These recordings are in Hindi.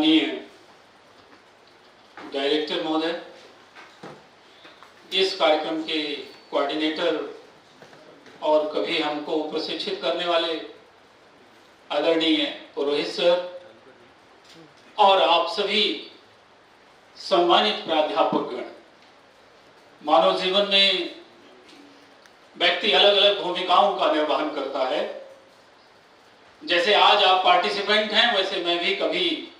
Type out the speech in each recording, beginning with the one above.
माननीय डायरेक्टर महोदय, इस कार्यक्रम के कोऑर्डिनेटर और कभी हमको प्रशिक्षित करने वाले आदरणीय पुरोहित सर और आप सभी सम्मानित प्राध्यापकगण। मानव जीवन में व्यक्ति अलग अलग भूमिकाओं का निर्वहन करता है। जैसे आज आप पार्टिसिपेंट हैं, वैसे मैं भी कभी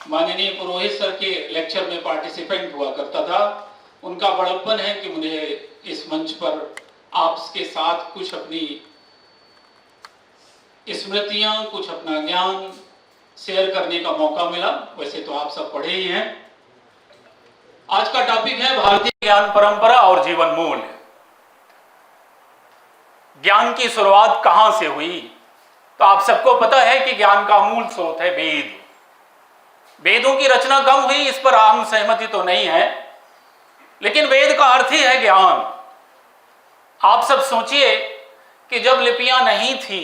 माननीय पुरोहित सर के लेक्चर में पार्टिसिपेंट हुआ करता था। उनका बड़प्पन है कि मुझे इस मंच पर आपके साथ कुछ अपनी स्मृतियां, कुछ अपना ज्ञान शेयर करने का मौका मिला। वैसे तो आप सब पढ़े ही हैं। आज का टॉपिक है भारतीय ज्ञान परंपरा और जीवन मूल्य। ज्ञान की शुरुआत कहां से हुई? तो आप सबको पता है कि ज्ञान का मूल स्रोत है वेद। वेदों की रचना कम हुई, इस पर आम सहमति तो नहीं है, लेकिन वेद का अर्थ ही है ज्ञान। आप सब सोचिए कि जब लिपियां नहीं थी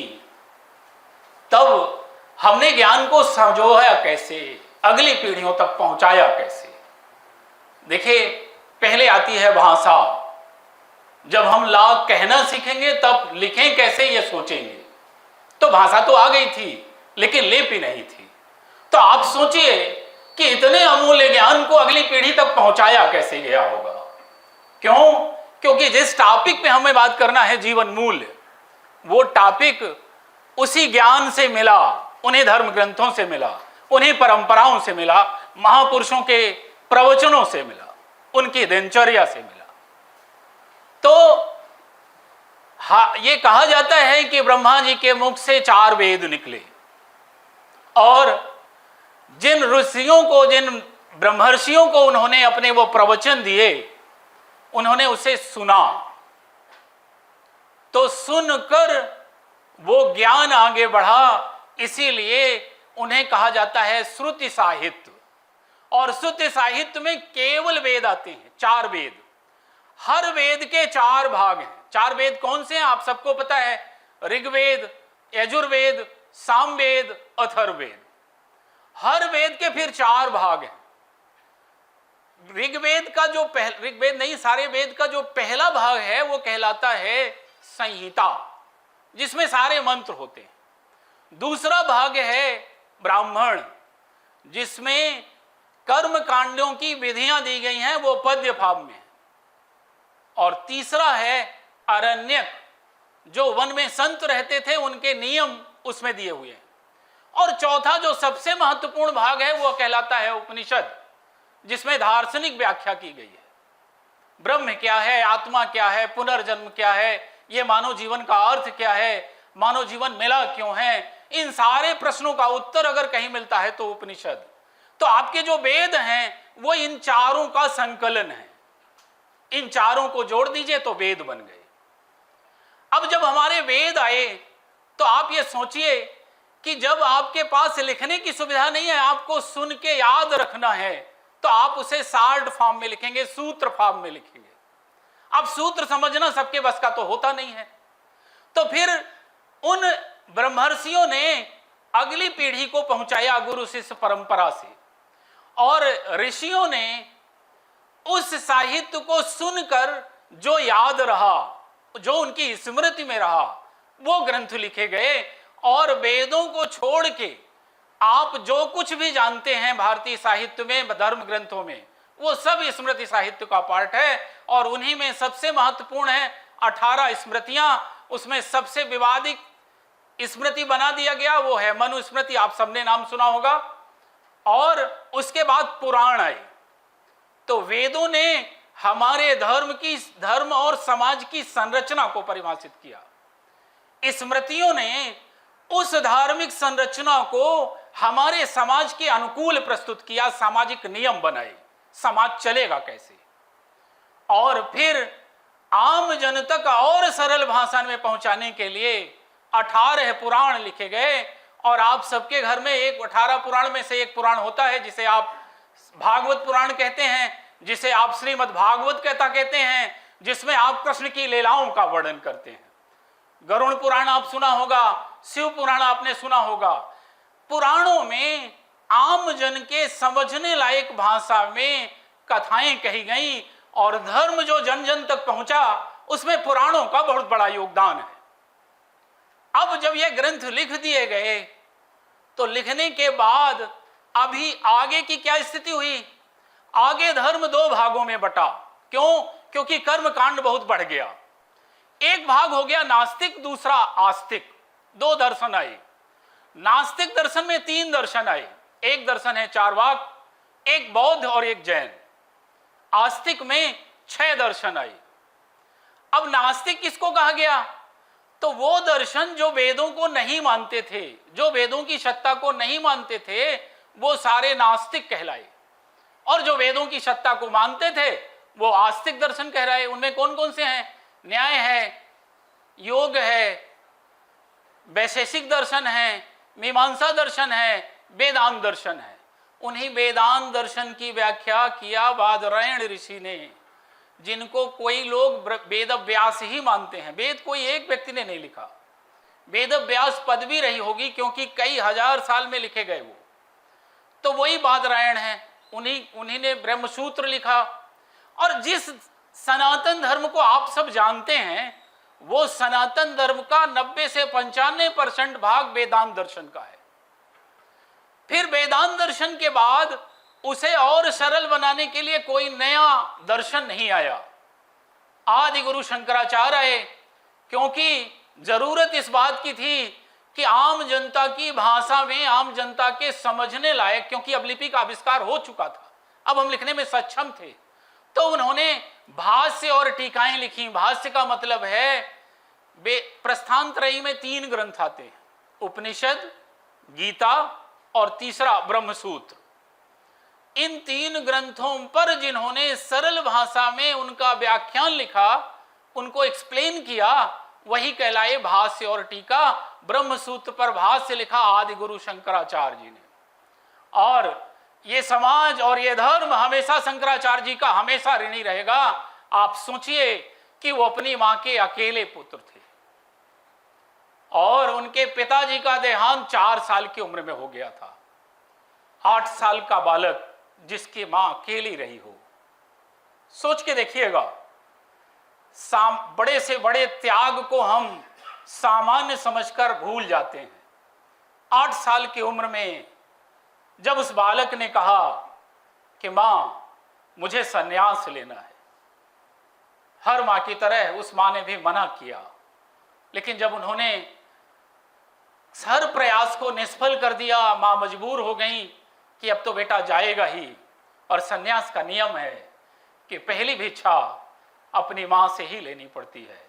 तब हमने ज्ञान को संजोया कैसे, अगली पीढ़ियों तक पहुंचाया कैसे। देखिए, पहले आती है भाषा। जब हम ला कहना सीखेंगे तब लिखें कैसे ये सोचेंगे। तो भाषा तो आ गई थी, लेकिन लिपि नहीं थी। तो आप सोचिए कि इतने अमूल्य ज्ञान को अगली पीढ़ी तक पहुंचाया कैसे गया होगा। क्यों? क्योंकि जिस टॉपिक पे हमें बात करना है, जीवन मूल्य, वो टॉपिक उसी ज्ञान से मिला, उन्हीं धर्म ग्रंथों से मिला, उन्हीं परंपराओं से मिला, महापुरुषों के प्रवचनों से मिला, उनकी दिनचर्या से मिला। तो ये कहा जाता है कि ब्रह्मा जी के मुख से 4 वेद निकले और जिन ऋषियों को, जिन ब्रह्मर्षियों को उन्होंने अपने वो प्रवचन दिए, उन्होंने उसे सुना। तो सुनकर वो ज्ञान आगे बढ़ा, इसीलिए उन्हें कहा जाता है श्रुति साहित्य। और श्रुति साहित्य में केवल वेद आते हैं, 4 वेद। हर वेद के 4 भाग हैं। 4 वेद कौन से हैं? आप सबको पता है, ऋग्वेद, यजुर्वेद, सामवेद, अथर्ववेद। हर वेद के फिर 4 भाग हैं। ऋग्वेद का जो ऋग्वेद नहीं, सारे वेद का जो पहला भाग है वो कहलाता है संहिता, जिसमें सारे मंत्र होते हैं। दूसरा भाग है ब्राह्मण, जिसमें कर्म कांडों की विधियां दी गई हैं, वो पद्य भाव में। और तीसरा है अरण्यक, जो वन में संत रहते थे, उनके नियम उसमें दिए हुए हैं। और चौथा जो सबसे महत्वपूर्ण भाग है वो कहलाता है उपनिषद, जिसमें दार्शनिक व्याख्या की गई है। ब्रह्म क्या है, आत्मा क्या है, पुनर्जन्म क्या है, ये मानव जीवन का अर्थ क्या है, मानव जीवन मिला क्यों है, इन सारे प्रश्नों का उत्तर अगर कहीं मिलता है तो उपनिषद। तो आपके जो वेद हैं वो इन चारों का संकलन है। इन चारों को जोड़ दीजिए तो वेद बन गए। अब जब हमारे वेद आए तो आप ये सोचिए कि जब आपके पास लिखने की सुविधा नहीं है, आपको सुन के याद रखना है, तो आप उसे शार्ट फॉर्म में लिखेंगे, सूत्र फॉर्म में लिखेंगे। अब सूत्र समझना सबके बस का तो होता नहीं है। तो फिर उन ब्रह्मर्षियों ने अगली पीढ़ी को पहुंचाया गुरु शिष्य परंपरा से, और ऋषियों ने उस साहित्य को सुनकर जो याद रहा, जो उनकी स्मृति में रहा, वो ग्रंथ लिखे गए। और वेदों को छोड़ के आप जो कुछ भी जानते हैं भारतीय साहित्य में, धर्म ग्रंथों में, वो सब स्मृति साहित्य का पार्ट है। और उन्हीं में सबसे महत्वपूर्ण है 18 स्मृतियां। उसमें सबसे विवादित स्मृति बना दिया गया वो है मनुस्मृति, आप सबने नाम सुना होगा। और उसके बाद पुराण आए। तो वेदों ने हमारे धर्म और समाज की संरचना को परिभाषित किया। स्मृतियों ने उस धार्मिक संरचना को हमारे समाज के अनुकूल प्रस्तुत किया, सामाजिक नियम बनाए, समाज चलेगा कैसे। और फिर आम जन तक और सरल भाषा में पहुंचाने के लिए 18 पुराण लिखे गए। और आप सबके घर में 18 पुराण में से एक पुराण होता है जिसे आप भागवत पुराण कहते हैं, जिसे आप श्रीमद् भागवत कथा कहते हैं, जिसमें आप कृष्ण की लीलाओं का वर्णन करते हैं। गरुड़ पुराण आप सुना होगा, शिव पुराण आपने सुना होगा। पुराणों में आम जन के समझने लायक भाषा में कथाएं कही गई और धर्म जो जन जन तक पहुंचा, उसमें पुराणों का बहुत बड़ा योगदान है। अब जब ये ग्रंथ लिख दिए गए तो लिखने के बाद अभी आगे की क्या स्थिति हुई? आगे धर्म दो भागों में बटा। क्यों? क्योंकि कर्म कांड बहुत बढ़ गया। एक भाग हो गया नास्तिक, दूसरा आस्तिक। दो दर्शन आए। नास्तिक दर्शन में तीन दर्शन आए। एक दर्शन है चारवाक, एक बौद्ध और एक जैन। आस्तिक में 6 दर्शन आए। अब नास्तिक किसको कहा गया? तो वो दर्शन जो वेदों को नहीं मानते थे, जो वेदों की सत्ता को नहीं मानते थे, वो सारे नास्तिक कहलाए। और जो वेदों की सत्ता को मानते थे वो आस्तिक दर्शन कहलाए। उनमें कौन कौन से हैं? न्याय है, योग है, वैशेषिक दर्शन है, मीमांसा दर्शन है, वेदांत दर्शन है। उन्हीं वेदांत दर्शन की व्याख्या किया बादरायण ऋषि ने, जिनको कोई लोग वेद व्यास ही मानते हैं। वेद कोई एक व्यक्ति ने नहीं लिखा। वेद व्यास पदवी रही होगी क्योंकि कई हजार साल में लिखे गए वो, तो वही बादरायण है। उन्हीं ने ब्रह्मसूत्र लिखा। और जिस सनातन धर्म को आप सब जानते हैं, वो सनातन धर्म का 90 से 95% भाग वेदांत दर्शन का है। फिर वेदांत दर्शन के बाद उसे और सरल बनाने के लिए कोई नया दर्शन नहीं आया। आदि गुरु शंकराचार्य आए, क्योंकि जरूरत इस बात की थी कि आम जनता की भाषा में, आम जनता के समझने लायक, क्योंकि अब लिपि का आविष्कार हो चुका था, अब हम लिखने में सक्षम थे, तो उन्होंने भाष्य और टीकाएं लिखी। भाष्य का मतलब है, प्रस्थानत्रयी में 3 ग्रंथ आते हैं, उपनिषद, गीता और तीसरा ब्रह्मसूत्र। इन 3 ग्रंथों पर जिन्होंने सरल भाषा में उनका व्याख्यान लिखा, उनको एक्सप्लेन किया, वही कहलाए भाष्य और टीका। ब्रह्मसूत्र पर भाष्य लिखा आदि गुरु शंकराचार्य जी ने। और ये समाज और ये धर्म हमेशा शंकराचार्य जी का हमेशा ऋणी रहेगा। आप सोचिए कि वो अपनी मां के अकेले पुत्र थे और उनके पिताजी का देहांत 4 साल की उम्र में हो गया था। 8 साल का बालक जिसकी मां अकेली रही हो, सोच के देखिएगा। बड़े से बड़े त्याग को हम सामान्य समझकर भूल जाते हैं। 8 साल की उम्र में जब उस बालक ने कहा कि मां, मुझे संन्यास लेना है, हर मां की तरह उस मां ने भी मना किया। लेकिन जब उन्होंने हर प्रयास को निष्फल कर दिया, मां मजबूर हो गई कि अब तो बेटा जाएगा ही। और संन्यास का नियम है कि पहली भिक्षा अपनी मां से ही लेनी पड़ती है।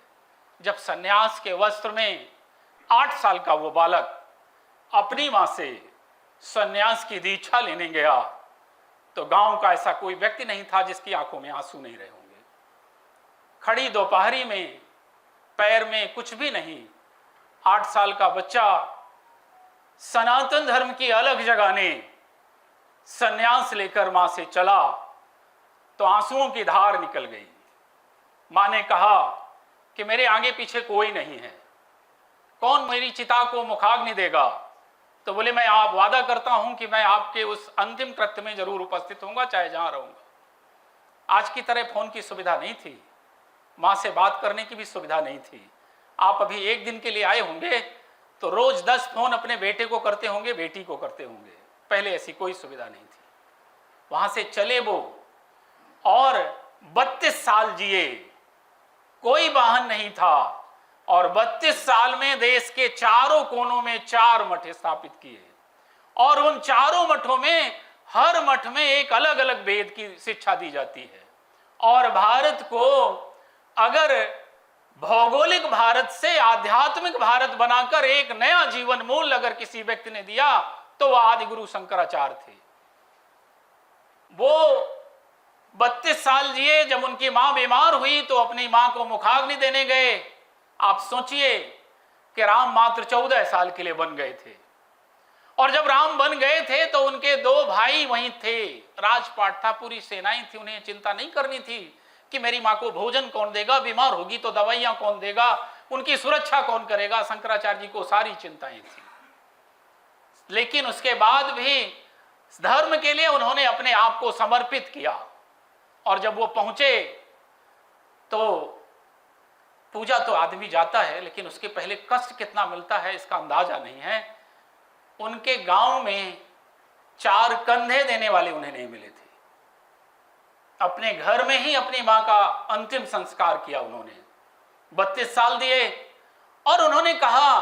जब संन्यास के वस्त्र में 8 साल का वो बालक अपनी मां से संन्यास की दीक्षा लेने गया, तो गांव का ऐसा कोई व्यक्ति नहीं था जिसकी आंखों में आंसू नहीं रहे होंगे। खड़ी दोपहरी में, पैर में कुछ भी नहीं, 8 साल का बच्चा सनातन धर्म की अलग जगाने संन्यास लेकर मां से चला, तो आंसुओं की धार निकल गई। मां ने कहा कि मेरे आगे पीछे कोई नहीं है, कौन मेरी चिता को मुखाग्नि देगा? तो बोले, मैं आप वादा करता हूं कि मैं आपके उस अंतिम कृत्य में जरूर उपस्थित होऊंगा, चाहे जहां रहूंगा। आज की तरह फोन की सुविधा नहीं थी, मां से बात करने की भी सुविधा नहीं थी। आप अभी 1 दिन के लिए आए होंगे तो रोज 10 फोन अपने बेटे को करते होंगे, बेटी को करते होंगे। पहले ऐसी कोई सुविधा नहीं थी। वहां से चले वो और 32 साल जिए, कोई वाहन नहीं था, और 32 साल में देश के चारों कोनों में 4 मठ स्थापित किए। और उन चारों मठों में, हर मठ में एक अलग अलग वेद की शिक्षा दी जाती है। और भारत को अगर भौगोलिक भारत से आध्यात्मिक भारत बनाकर एक नया जीवन मूल अगर किसी व्यक्ति ने दिया तो वह आदि गुरु शंकराचार्य थे। वो 32 साल जिए। जब उनकी मां बीमार हुई तो अपनी मां को मुखाग्नि देने गए। आप सोचिए कि राम मात्र 14 साल के लिए बन गए थे, और जब राम बन गए थे तो उनके 2 भाई वहीं थे। राजपाट था, पूरी सेनाएं थी, उन्हें चिंता नहीं करनी थी कि मेरी मां को भोजन कौन देगा, बीमार होगी तो दवाइयां कौन देगा, उनकी सुरक्षा कौन करेगा। शंकराचार्य जी को सारी चिंताएं थी। लेकिन उसके बाद भी धर्म के लिए उन्होंने अपने आप को समर्पित किया। और जब वो पहुंचे तो पूजा तो आदमी जाता है, लेकिन उसके पहले कष्ट कितना मिलता है इसका अंदाजा नहीं है। उनके गांव में 4 कंधे देने वाले उन्हें नहीं मिले थे। अपने घर में ही अपनी मां का अंतिम संस्कार किया उन्होंने। 32 साल दिए और उन्होंने कहा,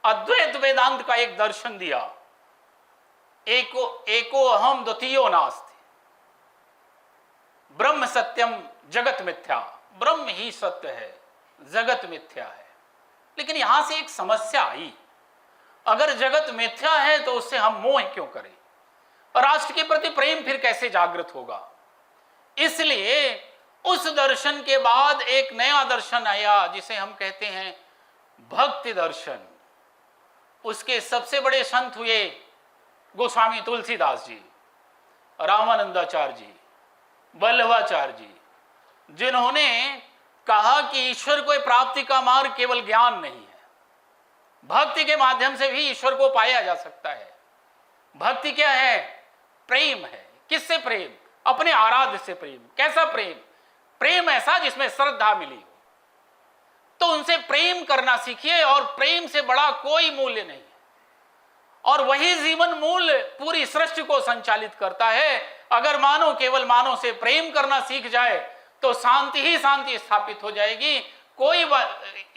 अद्वैत वेदांत का एक दर्शन दिया, एको अहम द्वितीयो नास्ति, ब्रह्म सत्यम जगत मिथ्या, ब्रह्म ही सत्य है, जगत मिथ्या है। लेकिन यहां से एक समस्या आई, अगर जगत मिथ्या है तो उससे हम मोह क्यों करें, राष्ट्र के प्रति प्रेम फिर कैसे जागृत होगा। इसलिए उस दर्शन के बाद एक नया दर्शन आया जिसे हम कहते हैं भक्ति दर्शन। उसके सबसे बड़े संत हुए गोस्वामी तुलसीदास जी, रामानंदाचार्य जी, बल्लभाचार्य जी, जिन्होंने कहा कि ईश्वर को प्राप्ति का मार्ग केवल ज्ञान नहीं है, भक्ति के माध्यम से भी ईश्वर को पाया जा सकता है। भक्ति क्या है? प्रेम है। किससे प्रेम? अपने आराध्य से प्रेम। कैसा प्रेम? प्रेम ऐसा जिसमें श्रद्धा मिली हो। तो उनसे प्रेम करना सीखिए, और प्रेम से बड़ा कोई मूल्य नहीं है। और वही जीवन मूल्य पूरी सृष्टि को संचालित करता है। अगर मानव केवल मानव से प्रेम करना सीख जाए तो शांति ही शांति स्थापित हो जाएगी। कोई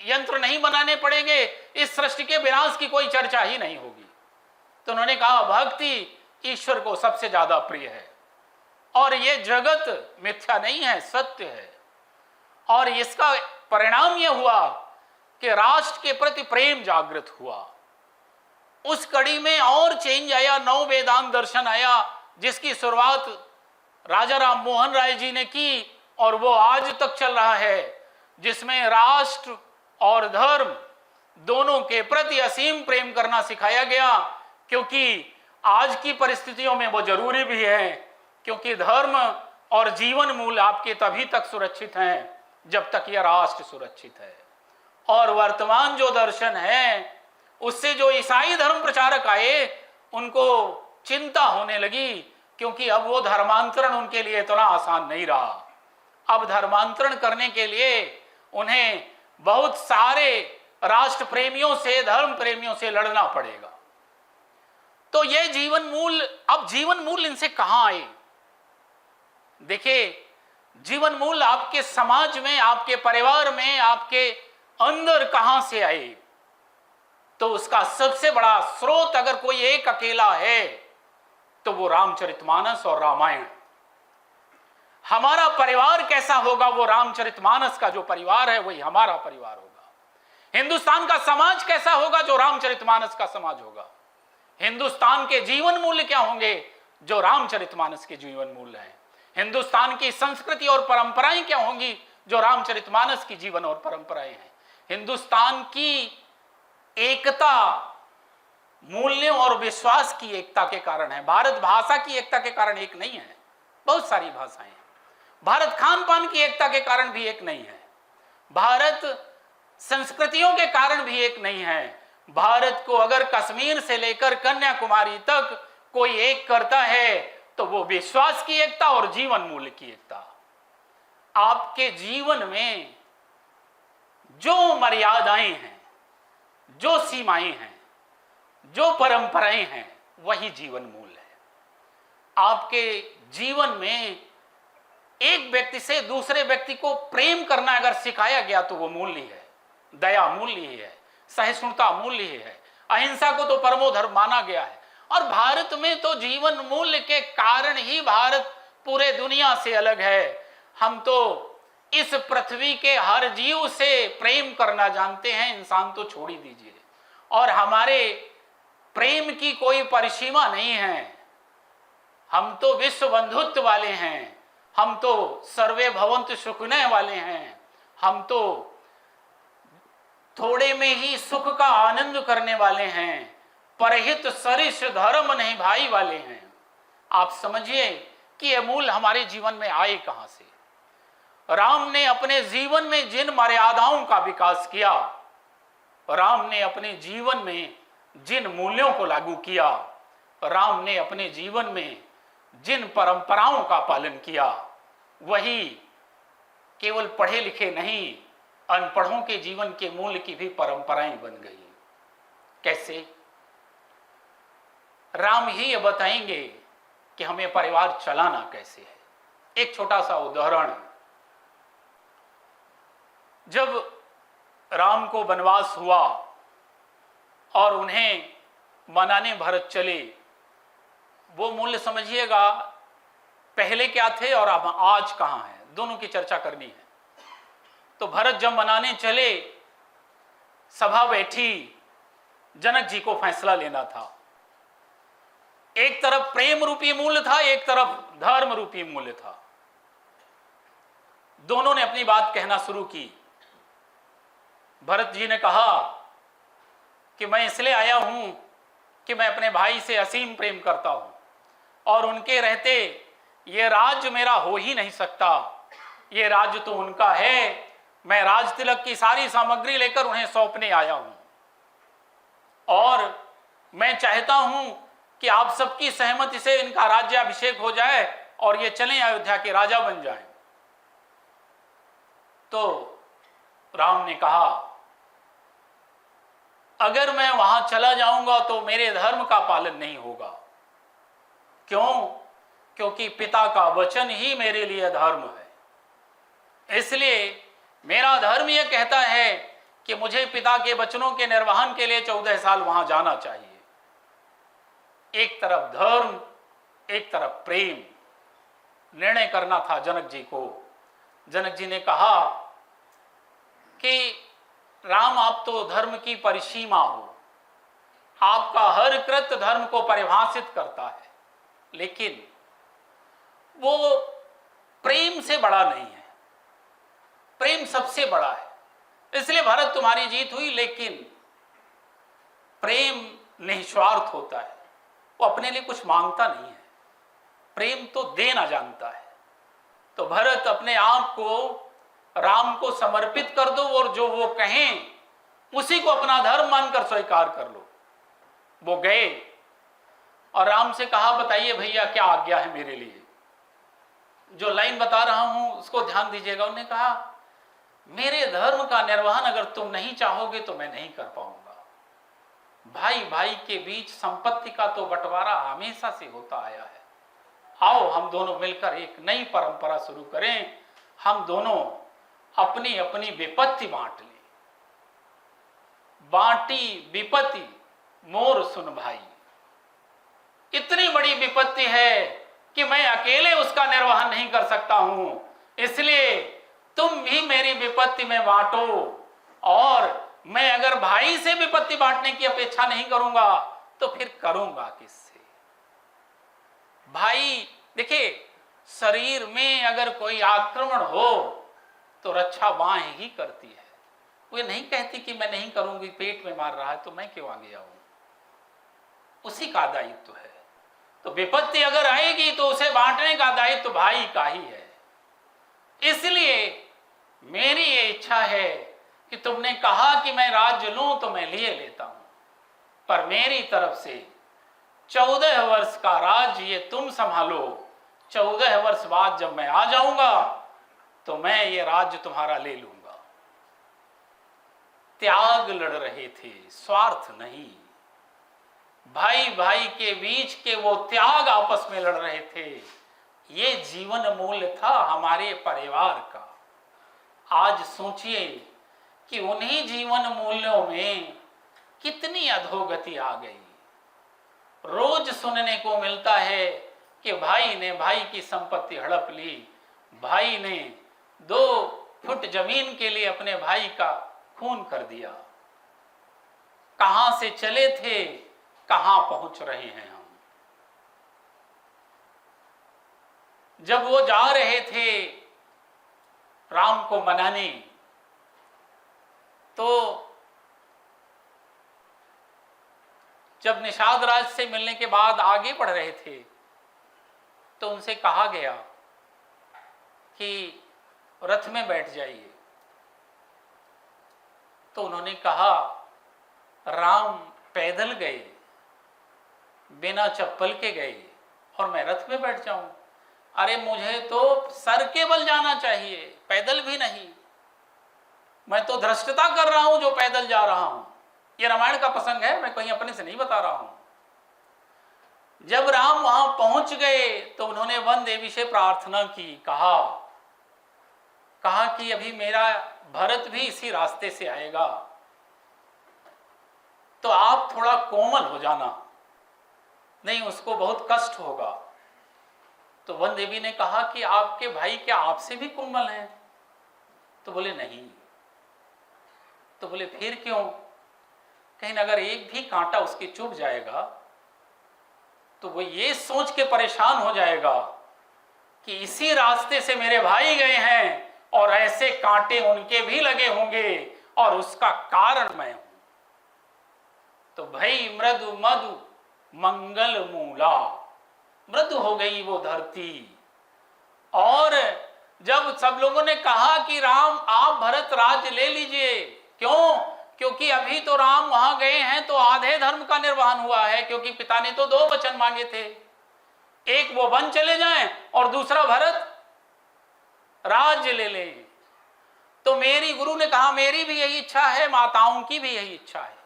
यंत्र नहीं बनाने पड़ेंगे, इस सृष्टि के विनाश की कोई चर्चा ही नहीं होगी। तो उन्होंने कहा भक्ति ईश्वर को सबसे ज्यादा प्रिय है, और ये जगत मिथ्या नहीं है, सत्य है। और इसका परिणाम यह हुआ कि राष्ट्र के प्रति प्रेम जागृत हुआ। उस कड़ी में और चेंज आया, नव वेदांत दर्शन आया, जिसकी शुरुआत राजा राम मोहन राय जी ने की, और वो आज तक चल रहा है, जिसमें राष्ट्र और धर्म दोनों के प्रति असीम प्रेम करना सिखाया गया। क्योंकि आज की परिस्थितियों में वो जरूरी भी है, क्योंकि धर्म और जीवन मूल्य आपके तभी तक सुरक्षित हैं जब तक यह राष्ट्र सुरक्षित है। और वर्तमान जो दर्शन है, उससे जो ईसाई धर्म प्रचारक आए, उनको चिंता होने लगी, क्योंकि अब वो धर्मांतरण उनके लिए इतना आसान नहीं रहा। अब धर्मांतरण करने के लिए उन्हें बहुत सारे राष्ट्र प्रेमियों से, धर्म प्रेमियों से लड़ना पड़ेगा। तो ये जीवन मूल्य, अब जीवन मूल्य इनसे कहां आए? देखिए, जीवन मूल्य आपके समाज में, आपके परिवार में, आपके अंदर कहां से आए? तो उसका सबसे बड़ा स्रोत अगर कोई एक अकेला है तो वो रामचरितमानस और रामायण। हमारा परिवार कैसा होगा? वो रामचरितमानस का जो परिवार है वही हमारा परिवार होगा। हिंदुस्तान का समाज कैसा होगा? जो रामचरितमानस का समाज होगा। हिंदुस्तान के जीवन मूल्य क्या होंगे? जो रामचरितमानस के जीवन मूल्य हैं। हिंदुस्तान की संस्कृति और परंपराएं क्या होंगी? जो रामचरितमानस की जीवन और परंपराएं हैं। हिंदुस्तान की एकता मूल्यों और विश्वास की एकता के कारण है। भारत भाषा की एकता के कारण एक नहीं है, बहुत सारी भाषाएं हैं। भारत खान पान की एकता के कारण भी एक नहीं है। भारत संस्कृतियों के कारण भी एक नहीं है। भारत को अगर कश्मीर से लेकर कन्याकुमारी तक कोई एक करता है तो वो विश्वास की एकता और जीवन मूल्य की एकता। आपके जीवन में जो मर्यादाएं हैं, जो सीमाएं हैं, जो परंपराएं हैं, वही जीवन मूल्य है। आपके जीवन में एक व्यक्ति से दूसरे व्यक्ति को प्रेम करना अगर सिखाया गया तो वो मूल्य है। दया मूल्य ही है, सहिष्णुता मूल्य ही है, अहिंसा को तो परमो धर्म माना गया है। और भारत में तो जीवन मूल्य के कारण ही भारत पूरे दुनिया से अलग है। हम तो इस पृथ्वी के हर जीव से प्रेम करना जानते हैं, इंसान तो छोड़ ही दीजिए। और हमारे प्रेम की कोई परिसीमा नहीं है। हम तो विश्व बंधुत्व वाले हैं, हम तो सर्वे भवन्तु सुखिनः वाले हैं, हम तो थोड़े में ही सुख का आनंद करने वाले हैं, परहित सरिष धर्म नहीं भाई वाले हैं। आप समझिए कि यह मूल हमारे जीवन में आए कहां से। राम ने अपने जीवन में जिन मर्यादाओं का विकास किया, राम ने अपने जीवन में जिन मूल्यों को लागू किया, राम ने अपने जीवन में जिन परंपराओं का पालन किया वही केवल पढ़े लिखे नहीं, अनपढ़ों के जीवन के मूल्य की भी परंपराएं बन गई। कैसे? राम ही ये बताएंगे कि हमें परिवार चलाना कैसे है। एक छोटा सा उदाहरण, जब राम को वनवास हुआ और उन्हें मनाने भरत चले, वो मूल्य समझिएगा पहले क्या थे और अब आज कहां है, दोनों की चर्चा करनी है। तो भरत जब मनाने चले, सभा बैठी, जनक जी को फैसला लेना था। एक तरफ प्रेम रूपी मूल्य था, एक तरफ धर्म रूपी मूल्य था। दोनों ने अपनी बात कहना शुरू की। भरत जी ने कहा कि मैं इसलिए आया हूं कि मैं अपने भाई से असीम प्रेम करता हूं और उनके रहते ये राज्य मेरा हो ही नहीं सकता। ये राज्य तो उनका है, मैं राज तिलक की सारी सामग्री लेकर उन्हें सौंपने आया हूं और मैं चाहता हूं कि आप सबकी सहमति से इनका राज्याभिषेक हो जाए और ये चलें अयोध्या के राजा बन जाएं। तो राम ने कहा, अगर मैं वहां चला जाऊंगा तो मेरे धर्म का पालन नहीं होगा। क्यों? क्योंकि पिता का वचन ही मेरे लिए धर्म है। इसलिए मेरा धर्म यह कहता है कि मुझे पिता के वचनों के निर्वहन के लिए 14 साल वहां जाना चाहिए। एक तरफ धर्म, एक तरफ प्रेम, निर्णय करना था जनक जी को। जनक जी ने कहा कि राम, आप तो धर्म की परिसीमा हो, आपका हर कृत्य धर्म को परिभाषित करता है, लेकिन वो प्रेम से बड़ा नहीं है। प्रेम सबसे बड़ा है। इसलिए भरत तुम्हारी जीत हुई, लेकिन प्रेम निस्वार्थ होता है, वो अपने लिए कुछ मांगता नहीं है। प्रेम तो देना जानता है। तो भरत अपने आप को राम को समर्पित कर दो और जो वो कहें उसी को अपना धर्म मानकर स्वीकार कर लो। वो गए और राम से कहा, बताइए भैया क्या आज्ञा है मेरे लिए। जो लाइन बता रहा हूं उसको ध्यान दीजिएगा। उन्होंने कहा, मेरे धर्म का निर्वहन अगर तुम नहीं चाहोगे तो मैं नहीं कर पाऊंगा। भाई भाई के बीच संपत्ति का तो बंटवारा हमेशा से होता आया है। आओ हम दोनों मिलकर एक नई परंपरा शुरू करें। हम दोनों अपनी अपनी विपत्ति बांट लें। बांटी विपत्ति मोर सुन भाई। इतनी बड़ी विपत्ति है कि मैं अकेले उसका निर्वहन नहीं कर सकता हूं, इसलिए तुम भी मेरी विपत्ति में बांटो। और मैं अगर भाई से विपत्ति बांटने की अपेक्षा नहीं करूंगा तो फिर करूंगा किससे? भाई देखिए, शरीर में अगर कोई आक्रमण हो तो रक्षा बाहें ही करती है। वो नहीं कहती कि मैं नहीं करूंगी, पेट में मार रहा है तो मैं क्यों आगे आऊं। उसी का दायित्व है। तो विपत्ति अगर आएगी तो उसे बांटने का दायित्व भाई का ही है। इसलिए मेरी ये इच्छा है कि तुमने कहा कि मैं राज्य लूं तो मैं लिए लेता हूं, पर मेरी तरफ से 14 वर्ष का राज्य ये तुम संभालो। 14 वर्ष बाद जब मैं आ जाऊंगा तो मैं ये राज्य तुम्हारा ले लूंगा। त्याग लड़ रहे थे, स्वार्थ नहीं। भाई भाई के बीच के वो त्याग आपस में लड़ रहे थे। ये जीवन मूल्य था हमारे परिवार का। आज सोचिए कि उन्हीं जीवन मूल्यों में कितनी अधोगति आ गई। रोज सुनने को मिलता है कि भाई ने भाई की संपत्ति हड़प ली, भाई ने 2 फुट जमीन के लिए अपने भाई का खून कर दिया। कहां से चले थे, कहां पहुंच रहे हैं हम। जब वो जा रहे थे राम को मनाने, तो जब निषाद राज से मिलने के बाद आगे बढ़ रहे थे तो उनसे कहा गया कि रथ में बैठ जाइए। तो उन्होंने कहा, राम पैदल गए, बिना चप्पल के गए और मैं रथ में बैठ जाऊं? अरे मुझे तो सर के बल जाना चाहिए, पैदल भी नहीं। मैं तो धृष्टता कर रहा हूं जो पैदल जा रहा हूं। यह रामायण का प्रसंग है, मैं कहीं अपने से नहीं बता रहा हूं। जब राम वहां पहुंच गए तो उन्होंने वन देवी से प्रार्थना की, कहा कि अभी मेरा भरत भी इसी रास्ते से आएगा, तो आप थोड़ा कोमल हो जाना, नहीं उसको बहुत कष्ट होगा। तो वन देवी ने कहा कि आपके भाई क्या आपसे भी कोमल हैं? तो बोले नहीं। तो बोले फिर क्यों? कहीं अगर एक भी कांटा उसके चुभ जाएगा तो वो ये सोच के परेशान हो जाएगा कि इसी रास्ते से मेरे भाई गए हैं और ऐसे कांटे उनके भी लगे होंगे और उसका कारण मैं हूं। तो भाई मृदु मधु मंगल मूला, मृदु हो गई वो धरती। और जब सब लोगों ने कहा कि राम आप भरत राज्य ले लीजिए, क्यों? क्योंकि अभी तो राम वहां गए हैं तो आधे धर्म का निर्वहन हुआ है, क्योंकि पिता ने तो 2 वचन मांगे थे, एक वो वन चले जाएं और दूसरा भरत राज्य ले लें। तो मेरी गुरु ने कहा मेरी भी यही इच्छा है, माताओं की भी यही इच्छा है,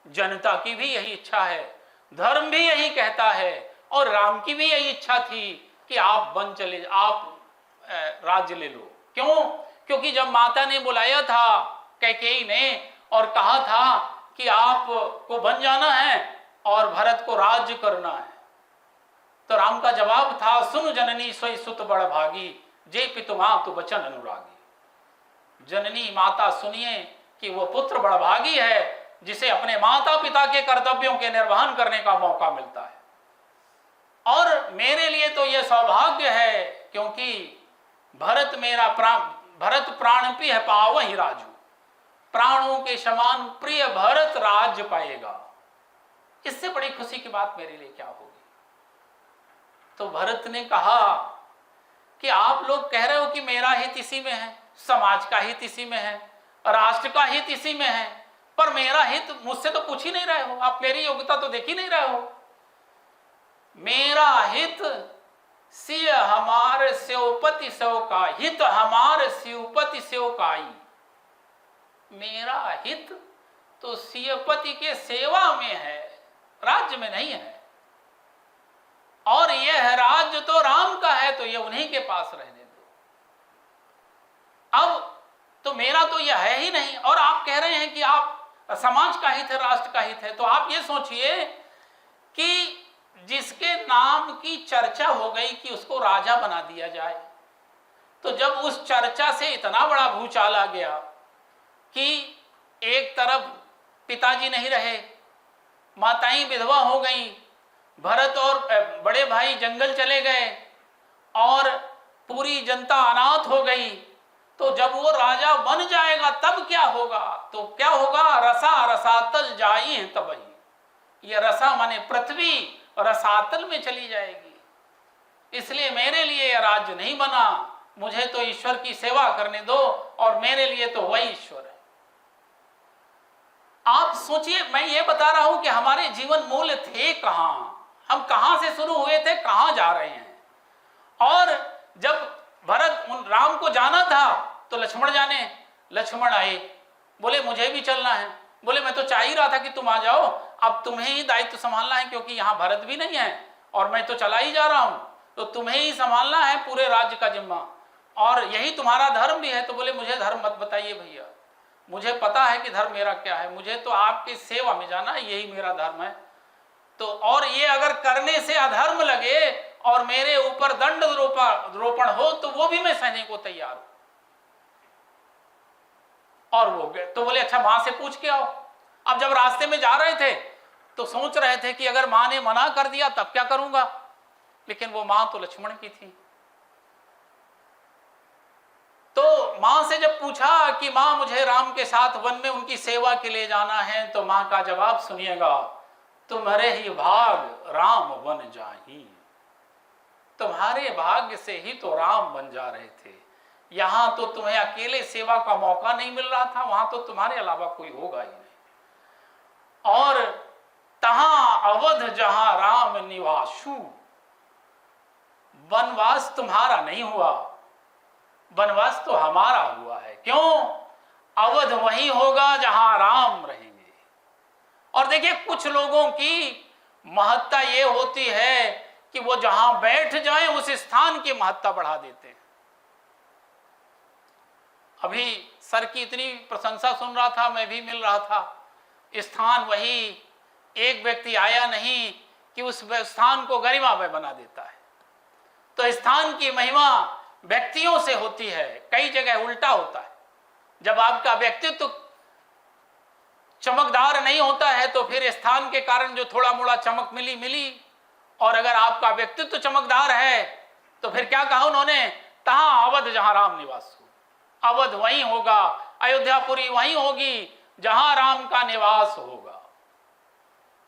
जनता की भी यही इच्छा है, धर्म भी यही कहता है और राम की भी यही इच्छा थी कि आप वन चले, आप राज्य ले लो। क्यों? क्योंकि जब माता ने बुलाया था कैकेयी ने और कहा था कि आपको वन जाना है और भरत को राज्य करना है, तो राम का जवाब था सुन जननी सोई सुत बड़ भागी, जे पितु मातु वचन अनुरागी। जननी माता सुनिए कि वो पुत्र बड़ भागी है जिसे अपने माता पिता के कर्तव्यों के निर्वहन करने का मौका मिलता है। और मेरे लिए तो यह सौभाग्य है क्योंकि भरत मेरा भरत प्राण प्रिय पावहि राजू, प्राणों के समान प्रिय भरत राज्य पाएगा। इससे बड़ी खुशी की बात मेरे लिए क्या होगी? तो भरत ने कहा कि आप लोग कह रहे हो कि मेरा हित इसी में है, समाज का हित इसी में है, राष्ट्र का हित इसी में है, पर मेरा हित मुझसे तो पूछ ही नहीं रहे हो, आप मेरी योग्यता तो देख ही नहीं रहे हो। मेरा हित सिय हमार शिवपति सेव का हित, हमार शिवपति सेव काई। मेरा हित तो शिवपति के सेवा में है, राज्य में नहीं है। और यह राज्य तो राम का है तो यह उन्हीं के पास रहने दो। अब तो मेरा तो यह है ही नहीं, और आप कह रहे हैं कि आप समाज का हित है, राष्ट्र का हित है। तो आप ये सोचिए कि जिसके नाम की चर्चा हो गई कि उसको राजा बना दिया जाए, तो जब उस चर्चा से इतना बड़ा भूचाल आ गया कि एक तरफ पिताजी नहीं रहे, माताएं विधवा हो गई, भरत और बड़े भाई जंगल चले गए और पूरी जनता अनाथ हो गई, तो जब वो राजा बन जाएगा तब क्या होगा? तो क्या होगा? रसा रसातल जाई है तबही। ये रसा माने पृथ्वी रसातल में चली जाएगी। इसलिए मेरे लिए यह राज्य नहीं बना, मुझे तो ईश्वर की सेवा करने दो और मेरे लिए तो वही ईश्वर है। आप सोचिए, मैं ये बता रहा हूं कि हमारे जीवन मूल्य थे कहां, हम कहां से शुरू हुए थे, कहां जा रहे हैं। और जब भरत राम को जाना था तो लक्ष्मण आए, बोले मुझे भी चलना है। बोले मैं तो चाह ही रहा था कि तुम आ जाओ, अब तुम्हें ही दायित्व संभालना है क्योंकि यहाँ भरत भी नहीं है और मैं तो चला ही जा रहा हूं, तो तुम्हें ही संभालना है पूरे राज्य का जिम्मा, और यही तुम्हारा धर्म भी है। तो बोले मुझे धर्म मत बताइए भैया, मुझे पता है कि धर्म मेरा क्या है, मुझे तो आपकी सेवा में जाना है, यही मेरा धर्म है। तो और ये अगर करने से अधर्म लगे और मेरे ऊपर दंड रोपण हो तो वो भी मैं सहने को तैयार हूं। और वो तो बोले अच्छा मां से पूछ के आओ। अब जब रास्ते में जा रहे थे तो सोच रहे थे कि अगर मां ने मना कर दिया तब क्या करूंगा, लेकिन वो मां तो लक्ष्मण की थी। तो मां से जब पूछा कि मां मुझे राम के साथ वन में उनकी सेवा के लिए जाना है, तो मां का जवाब सुनिएगा, तुम्हारे ही भाग राम बन जाही। तुम्हारे भाग्य से ही तो राम बन जा रहे थे। यहां तो तुम्हें अकेले सेवा का मौका नहीं मिल रहा था, वहां तो तुम्हारे अलावा कोई होगा ही नहीं। और तहां अवध जहां राम निवासु। वनवास तुम्हारा नहीं हुआ, वनवास तो हमारा हुआ है। क्यों? अवध वही होगा जहां राम रहेंगे। और देखिए, कुछ लोगों की महत्ता ये होती है कि वो जहां बैठ जाएं उस स्थान की महत्ता बढ़ा देते हैं। अभी सर की इतनी प्रशंसा सुन रहा था, मैं भी मिल रहा था, स्थान वही, एक व्यक्ति आया नहीं कि उस स्थान को गरिमामय बना देता है। तो स्थान की महिमा व्यक्तियों से होती है, कई जगह उल्टा होता है। जब आपका व्यक्तित्व चमकदार नहीं होता है तो फिर स्थान के कारण जो थोड़ा मोड़ा चमक मिली, और अगर आपका व्यक्तित्व चमकदार है तो फिर क्या कहा उन्होंने? तहां अवध जहां राम निवास हो। अवध वही होगा, अयोध्यापुरी वही होगी जहां राम का निवास होगा।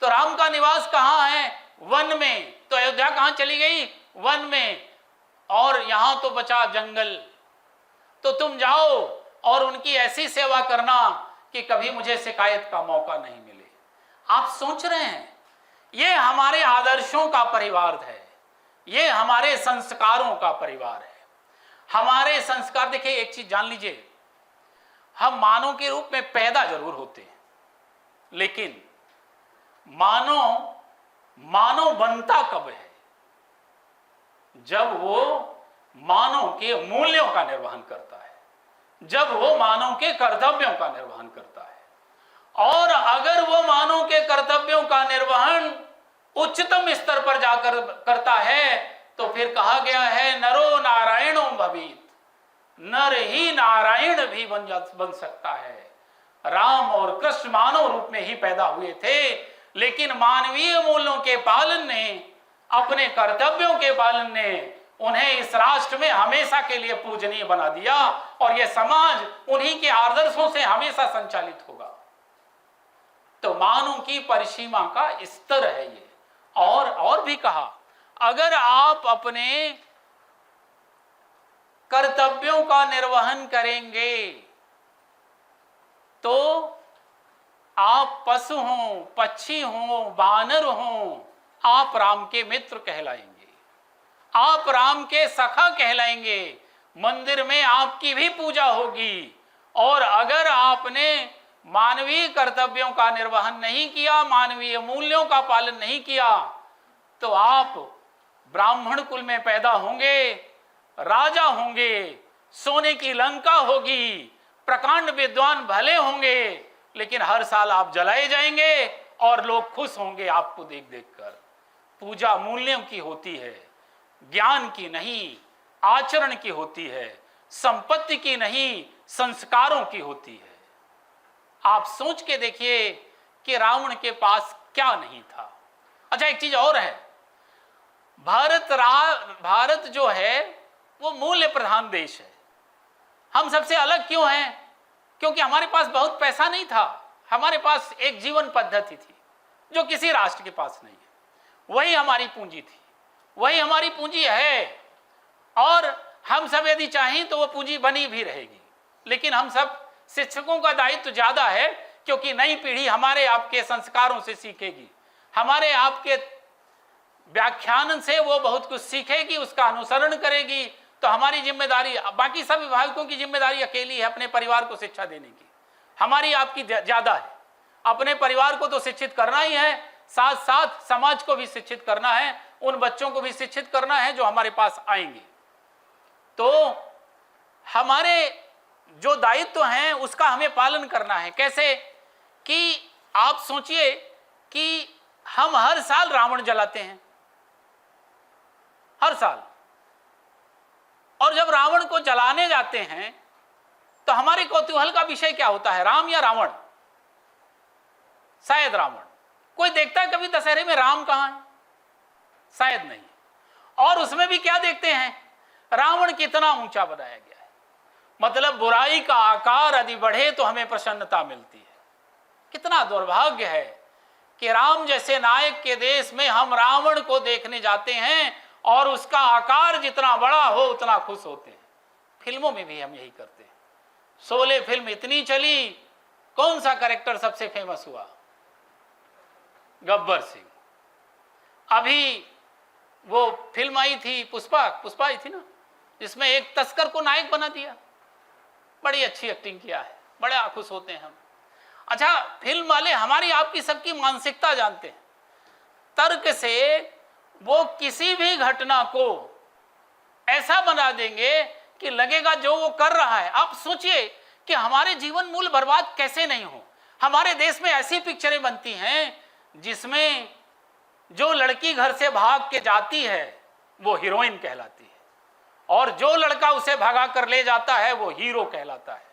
तो राम का निवास कहां है? वन में। तो अयोध्या कहां चली गई? वन में। और यहां तो बचा जंगल। तो तुम जाओ और उनकी ऐसी सेवा करना कि कभी मुझे शिकायत का मौका नहीं मिले। आप सोच रहे हैं, ये हमारे आदर्शों का परिवार है, ये हमारे संस्कारों का परिवार है। हमारे संस्कार, देखिए एक चीज जान लीजिए, हम मानव के रूप में पैदा जरूर होते हैं, लेकिन मानव बनता कब है? जब वो मानव के मूल्यों का निर्वहन करता है, जब वो मानव के कर्तव्यों का निर्वहन करता है। और अगर वो मानव के कर्तव्यों का निर्वहन उच्चतम स्तर पर जाकर करता है तो फिर कहा गया है नरो नारायणो भवेत्, नर ही नारायण भी बन सकता है। राम और कृष्ण मानव रूप में ही पैदा हुए थे, लेकिन मानवीय मूल्यों के पालन ने, अपने कर्तव्यों के पालन ने उन्हें इस राष्ट्र में हमेशा के लिए पूजनीय बना दिया, और यह समाज उन्हीं के आदर्शों से हमेशा संचालित होगा। तो मानव की परिसीमा का स्तर है ये। और भी कहा, अगर आप अपने कर्तव्यों का निर्वहन करेंगे तो आप पशु हों, पक्षी हों, वानर हों, आप राम के मित्र कहलाएंगे, आप राम के सखा कहलाएंगे। मंदिर में आपकी भी पूजा होगी। और अगर आपने मानवीय कर्तव्यों का निर्वहन नहीं किया, मानवीय मूल्यों का पालन नहीं किया, तो आप ब्राह्मण कुल में पैदा होंगे, राजा होंगे, सोने की लंका होगी, प्रकांड विद्वान भले होंगे, लेकिन हर साल आप जलाए जाएंगे और लोग खुश होंगे आपको देख देखकर। पूजा मूल्यों की होती है, ज्ञान की नहीं, आचरण की होती है, संपत्ति की नहीं, संस्कारों की होती है। आप सोच के देखिए कि रावण के पास क्या नहीं था। अच्छा, एक चीज और है, भारत जो है वो मूल्य प्रधान देश है। हम सबसे अलग क्यों हैं? क्योंकि हमारे पास बहुत पैसा नहीं था, हमारे पास एक जीवन पद्धति थी जो किसी राष्ट्र के पास नहीं है। वही हमारी पूंजी थी, वही हमारी पूंजी है, और हम सब यदि चाहें तो वो पूंजी बनी भी रहेगी। लेकिन हम सब, शिक्षकों का दायित्व ज्यादा है, क्योंकि नई पीढ़ी हमारे आपके संस्कारों से सीखेगी, हमारे आपके व्याख्यान से वो बहुत कुछ सीखेगी, उसका अनुसरण करेगी। तो हमारी जिम्मेदारी, बाकी सब विभागों की जिम्मेदारी अकेली है अपने परिवार को शिक्षा देने की, हमारी आपकी ज्यादा है। अपने परिवार को तो शिक्षित करना ही है, साथ साथ समाज को भी शिक्षित करना है, उन बच्चों को भी शिक्षित करना है जो हमारे पास आएंगे। तो हमारे जो दायित्व हैं उसका हमें पालन करना है। कैसे? कि आप सोचिए कि हम हर साल रावण जलाते हैं, हर साल, और जब रावण को जलाने जाते हैं तो हमारे कौतूहल का विषय क्या होता है? राम या रावण? शायद रावण। कोई देखता है कभी दशहरे में राम कहां है? शायद नहीं। और उसमें भी क्या देखते हैं? रावण कितना ऊंचा बनाया गया है, मतलब बुराई का आकार यदि बढ़े तो हमें प्रसन्नता मिलती है। कितना दुर्भाग्य है कि राम जैसे नायक के देश में हम रावण को देखने जाते हैं और उसका आकार जितना बड़ा हो उतना खुश होते हैं। फिल्मों में भी हम यही करते हैं। शोले फिल्म इतनी चली, कौन सा कैरेक्टर सबसे फेमस हुआ? गब्बर सिंह। अभी वो फिल्म आई थी पुष्पा आई थी ना, जिसमें एक तस्कर को नायक बना दिया, बड़ी अच्छी एक्टिंग किया है, बड़े खुश होते हैं हम। अच्छा, फिल्म वाले हमारी आपकी सबकी मानसिकता जानते हैं, तर्क से वो किसी भी घटना को ऐसा बना देंगे कि लगेगा जो वो कर रहा है। आप सोचिए कि हमारे जीवन मूल्य बर्बाद कैसे नहीं हो। हमारे देश में ऐसी पिक्चरें बनती हैं जिसमें जो लड़की घर से भाग के जाती है वो हीरोइन कहलाती है, और जो लड़का उसे भगा कर ले जाता है वो हीरो कहलाता है।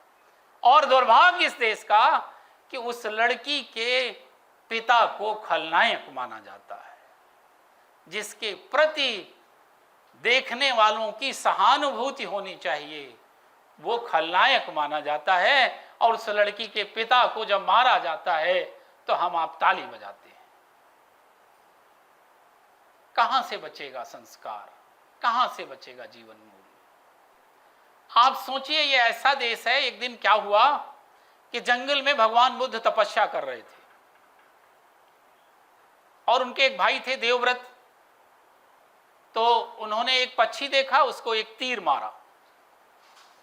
और दुर्भाग्य इस देश का कि उस लड़की के पिता को खलनायक माना जाता है, जिसके प्रति देखने वालों की सहानुभूति होनी चाहिए, वो खलनायक माना जाता है। और उस लड़की के पिता को जब मारा जाता है तो हम आप ताली बजाते हैं। कहां से बचेगा संस्कार, कहां से बचेगा जीवन मूल्य। आप सोचिए, ये ऐसा देश है, एक दिन क्या हुआ कि जंगल में भगवान बुद्ध तपस्या कर रहे थे और उनके एक भाई थे देवव्रत। तो उन्होंने एक पक्षी देखा, उसको एक तीर मारा,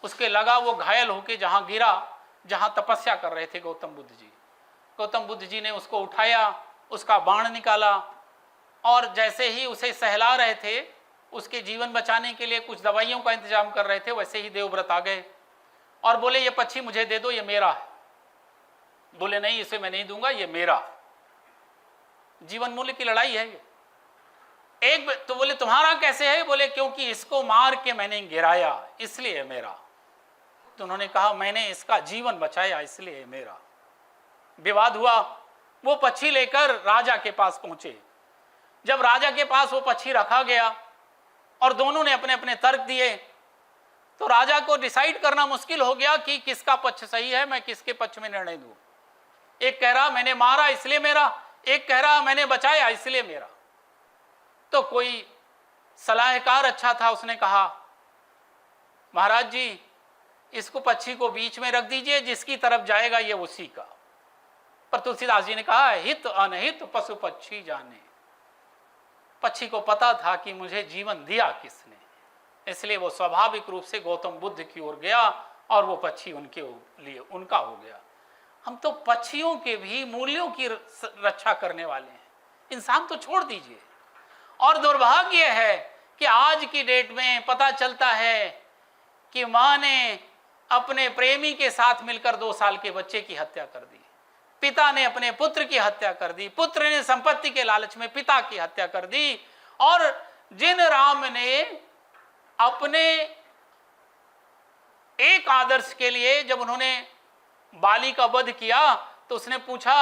उसके लगा, वो घायल होके जहां गिरा जहां तपस्या कर रहे थे गौतम बुद्ध जी। गौतम बुद्ध जी ने उसको उठाया, उसका बाण निकाला, और जैसे ही उसे सहला रहे थे, उसके जीवन बचाने के लिए कुछ दवाइयों का इंतजाम कर रहे थे, वैसे ही देवव्रत आ गए और बोले ये पक्षी मुझे दे दो, ये मेरा है। बोले नहीं, इसे मैं नहीं दूंगा, ये मेरा। जीवन मूल्य की लड़ाई है ये। एक तो बोले तुम्हारा कैसे है? बोले क्योंकि इसको मार के मैंने गिराया इसलिए मेरा। तो उन्होंने कहा मैंने इसका जीवन बचाया इसलिए मेरा। विवाद हुआ, वो पक्षी लेकर राजा के पास पहुंचे। जब राजा के पास वो पक्षी रखा गया और दोनों ने अपने अपने तर्क दिए, तो राजा को डिसाइड करना मुश्किल हो गया कि किसका पक्ष सही है, मैं किसके पक्ष में निर्णय दूं। एक कह रहा मैंने मारा इसलिए मेरा, एक कह रहा मैंने बचाया इसलिए मेरा। तो कोई सलाहकार अच्छा था, उसने कहा महाराज जी इसको पक्षी को बीच में रख दीजिए, जिसकी तरफ जाएगा ये उसी का। पर तुलसीदास जी ने कहा हित अनहित पशु पक्षी जाने। पक्षी को पता था कि मुझे जीवन दिया किसने, इसलिए वो स्वाभाविक रूप से गौतम बुद्ध की ओर गया और वो पक्षी उनके लिए उनका हो गया। हम तो पक्षियों के भी मूल्यों की रक्षा करने वाले हैं, इंसान तो छोड़ दीजिए। और दुर्भाग्य है कि आज की डेट में पता चलता है कि मां ने अपने प्रेमी के साथ मिलकर 2 साल के बच्चे की हत्या कर दी, पिता ने अपने पुत्र की हत्या कर दी, पुत्र ने संपत्ति के लालच में पिता की हत्या कर दी। और जिन राम ने अपने एक आदर्श के लिए जब उन्होंने बाली का वध किया तो उसने पूछा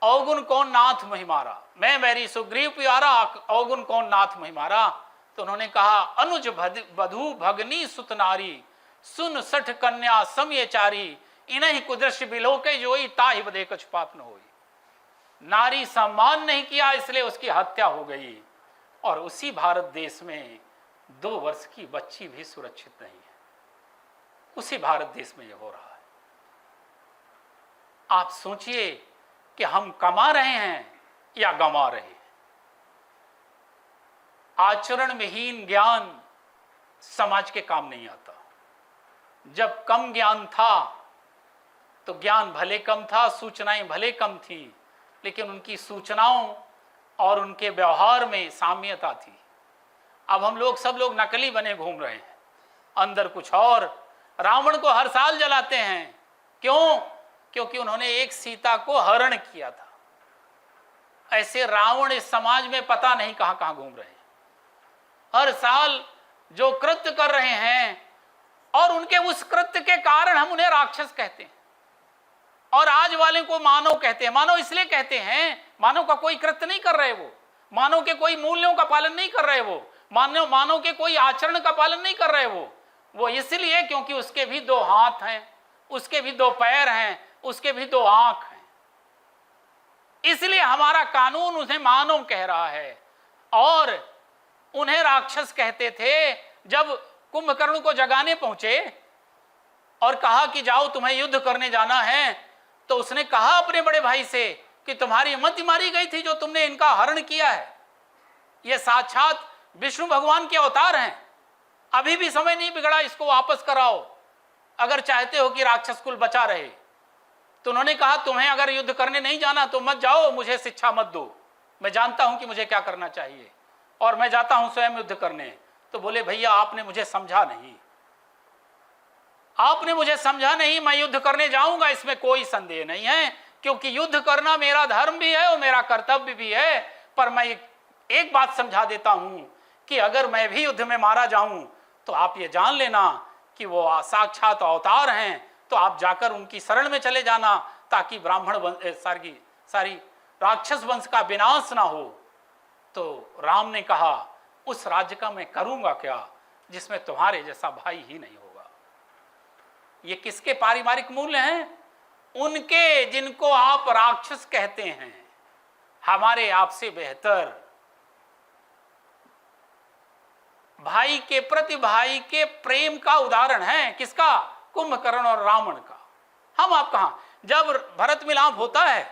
अवगुण कौन नाथ महिमारा, मैं मेरी सुग्रीव प्यारा अवगुण कौन नाथ महिमारा। तो उन्होंने कहा अनुज वधु भगनी सुत नारी, सुन सठ कन्या समयचारी, इन्हीं कुदृश्य बिलोके जोई ताहि बदे कछु पाप न होई। नारी सम्मान नहीं किया इसलिए उसकी हत्या हो गई। और उसी भारत देश में 2 वर्ष की बच्ची भी सुरक्षित नहीं है, उसी भारत देश में यह हो रहा है। आप सोचिए कि हम कमा रहे हैं या गंवा रहे हैं। आचरण विहीन ज्ञान समाज के काम नहीं आता। जब कम ज्ञान था तो ज्ञान भले कम था, सूचनाएं भले कम थी, लेकिन उनकी सूचनाओं और उनके व्यवहार में साम्यता थी। अब हम लोग सब लोग नकली बने घूम रहे हैं, अंदर कुछ और। रावण को हर साल जलाते हैं, क्यों? क्योंकि उन्होंने एक सीता को हरण किया था। ऐसे रावण इस समाज में पता नहीं कहां कहां घूम रहे हैं, हर साल जो कृत्य कर रहे हैं, और उनके उस कृत्य के कारण हम उन्हें राक्षस कहते हैं और आज वाले को मानव कहते हैं। मानव इसलिए कहते हैं, मानव का कोई कृत्य नहीं कर रहे वो, मानव के कोई मूल्यों का पालन नहीं कर रहे वो, मानव के कोई आचरण का पालन नहीं कर रहे वो इसलिए क्योंकि उसके भी 2 हाथ हैं, उसके भी 2 पैर हैं, उसके भी 2 आंख हैं। इसलिए हमारा कानून उन्हें मानव कह रहा है और उन्हें राक्षस कहते थे। जब कुंभकर्ण को जगाने पहुंचे और कहा कि जाओ तुम्हें युद्ध करने जाना है, तो उसने कहा अपने बड़े भाई से कि तुम्हारी मति मारी गई थी जो तुमने इनका हरण किया है। ये साक्षात विष्णु भगवान के अवतार हैं, अभी भी समय नहीं बिगड़ा, इसको वापस कराओ अगर चाहते हो कि राक्षस कुल बचा रहे। तो उन्होंने कहा तुम्हें अगर युद्ध करने नहीं जाना तो मत जाओ, मुझे शिक्षा मत दो, मैं जानता हूं कि मुझे क्या करना चाहिए और मैं जाता हूं स्वयं युद्ध करने। तो बोले भैया आपने मुझे समझा नहीं, आपने मुझे समझा नहीं, मैं युद्ध करने जाऊंगा इसमें कोई संदेह नहीं है, क्योंकि युद्ध करना मेरा धर्म भी है और मेरा कर्तव्य भी है। पर मैं एक बात समझा देता हूं कि अगर मैं भी युद्ध में मारा जाऊं तो आप ये जान लेना कि वो साक्षात अवतार हैं, तो आप जाकर उनकी शरण में चले जाना ताकि ब्राह्मण सारी राक्षस वंश का विनाश ना हो। तो राम ने कहा उस राज्य का मैं करूंगा क्या जिसमें तुम्हारे जैसा भाई ही नहीं होगा। ये किसके पारिवारिक मूल्य हैं? उनके जिनको आप राक्षस कहते हैं। हमारे आपसे बेहतर भाई के प्रति भाई के प्रेम का उदाहरण है किसका? कुंभकर्ण और रावण का। हम आप कहां? जब भरत मिलाप होता है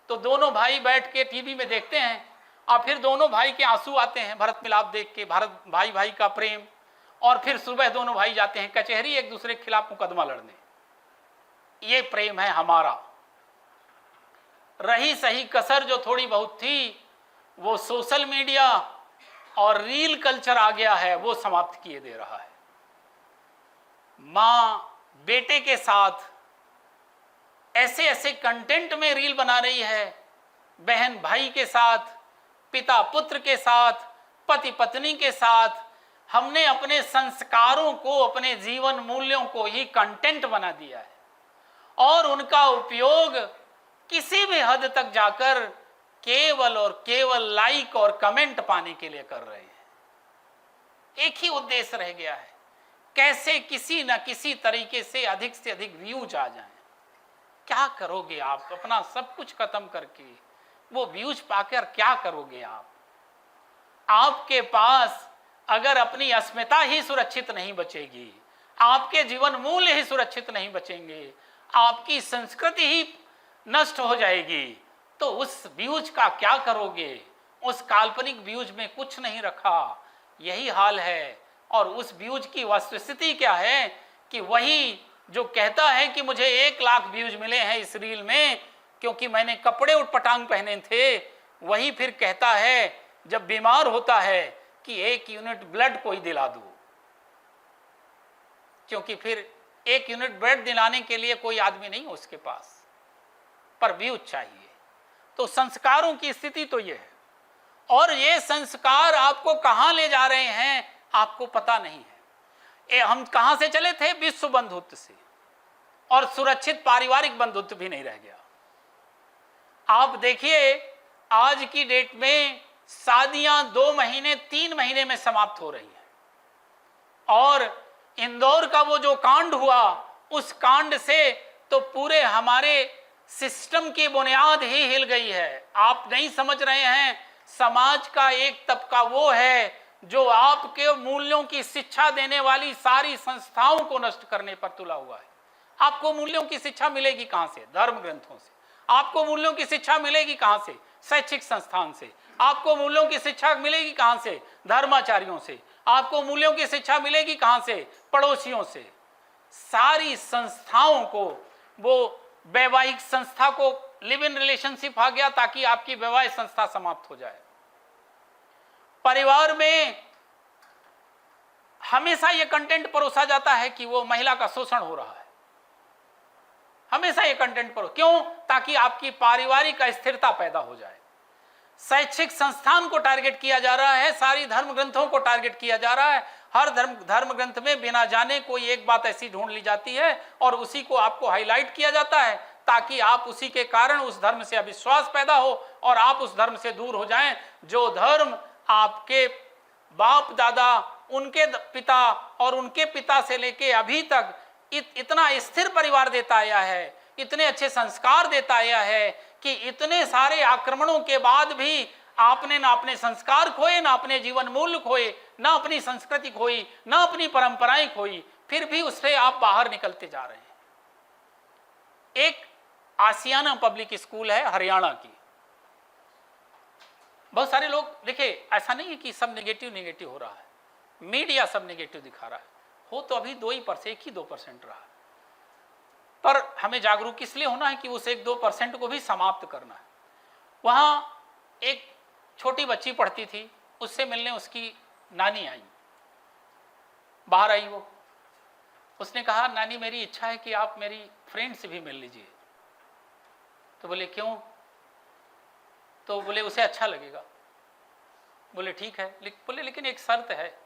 तो दोनों भाई बैठ के टीवी में देखते हैं और फिर दोनों भाई के आंसू आते हैं भरत मिलाप देख के, भरत भाई भाई का प्रेम। और फिर सुबह दोनों भाई जाते हैं कचहरी एक दूसरे के खिलाफ मुकदमा लड़ने। ये प्रेम है हमारा। रही सही कसर जो थोड़ी बहुत थी वो सोशल मीडिया और रील कल्चर आ गया है, वो समाप्त किए दे रहा है। मां बेटे के साथ ऐसे ऐसे कंटेंट में रील बना रही है, बहन भाई के साथ, पिता पुत्र के साथ, पति पत्नी के साथ। हमने अपने संस्कारों को, अपने जीवन मूल्यों को ही कंटेंट बना दिया है और उनका उपयोग किसी भी हद तक जाकर केवल और केवल लाइक और कमेंट पाने के लिए कर रहे हैं। एक ही उद्देश्य रह गया है, कैसे किसी न किसी तरीके से अधिक व्यूज आ जाएं। क्या करोगे आप अपना सब कुछ खत्म करके? वो व्यूज पाकर क्या करोगे आप? आपके पास अगर अपनी अस्मिता ही सुरक्षित नहीं बचेगी, आपके जीवन मूल्य ही सुरक्षित नहीं बचेंगे, आपकी संस्कृति ही नष्ट हो जाएगी, तो उस व्यूज का क्या करोगे? उस काल्पनिक व्यूज में कुछ नहीं रखा। यही हाल है। और उस व्यूज की वस्तुस्थिति क्या है कि वही जो कहता है कि मुझे 1 लाख व्यूज मिले हैं इस रील में क्योंकि मैंने कपड़े उटपटांग पहने थे, वही फिर कहता है जब बीमार होता है कि 1 यूनिट ब्लड कोई दिला दो, क्योंकि फिर 1 यूनिट ब्लड दिलाने के लिए कोई आदमी नहीं उसके पास, पर व्यूज चाहिए। तो संस्कारों की स्थिति तो ये है। और ये संस्कार आपको कहां ले जा रहे हैं आपको पता नहीं है। हम कहां से चले थे? विश्व बंधुत्व से, और सुरक्षित पारिवारिक बंधुत्व भी नहीं रह गया। आप देखिए आज की डेट में शादियां 2 महीने 3 महीने में समाप्त हो रही हैं। और इंदौर का वो जो कांड हुआ, उस कांड से तो पूरे हमारे सिस्टम की बुनियाद ही हिल गई है। आप नहीं समझ रहे हैं, समाज का एक तबका वो है जो आपके मूल्यों की शिक्षा देने वाली सारी संस्थाओं को नष्ट करने पर तुला हुआ है। आपको मूल्यों की शिक्षा मिलेगी कहां से? धर्म ग्रंथों से। आपको मूल्यों की शिक्षा मिलेगी कहां से? शैक्षिक संस्थान से। आपको मूल्यों की शिक्षा मिलेगी कहां से? धर्माचार्यों से। आपको मूल्यों की शिक्षा मिलेगी कहां से? पड़ोसियों से। सारी संस्थाओं को, वो वैवाहिक संस्था को लिव इन रिलेशनशिप आ गया ताकि आपकी वैवाहिक संस्था समाप्त हो जाए। परिवार में हमेशा यह कंटेंट परोसा जाता है कि वो महिला का शोषण हो रहा है। हमेशा यह कंटेंट क्यों? ताकि आपकी पारिवारिक अस्थिरता पैदा हो जाए। शैक्षिक संस्थान को टारगेट किया जा रहा है, सारी धर्म ग्रंथों को टारगेट किया जा रहा है। हर धर्म ग्रंथ में बिना जाने कोई एक बात ऐसी ढूंढ ली जाती है और उसी को आपको हाईलाइट किया जाता है ताकि आप उसी के कारण उस धर्म से अविश्वास पैदा हो और आप उस धर्म से दूर हो जाएं। जो धर्म आपके बाप दादा, उनके पिता और उनके पिता से लेके अभी तक इतना स्थिर परिवार देता आया है, इतने अच्छे संस्कार देता आया है कि इतने सारे आक्रमणों के बाद भी आपने ना अपने संस्कार खोए, ना अपने जीवन मूल्य खोए, ना अपनी संस्कृति खोई, ना अपनी परंपराएं खोई, फिर भी उससे आप बाहर निकलते जा रहे हैं। एक आसियाना पब्लिक स्कूल है हरियाणा की। बहुत सारे लोग, देखिए ऐसा नहीं है कि सब नेगेटिव नेगेटिव हो रहा है, मीडिया सब नेगेटिव दिखा रहा है, हो तो अभी 2% 1-2% रहा है, पर हमें जागरूक इसलिए होना है कि उस 1-2% को भी समाप्त करना है। वहां एक छोटी बच्ची पढ़ती थी, उससे मिलने उसकी नानी आई, बाहर आई वो, उसने कहा नानी मेरी इच्छा है कि आप मेरी फ्रेंड से भी मिल लीजिए। तो बोले क्यों? तो बोले उसे अच्छा लगेगा। बोले ठीक है, बोले लेकिन एक शर्त है,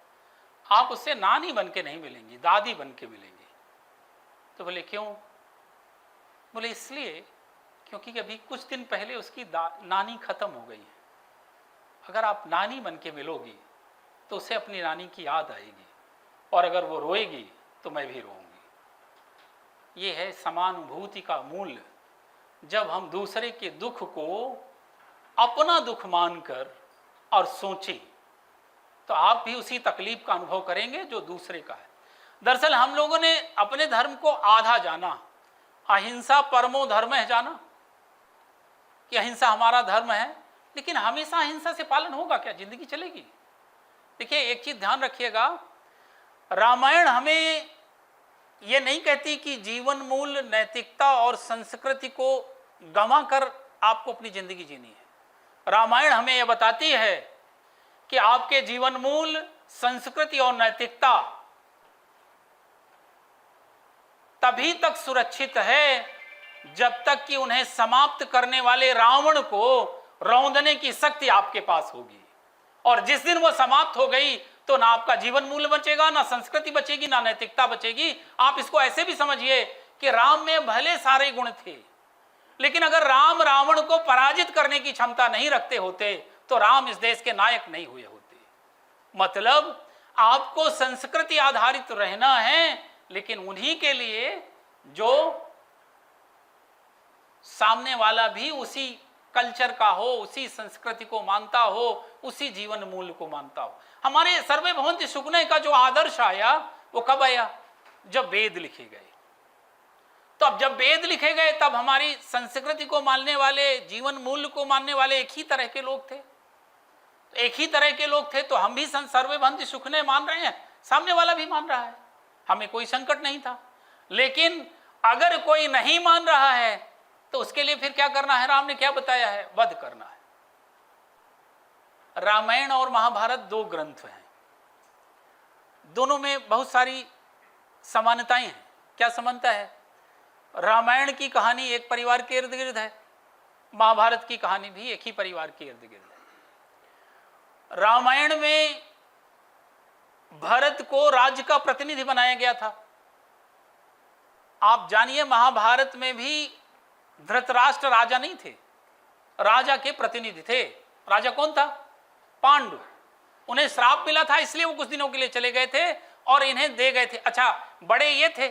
आप उससे नानी बन के नहीं मिलेंगी, दादी बन के मिलेंगी। तो बोले क्यों? बोले इसलिए क्योंकि अभी कुछ दिन पहले उसकी नानी खत्म हो गई है, अगर आप नानी बन के मिलोगी तो उसे अपनी नानी की याद आएगी, और अगर वो रोएगी तो मैं भी रोऊंगी। ये है समानुभूति का मूल्य। जब हम दूसरे के दुख को अपना दुख मानकर और सोचें तो आप भी उसी तकलीफ का अनुभव करेंगे जो दूसरे का है। दरअसल हम लोगों ने अपने धर्म को आधा जाना, अहिंसा परमो धर्म है जाना कि अहिंसा हमारा धर्म है, लेकिन हमेशा अहिंसा से पालन होगा क्या? जिंदगी चलेगी? देखिए एक चीज ध्यान रखिएगा, रामायण हमें यह नहीं कहती कि जीवन मूल्य, नैतिकता और संस्कृति को गंवा कर आपको अपनी जिंदगी जीनी है। रामायण हमें यह बताती है कि आपके जीवन मूल्य, संस्कृति और नैतिकता तभी तक सुरक्षित है जब तक कि उन्हें समाप्त करने वाले रावण को रौंदने की शक्ति आपके पास होगी। और जिस दिन वो समाप्त हो गई तो ना आपका जीवन मूल्य बचेगा, ना संस्कृति बचेगी, ना नैतिकता बचेगी। आप इसको ऐसे भी समझिए कि राम में भले सारे गुण थे, लेकिन अगर राम रावण को पराजित करने की क्षमता नहीं रखते होते तो राम इस देश के नायक नहीं हुए होते। मतलब आपको संस्कृति आधारित रहना है, लेकिन उन्हीं के लिए जो सामने वाला भी उसी कल्चर का हो, उसी संस्कृति को मानता हो, उसी जीवन मूल्य को मानता हो। हमारे सर्वे भवन्ति सुखने का जो आदर्श आया वो कब आया? जब वेद लिखे गए। तो अब जब वेद लिखे गए तब हमारी संस्कृति को मानने वाले, जीवन मूल्य को मानने वाले एक ही तरह के लोग थे। तो एक ही तरह के लोग थे तो हम भी सर्वे भवन्ति सुखने मान रहे हैं, सामने वाला भी मान रहा है, हमें कोई संकट नहीं था। लेकिन अगर कोई नहीं मान रहा है तो उसके लिए फिर क्या करना है? राम ने क्या बताया है? वध करना है। रामायण और महाभारत दो ग्रंथ हैं, दोनों में बहुत सारी समानताएं हैं। क्या समानता है? रामायण की कहानी एक परिवार के इर्द गिर्द है, महाभारत की कहानी भी एक ही परिवार के इर्द गिर्द है। रामायण में भरत को राज्य का प्रतिनिधि बनाया गया था। आप जानिए महाभारत में भी धृतराष्ट्र राजा नहीं थे, राजा के प्रतिनिधि थे। राजा कौन था? पांडु। उन्हें श्राप मिला था इसलिए वो कुछ दिनों के लिए चले गए थे और इन्हें दे गए थे। अच्छा, बड़े ये थे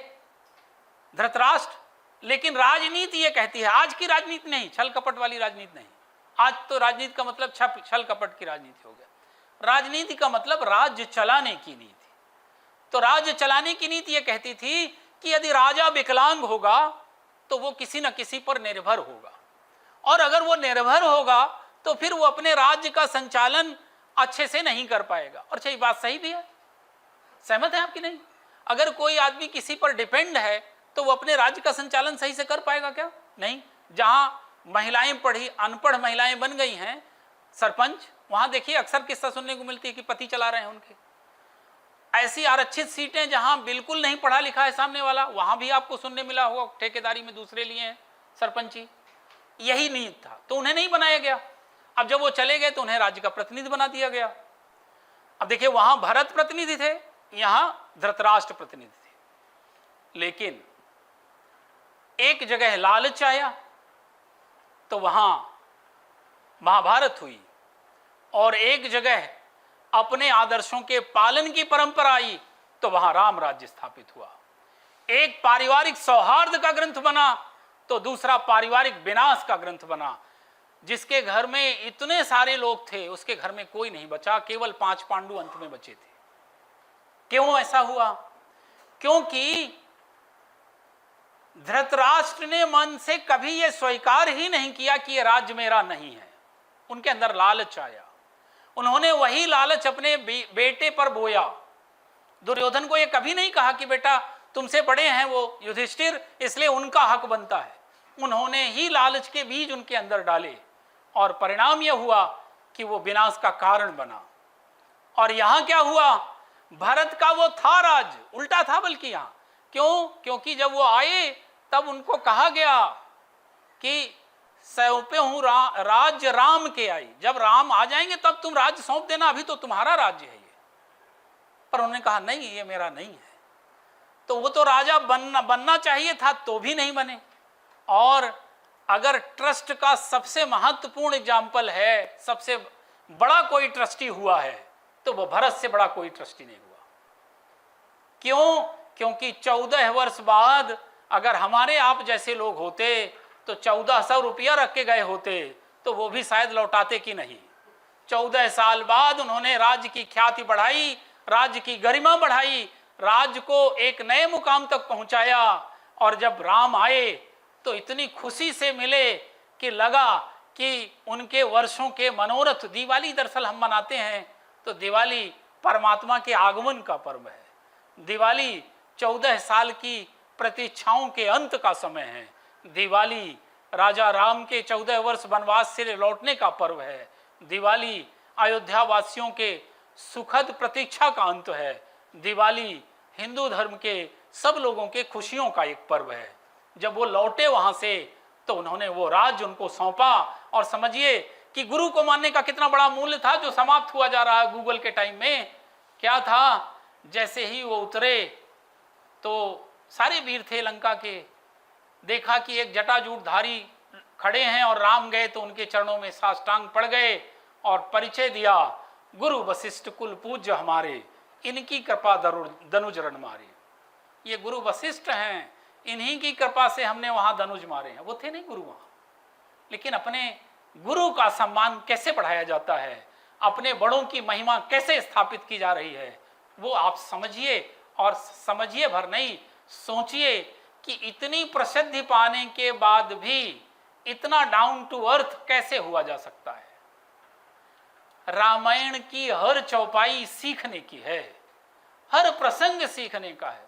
धृतराष्ट्र, लेकिन राजनीति ये कहती है, आज की राजनीति नहीं, छल कपट वाली राजनीति नहीं। आज तो राजनीति का मतलब छल कपट की राजनीति हो गया। राजनीति का मतलब राज्य चलाने की नीति। तो राज्य चलाने की नीति ये कहती थी कि यदि राजा विकलांग होगा तो वो किसी न किसी पर निर्भर होगा, और अगर वो निर्भर होगा तो फिर वो अपने राज्य का संचालन अच्छे से नहीं कर पाएगा। और ये बात सही भी है, सहमत है आपकी? नहीं, अगर कोई आदमी किसी पर डिपेंड है तो वो अपने राज्य का संचालन सही से कर पाएगा क्या? नहीं। जहां महिलाएं पढ़ी, अनपढ़ महिलाएं बन गई हैं सरपंच, वहां देखिए अक्सर किस्सा सुनने को मिलती है कि पति चला रहे हैं उनके। ऐसी आरक्षित सीटें जहां बिल्कुल नहीं पढ़ा लिखा है सामने वाला, वहां भी आपको सुनने मिला होगा ठेकेदारी में दूसरे लिए हैं सरपंची। यही नीति था, तो उन्हें नहीं बनाया गया। अब जब वो चले गए तो उन्हें राज्य का प्रतिनिधि बना दिया गया। अब देखिए वहां भरत प्रतिनिधि थे, यहां धृतराष्ट्र प्रतिनिधि थे। लेकिन एक जगह लालच आया तो वहां महाभारत हुई, और एक जगह अपने आदर्शों के पालन की परंपरा आई तो वहां राम राज्य स्थापित हुआ। एक पारिवारिक सौहार्द का ग्रंथ बना तो दूसरा पारिवारिक विनाश का ग्रंथ बना। जिसके घर में इतने सारे लोग थे उसके घर में कोई नहीं बचा, केवल 5 पांडु अंत में बचे थे। क्यों ऐसा हुआ? क्योंकि धृतराष्ट्र ने मन से कभी यह स्वीकार ही नहीं किया कि यह राज्य मेरा नहीं है। उनके अंदर लालच आया, उन्होंने वही लालच अपने बेटे पर बोया। दुर्योधन को यह कभी नहीं कहा कि बेटा तुमसे बड़े हैं वो युधिष्ठिर, इसलिए उनका हक बनता है। उन्होंने ही लालच के बीज उनके अंदर डाले और परिणाम यह हुआ कि वो विनाश का कारण बना। और यहां क्या हुआ, भरत का वो था राज उल्टा था, बल्कि यहां क्यों, क्योंकि जब वो आए तब उनको कहा गया कि सौंपे हूं राज्य राम के आई, जब राम आ जाएंगे तब तुम राज्य सौंप देना, अभी तो तुम्हारा राज्य है ये। पर उन्होंने कहा नहीं, ये मेरा नहीं है। तो वो तो राजा बनना चाहिए था तो भी नहीं बने। और अगर ट्रस्ट का सबसे महत्वपूर्ण एग्जाम्पल है, सबसे बड़ा कोई ट्रस्टी हुआ है तो वो भरत से बड़ा कोई ट्रस्टी नहीं हुआ। क्यों, क्योंकि 14 वर्ष बाद अगर हमारे आप जैसे लोग होते तो 1400 रुपया रख के गए होते तो वो भी शायद लौटाते कि नहीं। 14 साल बाद उन्होंने राज्य की ख्याति बढ़ाई, राज्य की गरिमा बढ़ाई, राज्य को एक नए मुकाम तक पहुंचाया। और जब राम आए तो इतनी खुशी से मिले कि लगा कि उनके वर्षों के मनोरथ, दिवाली दरअसल हम मनाते हैं तो दिवाली परमात्मा के आगमन का पर्व है। दिवाली 14 साल की प्रतीक्षाओं के अंत का समय है। दिवाली राजा राम के 14 वर्ष वनवास से लौटने का पर्व है। दिवाली अयोध्या वासियों के सुखद प्रतीक्षा का अंत है। दिवाली हिंदू धर्म के सब लोगों के खुशियों का एक पर्व है। जब वो लौटे वहां से तो उन्होंने वो राज्य उनको सौंपा। और समझिए कि गुरु को मानने का कितना बड़ा मूल्य था जो समाप्त हुआ जा रहा है गूगल के टाइम में। क्या था, जैसे ही वो उतरे तो सारे वीर थे लंका के, देखा कि एक जटाजूटधारी खड़े हैं और राम गए तो उनके चरणों में साष्टांग पड़ गए और परिचय दिया, गुरु वशिष्ठ कुल पूज्य हमारे, इनकी कृपा धनुज रण मारे। ये गुरु वशिष्ठ हैं, इन्हीं की कृपा से हमने वहां धनुज मारे हैं। वो थे नहीं गुरु वहां, लेकिन अपने गुरु का सम्मान कैसे बढ़ाया जाता है, अपने बड़ों की महिमा कैसे स्थापित की जा रही है, वो आप समझिए। और समझिए भर नहीं, सोचिए कि इतनी प्रसिद्धि पाने के बाद भी इतना डाउन टू अर्थ कैसे हुआ जा सकता है। रामायण की हर चौपाई सीखने की है, हर प्रसंग सीखने का है।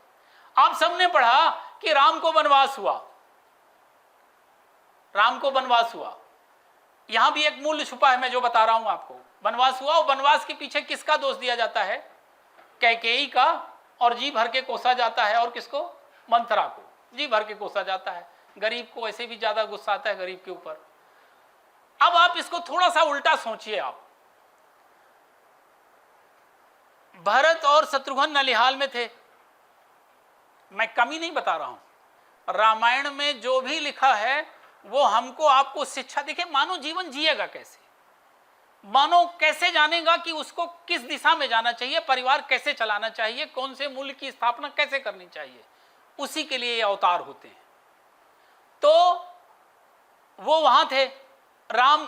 आप सबने पढ़ा कि राम को वनवास हुआ, राम को वनवास हुआ। यहां भी एक मूल्य छुपा है, मैं जो बता रहा हूं आपको। वनवास हुआ और वनवास के पीछे किसका दोष दिया जाता है? कैकेयी का, और जी भर के कोसा जाता है। और किसको? मंथरा को जी भर के कोसा जाता है। गरीब को ऐसे भी ज्यादा गुस्सा आता है गरीब के ऊपर। अब आप इसको थोड़ा सा उल्टा सोचिए। आप भरत और शत्रुघ्न नलिहाल में थे, मैं कमी नहीं बता रहा हूं। रामायण में जो भी लिखा है वो हमको आपको शिक्षा, देखिए मानव जीवन जिएगा कैसे, मानव कैसे जानेगा कि उसको किस दिशा में जाना चाहिए, परिवार कैसे चलाना चाहिए, कौन से मूल्य की स्थापना कैसे करनी चाहिए, उसी के लिए ये अवतार होते हैं। तो वो वहां थे। राम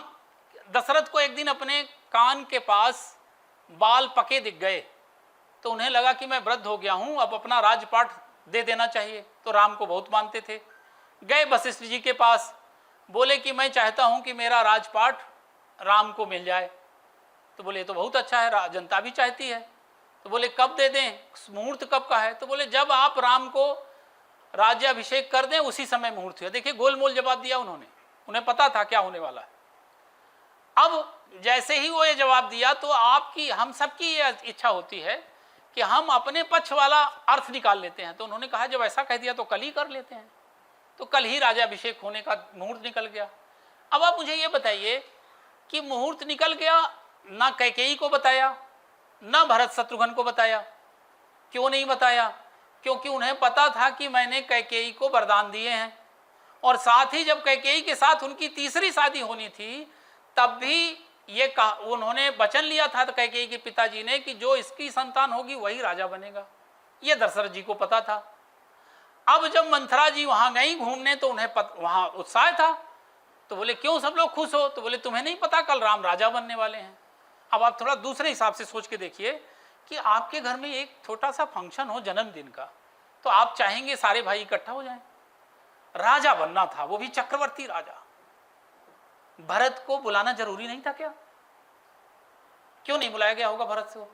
दशरथ को एक दिन अपने कान के पास बाल पके दिख गए तो उन्हें लगा कि मैं वृद्ध हो गया हूं, अब अपना राजपाट दे देना चाहिए। तो राम को बहुत मानते थे। गए वशिष्ठ जी के पास, बोले कि मैं चाहता हूं कि मेरा राजपाट राम को मिल जाए। तो बोले तो बहुत अच्छा है, जनता भी चाहती है। तो बोले कब दे दें, मुहूर्त कब का है? तो बोले जब आप राम को राज्याभिषेक कर दें उसी समय मुहूर्त है। देखिए गोलमोल जवाब दिया उन्होंने, उन्हें पता था क्या होने वाला है। अब जैसे ही वो ये जवाब दिया तो आपकी, हम सबकी ये इच्छा होती है कि हम अपने पक्ष वाला अर्थ निकाल लेते हैं। तो उन्होंने कहा जब ऐसा कह दिया तो कल ही कर लेते हैं। तो कल ही राज्याभिषेक होने का मुहूर्त निकल गया। अब आप मुझे ये बताइए कि मुहूर्त निकल गया, ना कैकेयी को बताया, ना भरत शत्रुघ्न को बताया। क्यों नहीं बताया? क्योंकि उन्हें पता था कि मैंने कैकेयी को वरदान दिए हैं। और साथ ही जब कैकेयी के साथ उनकी तीसरी शादी होनी थी तब भी ये कहा, उन्होंने वचन लिया था तो कैकेयी के पिताजी ने कि जो इसकी संतान होगी वही राजा बनेगा। ये दशरथ जी को पता था। अब जब मंथरा जी वहां गई घूमने तो उन्हें वहां उत्साह था। तो बोले क्यों सब लोग खुश हो? तो बोले तुम्हें नहीं पता कल राम राजा बनने वाले हैं। अब आप थोड़ा दूसरे हिसाब से सोच के देखिए कि आपके घर में एक छोटा सा फंक्शन हो जन्मदिन का, तो आप चाहेंगे सारे भाई इकट्ठा हो जाएं। राजा बनना था, वो भी चक्रवर्ती राजा। भरत को बुलाना जरूरी नहीं था क्या? क्यों नहीं बुलाया गया होगा भरत को?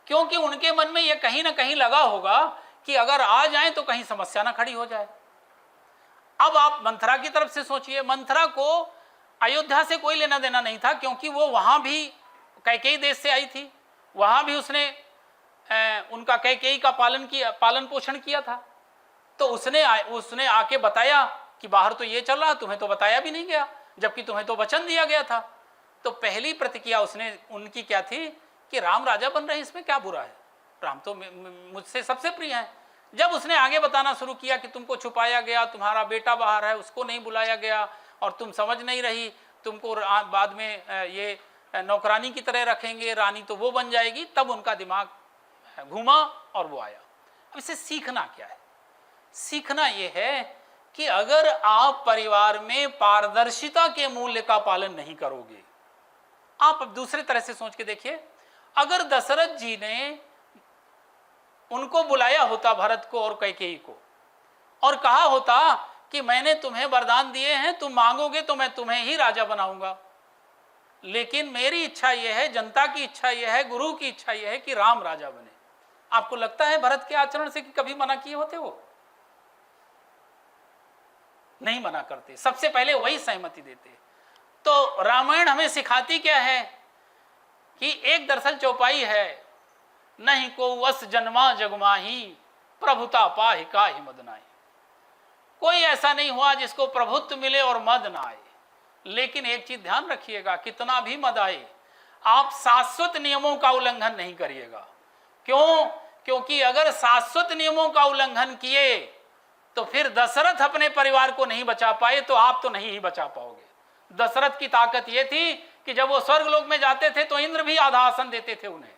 क्योंकि उनके मन में यह कहीं ना कहीं लगा होगा कि अगर आ जाए तो कहीं समस्या ना खड़ी हो जाए। अब आप मंथरा की तरफ से सोचिए, मंथरा को अयोध्या से कोई लेना देना नहीं था, क्योंकि वो वहां भी कैकेयी देश से आई थी, वहां भी उसने उनका कैकेयी का पालन पोषण किया था। तो उसने आके बताया कि बाहर तो ये चल रहा, तुम्हें तो बताया भी नहीं गया, जबकि तुम्हें तो वचन दिया गया था। तो पहली प्रतिक्रिया उनकी क्या थी कि राम राजा बन रहे हैं, इसमें क्या बुरा है, राम तो मुझसे सबसे प्रिय हैं। जब उसने आगे बताना शुरू किया कि तुमको छुपाया गया, तुम्हारा बेटा बाहर है, उसको नहीं बुलाया गया और तुम समझ नहीं रही, तुमको बाद में ये नौकरानी की तरह रखेंगे, रानी तो वो बन जाएगी, तब उनका दिमाग घूमा और वो आया। अब इसे सीखना क्या है? सीखना यह है कि अगर आप परिवार में पारदर्शिता के मूल्य का पालन नहीं करोगे, आप अब दूसरे तरह से सोच के देखिए, अगर दशरथ जी ने उनको बुलाया होता, भरत को और कैकेयी को, और कहा होता कि मैंने तुम्हें वरदान दिए हैं, तुम मांगोगे तो मैं तुम्हें ही राजा बनाऊंगा, लेकिन मेरी इच्छा यह है, जनता की इच्छा यह है, गुरु की इच्छा यह है कि राम राजा बने, आपको लगता है भरत के आचरण से कि कभी मना किए होते? वो नहीं मना करते, सबसे पहले वही सहमति देते। तो रामायण हमें सिखाती क्या है कि एक दरअसल चौपाई है, नहीं को वस जन्मा जगमाही, प्रभुता पाहि काहि मद नाहि। कोई ऐसा नहीं हुआ जिसको प्रभुत्व मिले और मद ना आए। लेकिन एक चीज ध्यान रखिएगा, कितना भी मद आए, आप शाश्वत नियमों का उल्लंघन नहीं करिएगा। क्यों? क्योंकि अगर शाश्वत नियमों का उल्लंघन किए तो फिर दशरथ अपने परिवार को नहीं बचा पाए, तो आप तो नहीं ही बचा पाओगे। दशरथ की ताकत यह थी कि जब वो स्वर्गलोक में जाते थे तो इंद्र भी आधा आसन देते थे उन्हें,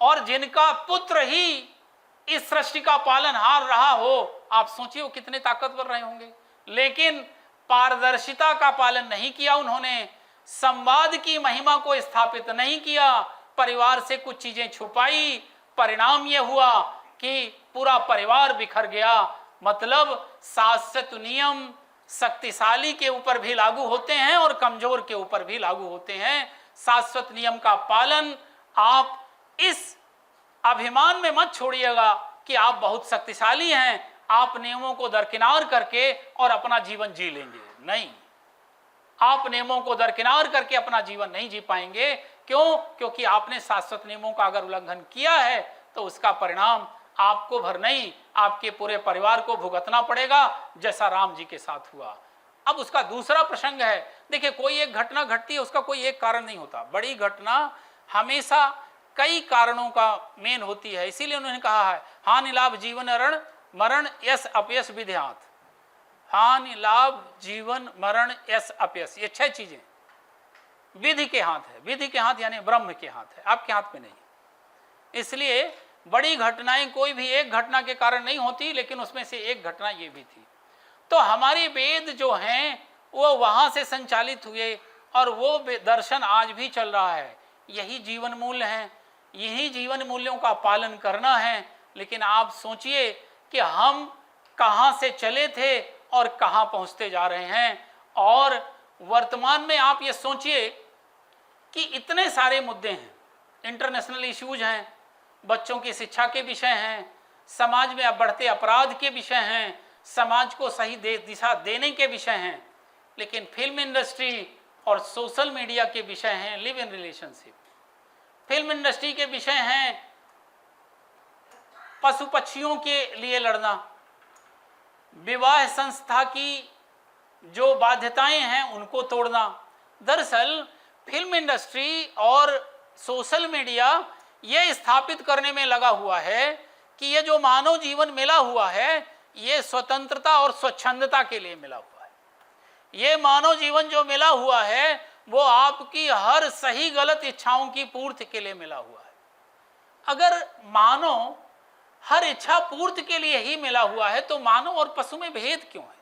और जिनका पुत्र ही इस सृष्टि का पालनहार रहा हो, आप सोचिए वो कितने ताकतवर रहे होंगे। लेकिन पारदर्शिता का पालन नहीं किया उन्होंने, संवाद की महिमा को स्थापित नहीं किया, परिवार से कुछ चीजें छुपाई, परिणाम यह हुआ कि पूरा परिवार बिखर गया। मतलब शाश्वत नियम शक्तिशाली के ऊपर भी लागू होते हैं और कमजोर के ऊपर भी लागू होते हैं। शाश्वत नियम का पालन आप इस अभिमान में मत छोड़िएगा कि आप बहुत शक्तिशाली हैं, आप नियमों को दरकिनार करके और अपना जीवन जी लेंगे। नहीं, आप नियमों को दरकिनार करके अपना जीवन नहीं जी पाएंगे। क्यों? क्योंकि आपने शाश्वत नियमों का अगर उल्लंघन किया है तो उसका परिणाम आपको भर नहीं, आपके पूरे परिवार को भुगतना पड़ेगा, जैसा राम जी के साथ हुआ। अब उसका दूसरा प्रसंग है, देखिए कोई एक घटना घटती है, उसका कोई एक कारण नहीं होता। बड़ी घटना हमेशा कई कारणों का मेन होती है। इसीलिए उन्होंने कहा है, हानि लाभ जीवन रण मरण यश अपयश विधियात। हानि लाभ जीवन मरण यश अपयश, ये 6 चीजें विधि के हाथ है। विधि के हाथ यानी ब्रह्म के हाथ है, आपके हाथ में नहीं। इसलिए बड़ी घटनाएं कोई भी एक घटना के कारण नहीं होती, लेकिन उसमें से एक घटना ये भी थी। तो हमारे वेद जो हैं वो वहां से संचालित हुए और वो दर्शन आज भी चल रहा है। यही जीवन मूल्य हैं, यही जीवन मूल्यों का पालन करना है। लेकिन आप सोचिए कि हम कहाँ से चले थे और कहाँ पहुँचते जा रहे हैं। और वर्तमान में आप ये सोचिए कि इतने सारे मुद्दे हैं, इंटरनेशनल इश्यूज हैं, बच्चों की शिक्षा के विषय हैं, समाज में अब बढ़ते अपराध के विषय हैं, समाज को सही दिशा देने के विषय हैं। लेकिन फिल्म इंडस्ट्री और सोशल मीडिया के विषय हैं live in relationship. Film industry के विषय हैं पशु पक्षियों के लिए लड़ना, विवाह संस्था की जो बाध्यताएं हैं उनको तोड़ना। दरअसल फिल्म इंडस्ट्री और सोशल मीडिया ये स्थापित करने में लगा हुआ है कि ये जो मानव जीवन मिला हुआ है ये स्वतंत्रता और स्वच्छंदता के लिए मिला हुआ है। ये मानव जीवन जो मिला हुआ है वो आपकी हर सही गलत इच्छाओं की पूर्ति के लिए मिला हुआ है। अगर मानव हर इच्छा पूर्ति के लिए ही मिला हुआ है तो मानव और पशु में भेद क्यों है?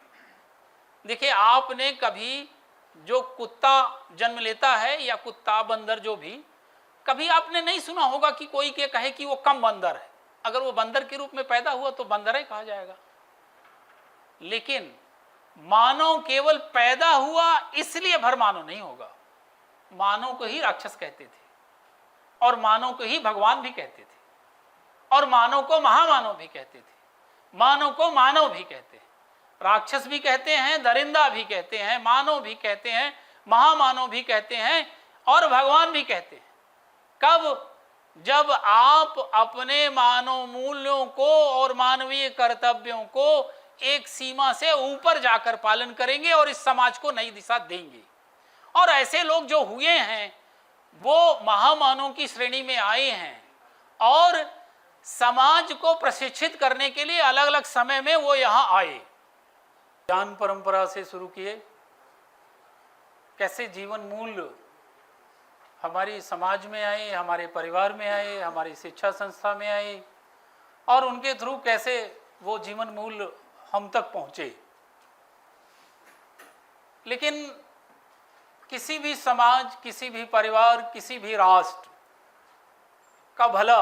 देखिए, आपने कभी जो कुत्ता जन्म लेता है या कुत्ता बंदर जो भी, कभी आपने नहीं सुना होगा कि कोई के कहे कि वो कम बंदर है। अगर वो बंदर के रूप में पैदा हुआ तो बंदर ही कहा जाएगा। लेकिन मानव केवल पैदा हुआ इसलिए भर मानव नहीं होगा। मानव को ही राक्षस कहते थे और मानव को ही भगवान भी कहते थे और मानव को महामानव भी कहते थे, मानव को मानव भी कहते हैं, राक्षस भी कहते हैं, दरिंदा भी कहते हैं, मानव भी कहते हैं, महामानव भी कहते हैं और भगवान भी कहते हैं। कब? जब आप अपने मानव मूल्यों को और मानवीय कर्तव्यों को एक सीमा से ऊपर जाकर पालन करेंगे और इस समाज को नई दिशा देंगे। और ऐसे लोग जो हुए हैं वो महामानव की श्रेणी में आए हैं और समाज को प्रशिक्षित करने के लिए अलग अलग समय में वो यहाँ आए। ज्ञान परंपरा से शुरू किए, कैसे जीवन मूल्य हमारी समाज में आए, हमारे परिवार में आए, हमारी शिक्षा संस्था में आए और उनके थ्रू कैसे वो जीवन मूल्य हम तक पहुंचे। लेकिन किसी भी समाज, किसी भी परिवार, किसी भी राष्ट्र का भला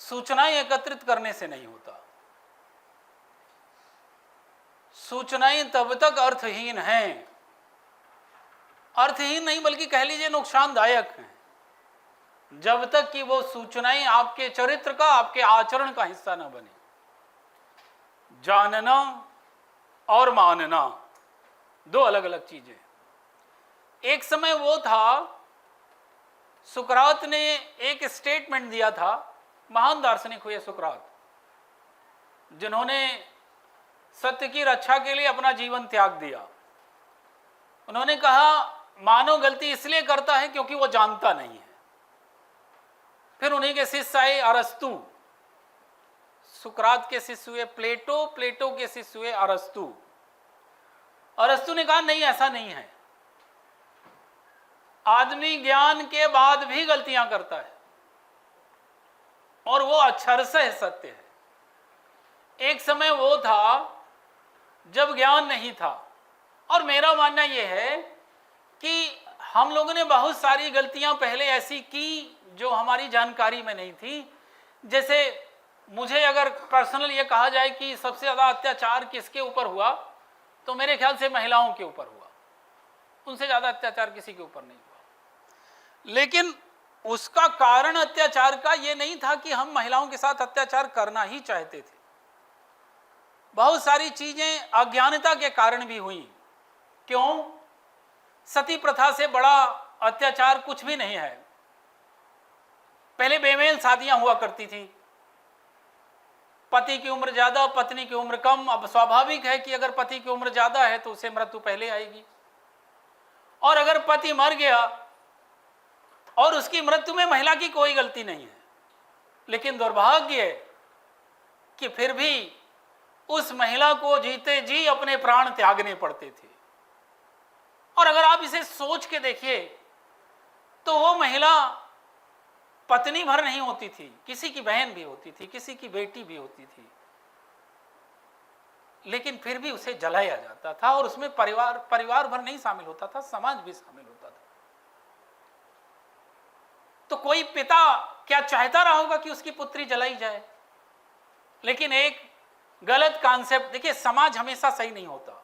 सूचनाएं एकत्रित करने से नहीं होता। सूचनाएं तब तक अर्थहीन हैं, अर्थहीन नहीं बल्कि कह लीजिए नुकसानदायक हैं, जब तक कि वो सूचनाएं आपके चरित्र का, आपके आचरण का हिस्सा न बने। जानना और मानना दो अलग अलग चीजें। एक समय वो था, सुकरात ने एक स्टेटमेंट दिया था, महान दार्शनिक हुए सुकरात, जिन्होंने सत्य की रक्षा के लिए अपना जीवन त्याग दिया। उन्होंने कहा मानव गलती इसलिए करता है क्योंकि वो जानता नहीं है। फिर उन्हीं के शिष्य आए अरस्तु, सुकरात के शिष्य हुए प्लेटो, प्लेटो के शिष्य हुए अरस्तु। अरस्तु ने कहा नहीं, ऐसा नहीं है, आदमी ज्ञान के बाद भी गलतियां करता है और वो अक्षरशः सत्य है। एक समय वो था जब ज्ञान नहीं था और मेरा मानना यह है कि हम लोगों ने बहुत सारी गलतियां पहले ऐसी की जो हमारी जानकारी में नहीं थी। जैसे मुझे अगर पर्सनल ये कहा जाए कि सबसे ज़्यादा अत्याचार किसके ऊपर हुआ, तो मेरे ख्याल से महिलाओं के ऊपर हुआ। उनसे ज़्यादा अत्याचार किसी के ऊपर नहीं हुआ। लेकिन उसका कारण अत्याचार का ये नहीं था कि हम महिलाओं के साथ अत्याचार करना ही चाहते थे। बहुत सारी चीज़ें अज्ञानता के कारण भी हुई। क्यों? सती प्रथा से बड़ा अत्याचार कुछ भी नहीं है। पहले बेमेल शादियां हुआ करती थी, पति की उम्र ज्यादा, पत्नी की उम्र कम। अब स्वाभाविक है कि अगर पति की उम्र ज्यादा है तो उसे मृत्यु पहले आएगी, और अगर पति मर गया और उसकी मृत्यु में महिला की कोई गलती नहीं है, लेकिन दुर्भाग्य है कि फिर भी उस महिला को जीते जी अपने प्राण त्यागने पड़ते थे। और अगर आप इसे सोच के देखिए तो वो महिला पत्नी भर नहीं होती थी, किसी की बहन भी होती थी, किसी की बेटी भी होती थी, लेकिन फिर भी उसे जलाया जाता था और उसमें परिवार भर नहीं शामिल होता था, समाज भी शामिल होता था। तो कोई पिता क्या चाहता रहा होगा कि उसकी पुत्री जलाई जाए? लेकिन एक गलत कॉन्सेप्ट, देखिए समाज हमेशा सही नहीं होता,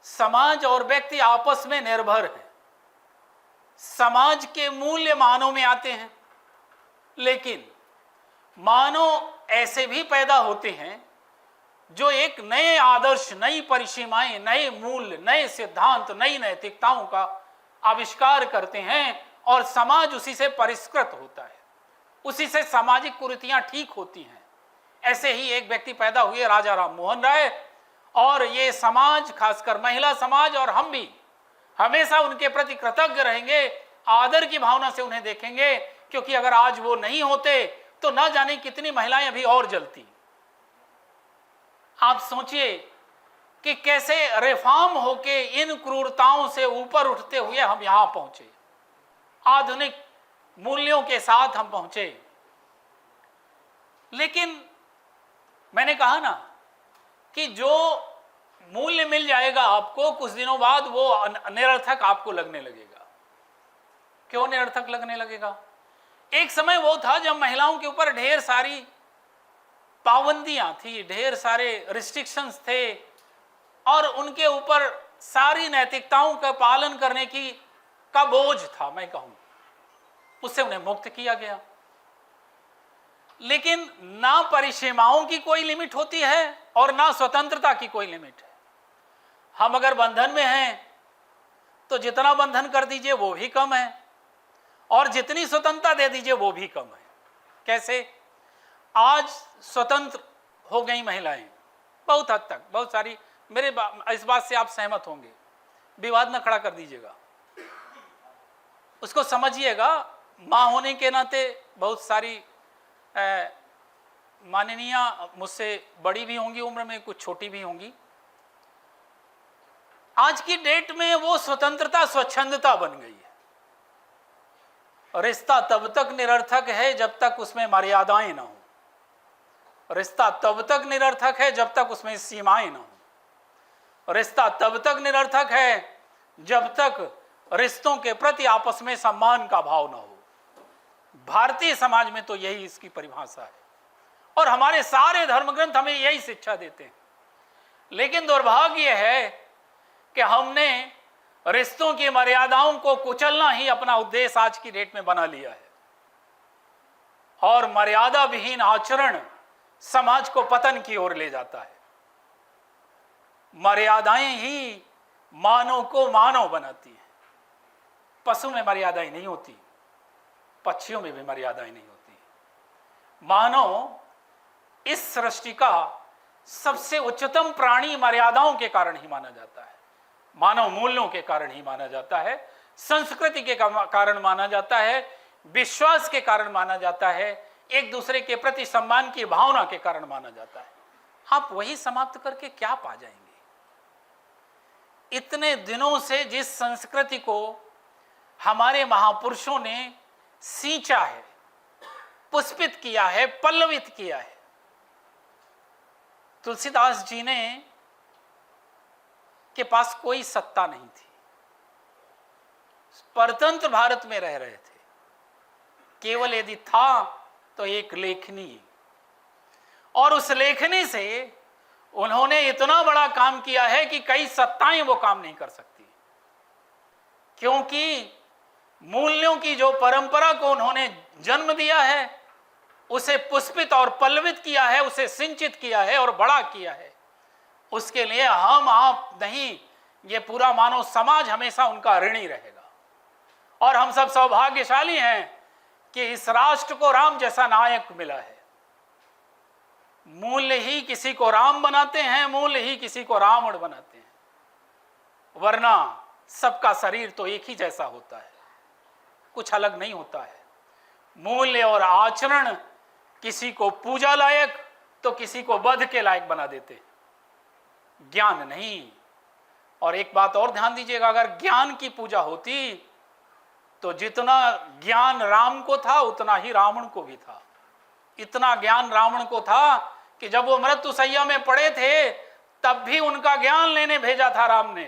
समाज और व्यक्ति आपस में निर्भर है। समाज के मूल्य मानव में आते हैं, लेकिन मानव ऐसे भी पैदा होते हैं जो एक नए आदर्श, नई परिसीमाएं, नए मूल्य, नए सिद्धांत, नई नैतिकताओं का आविष्कार करते हैं और समाज उसी से परिष्कृत होता है, उसी से सामाजिक कुरीतियां ठीक होती हैं। ऐसे ही एक व्यक्ति पैदा हुए राजा राम मोहन राय, और ये समाज, खासकर महिला समाज और हम भी हमेशा उनके प्रति कृतज्ञ रहेंगे, आदर की भावना से उन्हें देखेंगे, क्योंकि अगर आज वो नहीं होते तो ना जाने कितनी महिलाएं अभी और जलती। आप सोचिए कि कैसे रिफॉर्म होके इन क्रूरताओं से ऊपर उठते हुए हम यहां पहुंचे, आधुनिक मूल्यों के साथ हम पहुंचे। लेकिन मैंने कहा ना कि जो मूल्य मिल जाएगा आपको, कुछ दिनों बाद वो निरर्थक आपको लगने लगेगा। क्यों निरर्थक लगने लगेगा? एक समय वो था जब महिलाओं के ऊपर ढेर सारी पाबंदियां थी, ढेर सारे रिस्ट्रिक्शंस थे, और उनके ऊपर सारी नैतिकताओं का पालन करने की का बोझ था, मैं कहूं, उससे उन्हें मुक्त किया गया। लेकिन ना परिसीमाओं की कोई लिमिट होती है और ना स्वतंत्रता की कोई लिमिट है। हम अगर बंधन में हैं तो जितना बंधन कर दीजिए वो भी कम है, और जितनी स्वतंत्रता दे दीजिए वो भी कम है। कैसे? आज स्वतंत्र हो गई महिलाएं बहुत हद तक, बहुत सारी, इस बात से आप सहमत होंगे, विवाद न खड़ा कर दीजिएगा, उसको समझिएगा। माँ होने के नाते बहुत सारी माननीय मुझसे बड़ी भी होंगी उम्र में, कुछ छोटी भी होंगी। आज की डेट में वो स्वतंत्रता स्वच्छंदता बन गई है। रिश्ता तब तक निरर्थक है जब तक उसमें मर्यादाएं ना हो, रिश्ता तब तक निरर्थक है जब तक उसमें सीमाएं ना हो, रिश्ता तब तक निरर्थक है जब तक रिश्तों के प्रति आपस में सम्मान का भाव ना हो। भारतीय समाज में तो यही इसकी परिभाषा है, और हमारे सारे धर्मग्रंथ हमें यही शिक्षा देते हैं। लेकिन दुर्भाग्य है कि हमने रिश्तों की मर्यादाओं को कुचलना ही अपना उद्देश्य आज की डेट में बना लिया है, और मर्यादा विहीन आचरण समाज को पतन की ओर ले जाता है। मर्यादाएं ही मानव को मानव बनाती हैं। पशु में मर्यादाएं नहीं होती, पक्षियों में भी मर्यादाएं नहीं होती। मानव इस सृष्टि का सबसे उच्चतम प्राणी मर्यादाओं के कारण ही माना जाता है, मानव मूल्यों के कारण ही माना जाता है, संस्कृति के कारण माना जाता है, विश्वास के कारण माना जाता है, एक दूसरे के प्रति सम्मान की भावना के कारण माना जाता है। आप वही समाप्त करके क्या पा जाएंगे? इतने दिनों से जिस संस्कृति को हमारे महापुरुषों ने सींचा है, पुष्पित किया है, पल्लवित किया है, तुलसीदास जी ने के पास कोई सत्ता नहीं थी, परतंत्र भारत में रह रहे थे। केवल यदि था तो एक लेखनी, और उस लेखनी से उन्होंने इतना बड़ा काम किया है कि कई सत्ताएं वो काम नहीं कर सकती, क्योंकि मूल्यों की जो परंपरा को उन्होंने जन्म दिया है, उसे पुष्पित और पल्लवित किया है, उसे सिंचित किया है और बड़ा किया है। उसके लिए हम आप नहीं, ये पूरा मानव समाज हमेशा उनका ऋणी रहेगा। और हम सब सौभाग्यशाली हैं कि इस राष्ट्र को राम जैसा नायक मिला है। मूल्य ही किसी को राम बनाते हैं, मूल्य ही किसी को रावण बनाते हैं, वरना सबका शरीर तो एक ही जैसा होता है, कुछ अलग नहीं होता है। मूल्य और आचरण किसी को पूजा लायक तो किसी को वध के लायक बना देते, ज्ञान नहीं। और एक बात और ध्यान दीजिएगा, अगर ज्ञान की पूजा होती तो जितना ज्ञान राम को था उतना ही रावण को भी था। इतना ज्ञान रावण को था कि जब वो मृत्युशैया में पड़े थे तब भी उनका ज्ञान लेने भेजा था राम ने,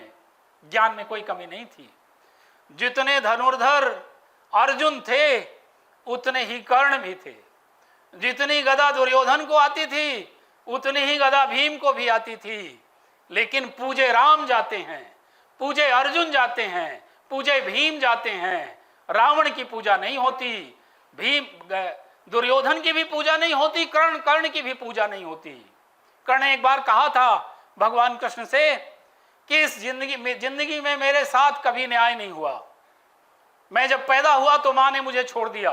ज्ञान में कोई कमी नहीं थी। जितने धनुर्धर अर्जुन थे उतने ही कर्ण भी थे, जितनी गदा दुर्योधन को आती थी उतनी ही गदा भीम को भी आती थी। लेकिन पूजे राम जाते हैं, पूजे अर्जुन जाते हैं, पूजे भीम जाते हैं, रावण की पूजा नहीं होती, भीम दुर्योधन की भी पूजा नहीं होती, कर्ण की भी पूजा नहीं होती। कर्ण ने एक बार कहा था भगवान कृष्ण से कि इस जिंदगी में मेरे साथ कभी न्याय नहीं हुआ। मैं जब पैदा हुआ तो माँ ने मुझे छोड़ दिया,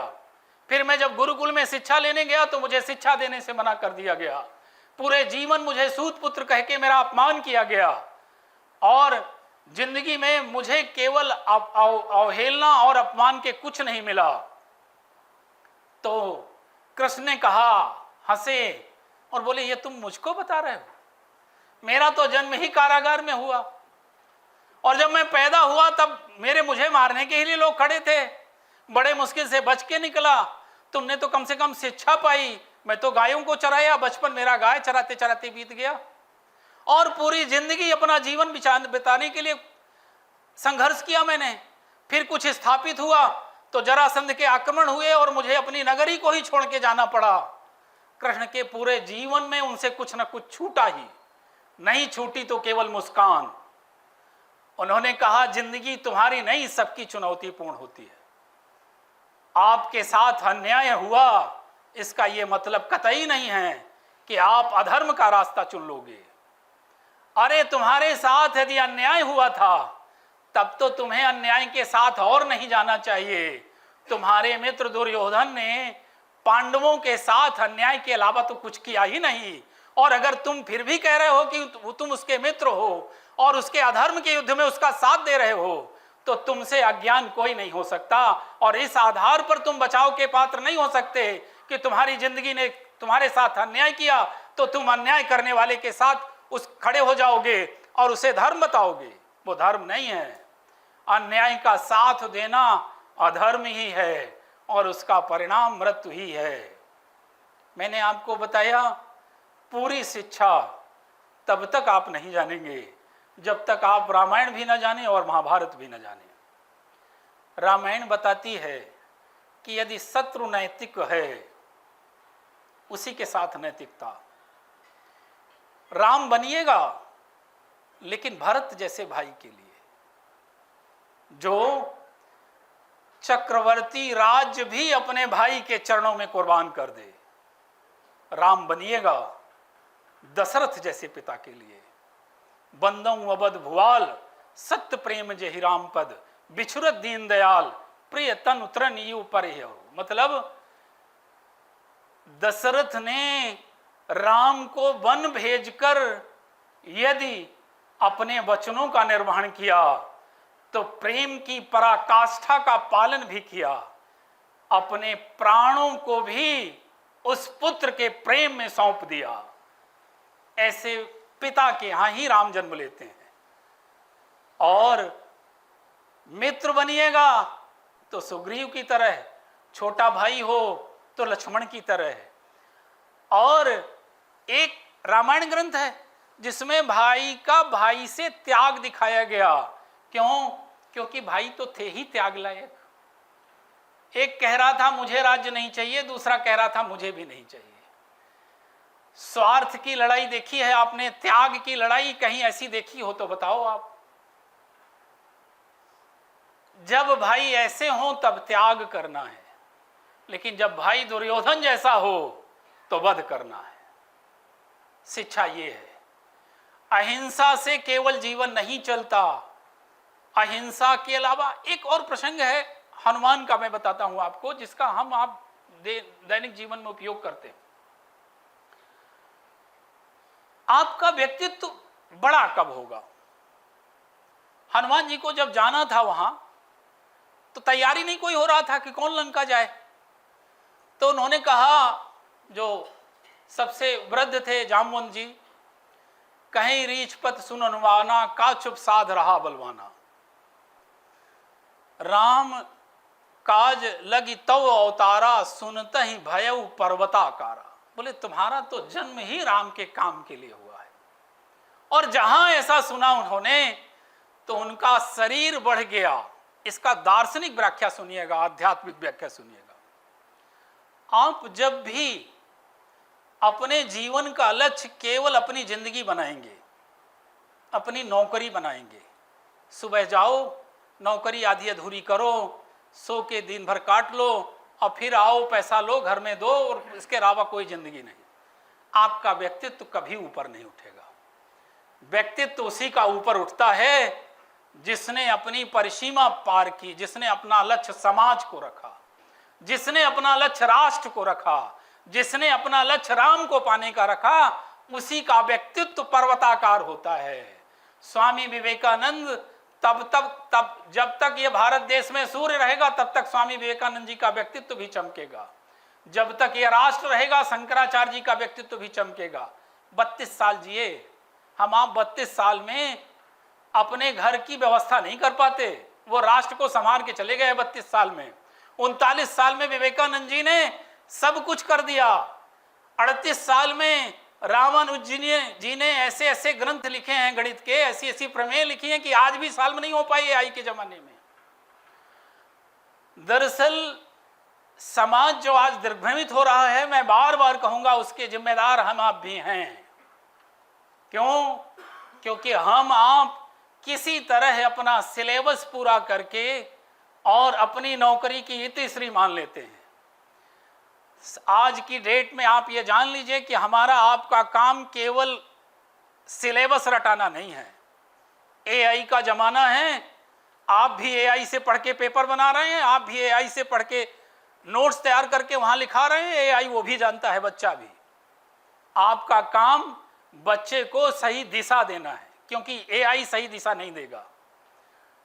फिर मैं जब गुरुकुल में शिक्षा लेने गया तो मुझे शिक्षा देने से मना कर दिया गया, पूरे जीवन मुझे सूत पुत्र कह के मेरा अपमान किया गया, और जिंदगी में मुझे केवल अवहेलना और अपमान के कुछ नहीं मिला। तो कृष्ण ने कहा, हंसे और बोले, ये तुम मुझको बता रहे हो? मेरा तो जन्म ही कारागार में हुआ, और जब मैं पैदा हुआ तब मुझे मारने के लिए लोग खड़े थे, बड़े मुश्किल से बच के निकला। तुमने तो कम से कम शिक्षा पाई, मैं तो गायों को चराया, बचपन मेरा गाय चराते चराते बीत गया, और पूरी जिंदगी अपना जीवन बिताने के लिए संघर्ष किया मैंने। फिर कुछ स्थापित हुआ तो जरासंध के आक्रमण हुए और मुझे अपनी नगरी को ही छोड़ के जाना पड़ा। कृष्ण के पूरे जीवन में उनसे कुछ न कुछ छूटा ही नहीं, छूटी तो केवल मुस्कान। उन्होंने कहा जिंदगी तुम्हारी नहीं, सबकी चुनौतीपूर्ण होती है। आपके साथ अन्याय हुआ, इसका यह मतलब कतई नहीं है कि आप अधर्म का रास्ता चुन लोगे। अरे तुम्हारे साथ यदि अन्याय हुआ था तब तो तुम्हें अन्याय के साथ और नहीं जाना चाहिए। तुम्हारे मित्र दुर्योधन ने पांडवों के साथ अन्याय के अलावा तो कुछ किया ही नहीं, और अगर तुम फिर भी कह रहे हो कि तुम उसके मित्र हो और उसके अधर्म के युद्ध में उसका साथ दे रहे हो, तो तुमसे अज्ञान कोई नहीं हो सकता, और इस आधार पर तुम बचाव के पात्र नहीं हो सकते कि तुम्हारी जिंदगी ने तुम्हारे साथ अन्याय किया तो तुम अन्याय करने वाले के साथ उस खड़े हो जाओगे और उसे धर्म बताओगे। वो धर्म नहीं है। अन्याय का साथ देना अधर्म ही है और उसका परिणाम मृत्यु ही है। मैंने आपको बताया पूरी शिक्षा तब तक आप नहीं जानेंगे जब तक आप रामायण भी न जाने और महाभारत भी न जाने। रामायण बताती है कि यदि शत्रु नैतिक है, उसी के साथ नैतिकता। राम बनिएगा लेकिन भरत जैसे भाई के लिए, जो चक्रवर्ती राज्य भी अपने भाई के चरणों में कुर्बान कर दे। राम बनिएगा दशरथ जैसे पिता के लिए। बंदऊ अबध भुआल सत्य प्रेम जेहि राम पद, बिछुरत दीन दयाल प्रिय तन तृण यू परे हो। मतलब दशरथ ने राम को वन भेजकर यदि अपने वचनों का निर्वहन किया तो प्रेम की पराकाष्ठा का पालन भी किया, अपने प्राणों को भी उस पुत्र के प्रेम में सौंप दिया। ऐसे पिता के यहां ही राम जन्म लेते हैं। और मित्र बनिएगा तो सुग्रीव की तरह, छोटा भाई हो तो लक्ष्मण की तरह। और एक रामायण ग्रंथ है जिसमें भाई का भाई से त्याग दिखाया गया। क्यों? क्योंकि भाई तो थे ही त्याग लायक। एक कह रहा था मुझे राज्य नहीं चाहिए, दूसरा कह रहा था मुझे भी नहीं चाहिए। स्वार्थ की लड़ाई देखी है आपने? त्याग की लड़ाई कहीं ऐसी देखी हो तो बताओ आप। जब भाई ऐसे हो तब त्याग करना है, लेकिन जब भाई दुर्योधन जैसा हो तो वध करना है। शिक्षा ये है, अहिंसा से केवल जीवन नहीं चलता। अहिंसा के अलावा एक और प्रसंग है हनुमान का, मैं बताता हूं आपको, जिसका हम आप दैनिक जीवन में उपयोग करते हैं। आपका व्यक्तित्व बड़ा कब होगा? हनुमान जी को जब जाना था वहां तो तैयारी नहीं कोई हो रहा था कि कौन लंका जाए। तो उन्होंने कहा, जो सबसे वृद्ध थे जामवंत जी, कहीं रीछपत सुन अनुमाना, का चुप साध रहा बलवाना। राम काज लगी तव अवतारा, सुनता ही भयउ पर्वताकारा। बोले तुम्हारा तो जन्म ही राम के काम के लिए हुआ है। और जहां ऐसा सुना उन्होंने तो उनका शरीर बढ़ गया। इसका दार्शनिक व्याख्या सुनिएगा, आध्यात्मिक व्याख्या सुनिएगा। आप जब भी अपने जीवन का लक्ष्य केवल अपनी जिंदगी बनाएंगे, अपनी नौकरी बनाएंगे, सुबह जाओ नौकरी आधी अधूरी करो, सो के दिन भर काट लो और फिर आओ पैसा लो घर में दो, और इसके अलावा कोई जिंदगी नहीं, आपका व्यक्तित्व कभी ऊपर नहीं उठेगा। व्यक्तित्व उसी का ऊपर उठता है जिसने अपनी परिसीमा पार की, जिसने अपना लक्ष्य समाज को रखा, जिसने अपना लक्ष्य राष्ट्र को रखा, जिसने अपना लक्ष्य राम को पाने का रखा। उसी का व्यक्तित्व पर्वताकार होता है। स्वामी विवेकानंद तब जब तक ये भारत देश में सूर्य रहेगा तब तक स्वामी विवेकानंद जी का व्यक्तित्व भी चमकेगा। जब तक ये राष्ट्र रहेगा शंकराचार्य जी का व्यक्तित्व भी चमकेगा। 32 साल जिए हम, आप 32 साल में अपने घर की व्यवस्था नहीं कर पाते, वो राष्ट्र को संभाल के चले गए 32 साल में। 39 साल में विवेकानंद जी ने सब कुछ कर दिया। 38 साल में रामानुज जी ने ऐसे ऐसे ग्रंथ लिखे हैं गणित के, ऐसी ऐसी प्रमेय लिखी हैं कि आज भी साल में नहीं हो पाई एआई के जमाने में। दरअसल समाज जो आज दिग्भ्रमित हो रहा है, मैं बार बार कहूंगा उसके जिम्मेदार हम आप भी हैं। क्यों? क्योंकि हम आप किसी तरह अपना सिलेबस पूरा करके और अपनी नौकरी की इतिश्री मान लेते हैं। आज की डेट में आप ये जान लीजिए कि हमारा आपका काम केवल सिलेबस रटाना नहीं है। एआई का जमाना है, आप भी एआई से पढ़ के पेपर बना रहे हैं, आप भी एआई से पढ़ के नोट्स तैयार करके वहां लिखा रहे हैं। एआई वो भी जानता है, बच्चा भी। आपका काम बच्चे को सही दिशा देना है, क्योंकि एआई सही दिशा नहीं देगा।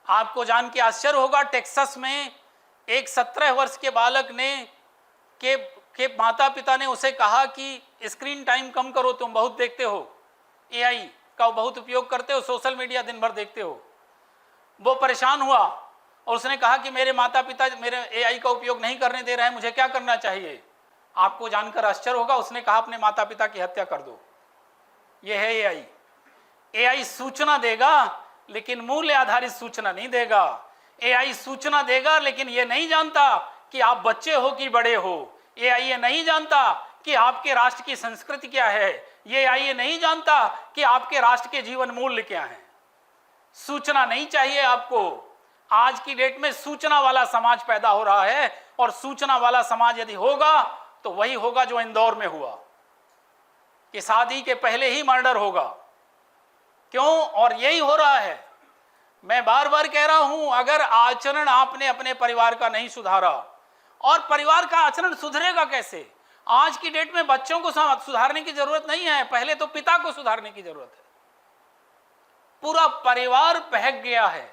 आपको जान के आश्चर्य होगा, टेक्सास में एक 17 वर्ष के बालक ने के माता पिता ने उसे कहा कि स्क्रीन टाइम कम करो, तुम बहुत देखते हो, एआई का बहुत उपयोग करते हो, सोशल मीडिया दिन भर देखते हो। वो परेशान हुआ और उसने कहा कि मेरे माता पिता मेरे एआई का उपयोग नहीं करने दे रहे हैं, मुझे क्या करना चाहिए? आपको जानकर आश्चर्य होगा, उसने कहा अपने माता पिता की हत्या कर दो। यह है एआई। एआई सूचना देगा लेकिन मूल्य आधारित सूचना नहीं देगा। एआई सूचना देगा लेकिन यह नहीं जानता कि आप बच्चे हो कि बड़े हो। एआई ये नहीं जानता कि आपके राष्ट्र की संस्कृति क्या है। ये एआई ये नहीं जानता कि आपके राष्ट्र के जीवन मूल्य क्या है। सूचना नहीं चाहिए आपको। आज की डेट में सूचना वाला समाज पैदा हो रहा है, और सूचना वाला समाज यदि होगा तो वही होगा जो इंदौर में हुआ कि शादी के पहले ही मर्डर होगा। क्यों? और यही हो रहा है। मैं बार बार कह रहा हूं, अगर आचरण आपने अपने परिवार का नहीं सुधारा, और परिवार का आचरण सुधरेगा कैसे? आज की डेट में बच्चों को सुधारने की जरूरत नहीं है, पहले तो पिता को सुधारने की जरूरत है। पूरा परिवार बहक गया है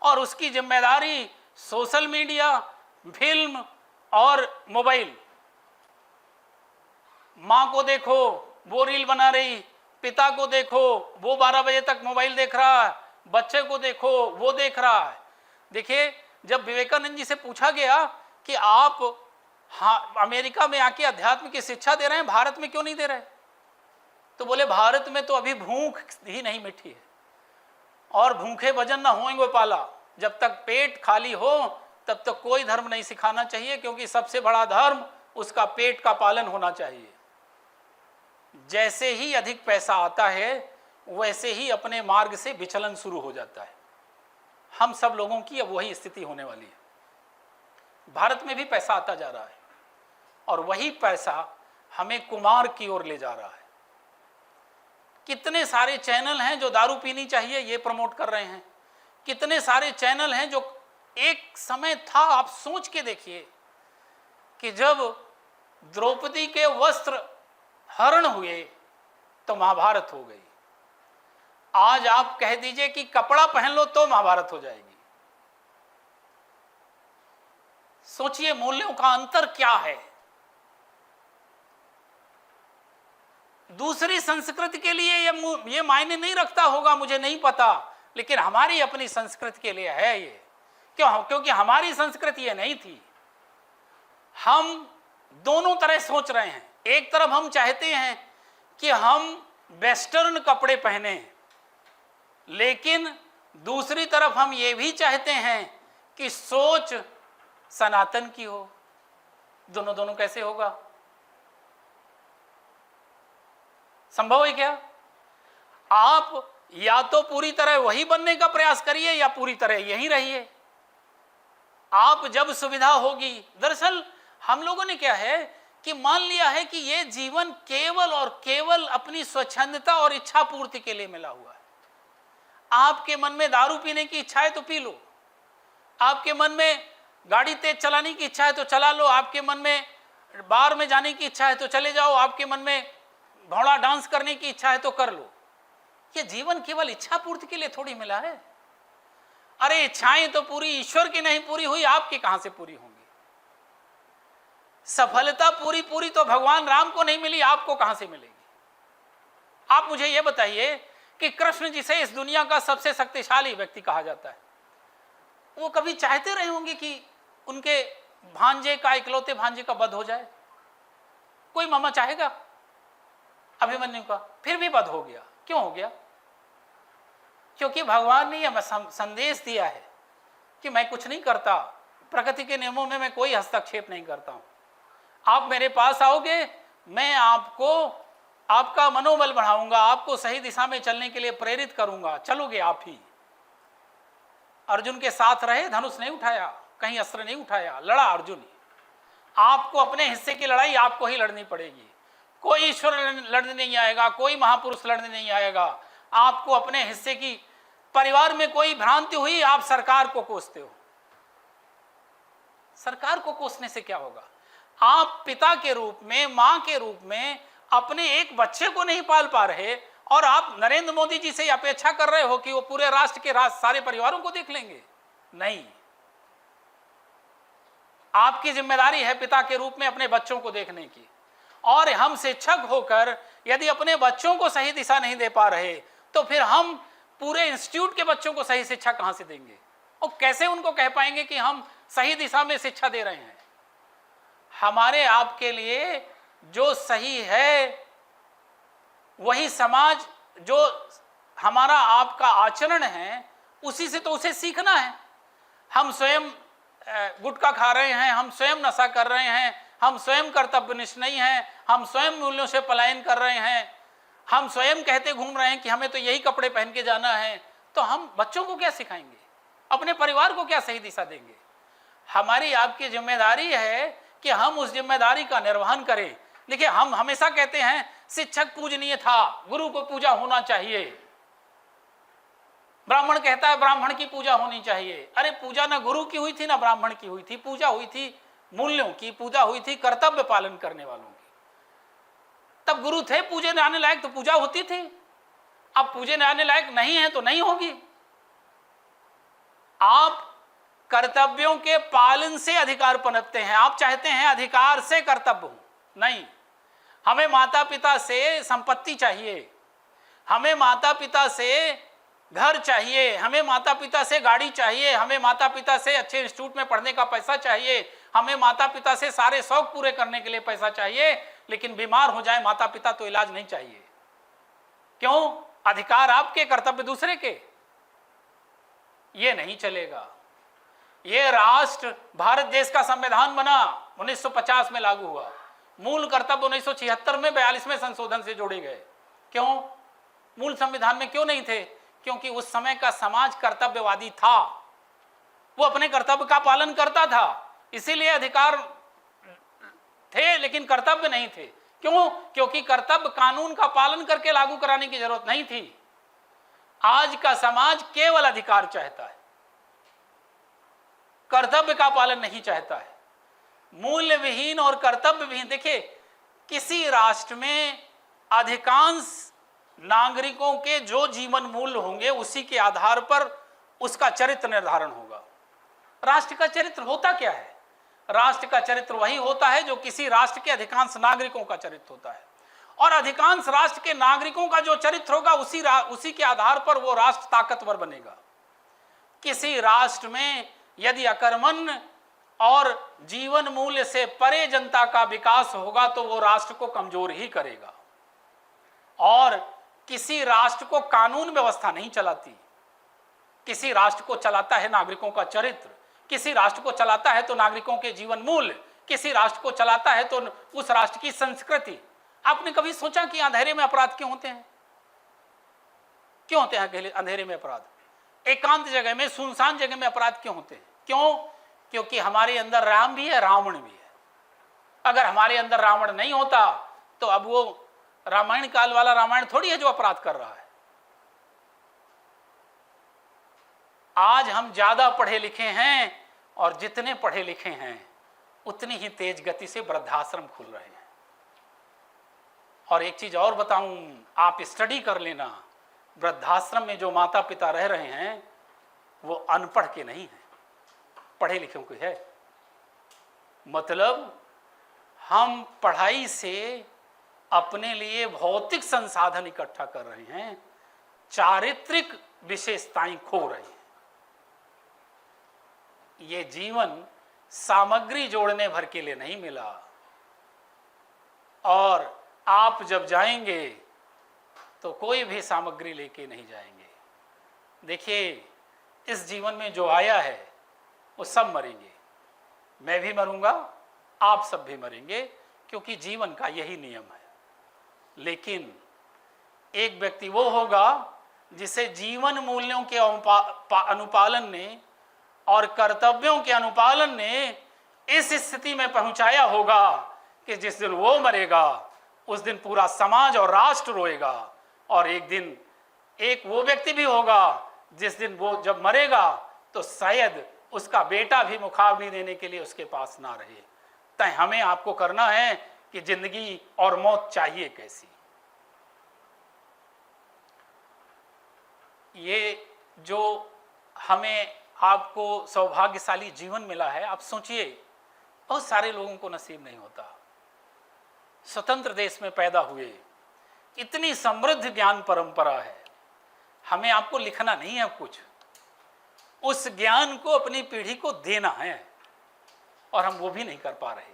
और उसकी जिम्मेदारी सोशल मीडिया, फिल्म और मोबाइल। मां को देखो वो रील बना रही, पिता को देखो वो 12 बजे तक मोबाइल देख रहा है, बच्चे को देखो वो देख रहा है। देखिए, जब विवेकानंद जी से पूछा गया कि आप अमेरिका में आके अध्यात्म की शिक्षा दे रहे हैं, भारत में क्यों नहीं दे रहे? तो बोले भारत में तो अभी भूख ही नहीं मिटी है, और भूखे भजन ना होएंगे पाला। जब तक पेट खाली हो तब तक कोई धर्म नहीं सिखाना चाहिए, क्योंकि सबसे बड़ा धर्म उसका पेट का पालन होना चाहिए। जैसे ही अधिक पैसा आता है वैसे ही अपने मार्ग से विचलन शुरू हो जाता है। हम सब लोगों की अब वही स्थिति होने वाली है। भारत में भी पैसा आता जा रहा है और वही पैसा हमें कुमार की ओर ले जा रहा है। कितने सारे चैनल हैं जो दारू पीनी चाहिए ये प्रमोट कर रहे हैं। कितने सारे चैनल हैं जो, एक समय था, आप सोच के देखिए कि जब द्रौपदी के वस्त्र हरण हुए तो महाभारत हो गई। आज आप कह दीजिए कि कपड़ा पहन लो तो महाभारत हो जाएगी। सोचिए मूल्यों का अंतर क्या है। दूसरी संस्कृति के लिए ये मायने नहीं रखता होगा, मुझे नहीं पता, लेकिन हमारी अपनी संस्कृति के लिए है ये। क्यों? क्योंकि हमारी संस्कृति ये नहीं थी। हम दोनों तरह सोच रहे हैं। एक तरफ हम चाहते हैं कि हम वेस्टर्न कपड़े पहने, लेकिन दूसरी तरफ हम ये भी चाहते हैं कि सोच सनातन की हो। दोनों कैसे होगा? संभव है क्या? आप या तो पूरी तरह वही बनने का प्रयास करिए या पूरी तरह यही रहिए। आप जब सुविधा होगी, दरअसल हम लोगों ने क्या है कि मान लिया है कि ये जीवन केवल और केवल अपनी स्वच्छंदता और इच्छा पूर्ति के लिए मिला हुआ है। आपके मन में दारू पीने की इच्छा है तो पी लो, आपके मन में गाड़ी तेज चलाने की इच्छा है तो चला लो, आपके मन में बार में जाने की इच्छा है तो चले जाओ, आपके मन में घोड़ा डांस करने की इच्छा है तो कर लो। ये जीवन केवल इच्छा पूर्ति के लिए थोड़ी मिला है। अरे इच्छाएं तो पूरी ईश्वर की नहीं पूरी हुई, आपकी कहां से पूरी होंगी? सफलता पूरी तो भगवान राम को नहीं मिली, आपको कहां से मिलेगी? आप मुझे यह बताइए कि कृष्ण जिसे इस दुनिया का सबसे शक्तिशाली व्यक्ति कहा जाता है, वो कभी चाहते रहे होंगे कि उनके भांजे का, इकलौते भांजे का वध हो जाए? कोई मामा चाहेगा? अभिमन्यु का फिर भी वध हो गया। क्यों हो गया? क्योंकि भगवान ने यह संदेश दिया है कि मैं कुछ नहीं करता, प्रकृति के नियमों में मैं कोई हस्तक्षेप नहीं करता हूं। आप मेरे पास आओगे, मैं आपको आपका मनोबल बढ़ाऊंगा, आपको सही दिशा में चलने के लिए प्रेरित करूंगा, चलोगे आप ही। अर्जुन के साथ रहे, धनुष नहीं उठाया, कहीं अस्त्र नहीं उठाया, लड़ा अर्जुन ही। आपको अपने हिस्से की लड़ाई आपको ही लड़नी पड़ेगी। कोई ईश्वर लड़ने नहीं आएगा, कोई महापुरुष लड़ने नहीं आएगा। आपको अपने हिस्से की, परिवार में कोई भ्रांति हुई, आप सरकार को कोसते हो। सरकार को कोसने से क्या होगा? आप पिता के रूप में, मां के रूप में अपने एक बच्चे को नहीं पाल पा रहे और आप नरेंद्र मोदी जी से अपेक्षा कर रहे हो कि वो पूरे राष्ट्र के सारे परिवारों को देख लेंगे। नहीं, आपकी जिम्मेदारी है पिता के रूप में अपने बच्चों को देखने की। और हम शिक्षक होकर यदि अपने बच्चों को सही दिशा नहीं दे पा रहे तो फिर हम पूरे इंस्टीट्यूट के बच्चों को सही शिक्षा कहां से देंगे? और कैसे उनको कह पाएंगे कि हम सही दिशा में शिक्षा दे रहे हैं? हमारे आपके लिए जो सही है वही समाज, जो हमारा आपका आचरण है उसी से तो उसे सीखना है। हम स्वयं गुटखा खा रहे हैं, हम स्वयं नशा कर रहे हैं, हम स्वयं कर्तव्यनिष्ठ नहीं हैं, हम स्वयं मूल्यों से पलायन कर रहे हैं, हम स्वयं कहते घूम रहे हैं कि हमें तो यही कपड़े पहन के जाना है, तो हम बच्चों को क्या सिखाएंगे? अपने परिवार को क्या सही दिशा देंगे? हमारी आपकी जिम्मेदारी है कि हम उस जिम्मेदारी का निर्वहन करें। देखिए, हम हमेशा कहते हैं शिक्षक पूजनीय था, गुरु को पूजा होना चाहिए। ब्राह्मण कहता है ब्राह्मण की पूजा होनी चाहिए। अरे पूजा ना गुरु की हुई थी ना ब्राह्मण की हुई थी, पूजा हुई थी मूल्यों की, पूजा हुई थी कर्तव्य पालन करने वालों की। तब गुरु थे पूजे आने लायक तो पूजा होती थी। अब पूजे आने लायक नहीं है तो नहीं होगी। आप कर्तव्यों के पालन से अधिकार पनपते हैं। आप चाहते हैं अधिकार से कर्तव्य हो, नहीं। हमें माता पिता से संपत्ति चाहिए, हमें माता पिता से घर चाहिए, हमें माता पिता से गाड़ी चाहिए, हमें माता पिता से अच्छे इंस्टीट्यूट में पढ़ने का पैसा चाहिए, हमें माता पिता से सारे शौक पूरे करने के लिए पैसा चाहिए। लेकिन बीमार हो जाए माता पिता तो इलाज नहीं चाहिए। क्यों? अधिकार आपके, कर्तव्य दूसरे के। ये नहीं चलेगा। ये राष्ट्र, भारत देश का संविधान बना 1950 में लागू हुआ, मूल कर्तव्य 1976 में 42वें संशोधन से जोड़े गए। क्यों? मूल संविधान में क्यों नहीं थे? क्योंकि उस समय का समाज कर्तव्यवादी था, वो अपने कर्तव्य का पालन करता था, इसीलिए अधिकार थे लेकिन कर्तव्य नहीं थे। क्यों? क्योंकि कर्तव्य कानून का पालन करके लागू कराने की जरूरत नहीं थी। आज का समाज केवल अधिकार चाहता है, कर्तव्य का पालन नहीं चाहता है। मूल्य विहीन और कर्तव्य विहीन। देखिए, किसी राष्ट्र में अधिकांश नागरिकों के जो जीवन मूल्य होंगे उसी के आधार पर उसका चरित्र निर्धारण होगा। राष्ट्र का चरित्र होता क्या है? राष्ट्र का चरित्र वही होता है जो किसी राष्ट्र के अधिकांश नागरिकों का चरित्र होता है। और अधिकांश राष्ट्र के नागरिकों का जो चरित्र होगा उसी के आधार पर वो राष्ट्र ताकतवर बनेगा। किसी राष्ट्र में यदि अकर्मण्य और जीवन मूल्य से परे जनता का विकास होगा तो वो राष्ट्र को कमजोर ही करेगा। और किसी राष्ट्र को कानून व्यवस्था नहीं चलाती, किसी राष्ट्र को चलाता है नागरिकों का चरित्र, किसी राष्ट्र को चलाता है तो नागरिकों के जीवन मूल्य, किसी राष्ट्र को चलाता है तो उस राष्ट्र की संस्कृति। आपने कभी सोचा कि अंधेरे में अपराध क्यों होते हैं? क्यों होते हैं अंधेरे में अपराध? एकांत जगह में, सुनसान जगह में अपराध क्यों होते हैं? क्यों? क्योंकि हमारे अंदर राम भी है, रावण भी है। अगर हमारे अंदर रावण नहीं होता तो अब वो रामायण काल वाला रामायण थोड़ी है जो अपराध कर रहा है। आज हम ज्यादा पढ़े लिखे हैं और जितने पढ़े लिखे हैं उतनी ही तेज गति से वृद्धाश्रम खुल रहे हैं। और एक चीज और बताऊं, आप स्टडी कर लेना, वृद्धाश्रम में जो माता पिता रह रहे हैं वो अनपढ़ के नहीं हैं, पढ़े लिखे के है। मतलब हम पढ़ाई से अपने लिए भौतिक संसाधन इकट्ठा कर रहे हैं, चारित्रिक विशेषताएं खो रहे हैं। ये जीवन सामग्री जोड़ने भर के लिए नहीं मिला। और आप जब जाएंगे तो कोई भी सामग्री लेके नहीं जाएंगे। देखिए, इस जीवन में जो आया है वो सब मरेंगे। मैं भी मरूंगा, आप सब भी मरेंगे, क्योंकि जीवन का यही नियम है। लेकिन एक व्यक्ति वो होगा जिसे जीवन मूल्यों के अनुपालन ने और कर्तव्यों के अनुपालन ने इस स्थिति में पहुंचाया होगा कि जिस दिन वो मरेगा उस दिन पूरा समाज और राष्ट्र रोएगा। और एक दिन एक वो व्यक्ति भी होगा जिस दिन वो जब मरेगा तो शायद उसका बेटा भी मुखाग्नि देने के लिए उसके पास ना रहे। तय हमें आपको करना है कि जिंदगी और मौत चाहिए कैसी। ये जो हमें आपको सौभाग्यशाली जीवन मिला है, आप सोचिए बहुत सारे लोगों को नसीब नहीं होता। स्वतंत्र देश में पैदा हुए, इतनी समृद्ध ज्ञान परंपरा है, हमें आपको लिखना नहीं है कुछ, उस ज्ञान को अपनी पीढ़ी को देना है और हम वो भी नहीं कर पा रहे।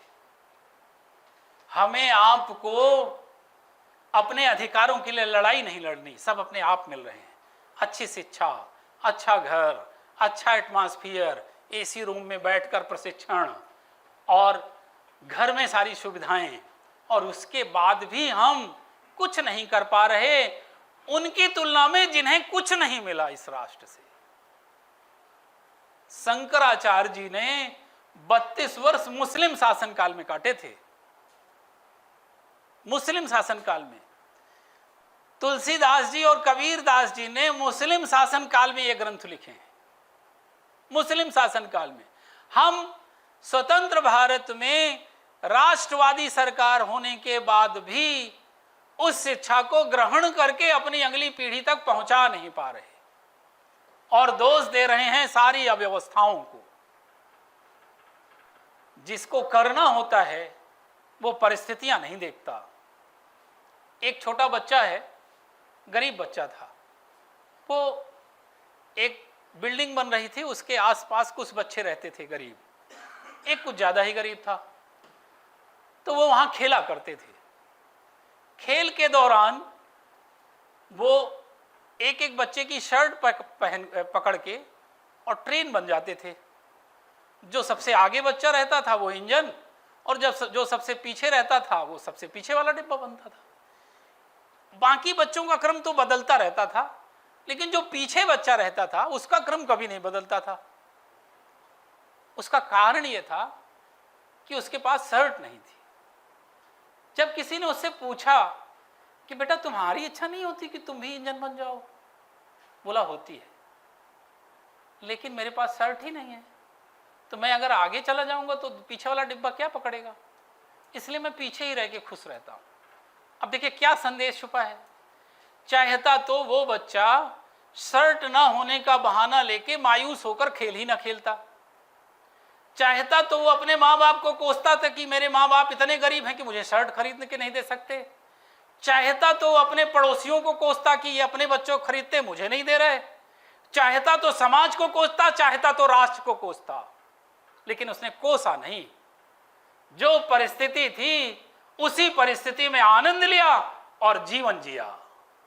हमें आपको अपने अधिकारों के लिए लड़ाई नहीं लड़नी, सब अपने आप मिल रहे हैं। अच्छी शिक्षा, अच्छा घर, अच्छा एटमॉस्फेयर, एसी रूम में बैठकर प्रशिक्षण और घर में सारी सुविधाएं, और उसके बाद भी हम कुछ नहीं कर पा रहे उनकी तुलना में जिन्हें कुछ नहीं मिला इस राष्ट्र से। शंकराचार्य जी ने 32 वर्ष मुस्लिम शासनकाल में काटे थे। मुस्लिम शासनकाल में तुलसीदास जी और कबीर दास जी ने मुस्लिम शासनकाल में ये ग्रंथ लिखे हैं। मुस्लिम शासनकाल में हम स्वतंत्र भारत में राष्ट्रवादी सरकार होने के बाद भी उस शिक्षा को ग्रहण करके अपनी अगली पीढ़ी तक पहुंचा नहीं पा रहे और दोष दे रहे हैं सारी अव्यवस्थाओं को। जिसको करना होता है वो परिस्थितियां नहीं देखता। एक छोटा बच्चा है, गरीब बच्चा था, वो एक बिल्डिंग बन रही थी, उसके आसपास कुछ बच्चे रहते थे गरीब, एक कुछ ज्यादा ही गरीब था, तो वो वहां खेला करते थे। खेल के दौरान वो एक एक बच्चे की शर्ट पकड़ के और ट्रेन बन जाते थे। जो सबसे आगे बच्चा रहता था वो इंजन, और जो सबसे पीछे रहता था वो सबसे पीछे वाला डिब्बा बनता था। बाकी बच्चों का क्रम तो बदलता रहता था, लेकिन जो पीछे बच्चा रहता था उसका क्रम कभी नहीं बदलता था। उसका कारण यह था कि उसके पास शर्ट नहीं थी। जब किसी ने उससे पूछा कि बेटा तुम्हारी इच्छा नहीं होती कि तुम भी इंजन बन जाओ? बोला होती है, लेकिन मेरे पास शर्ट ही नहीं है, तो मैं अगर आगे चला जाऊंगा तो पीछे वाला डिब्बा क्या पकड़ेगा, इसलिए मैं पीछे ही रह के खुश रहता हूं। अब देखिए क्या संदेश छुपा है। चाहता तो वो बच्चा शर्ट ना होने का बहाना लेके मायूस होकर खेल ही ना खेलता। चाहता तो वो अपने माँ बाप को कोसता था कि मेरे माँ बाप इतने गरीब हैं कि मुझे शर्ट खरीदने के नहीं दे सकते। चाहता तो अपने पड़ोसियों को कोसता कि ये अपने बच्चों को खरीदते मुझे नहीं दे रहे। चाहता तो समाज को कोसता, चाहता तो राष्ट्र को कोसता, लेकिन उसने कोसा नहीं। जो परिस्थिति थी उसी परिस्थिति में आनंद लिया और जीवन जिया।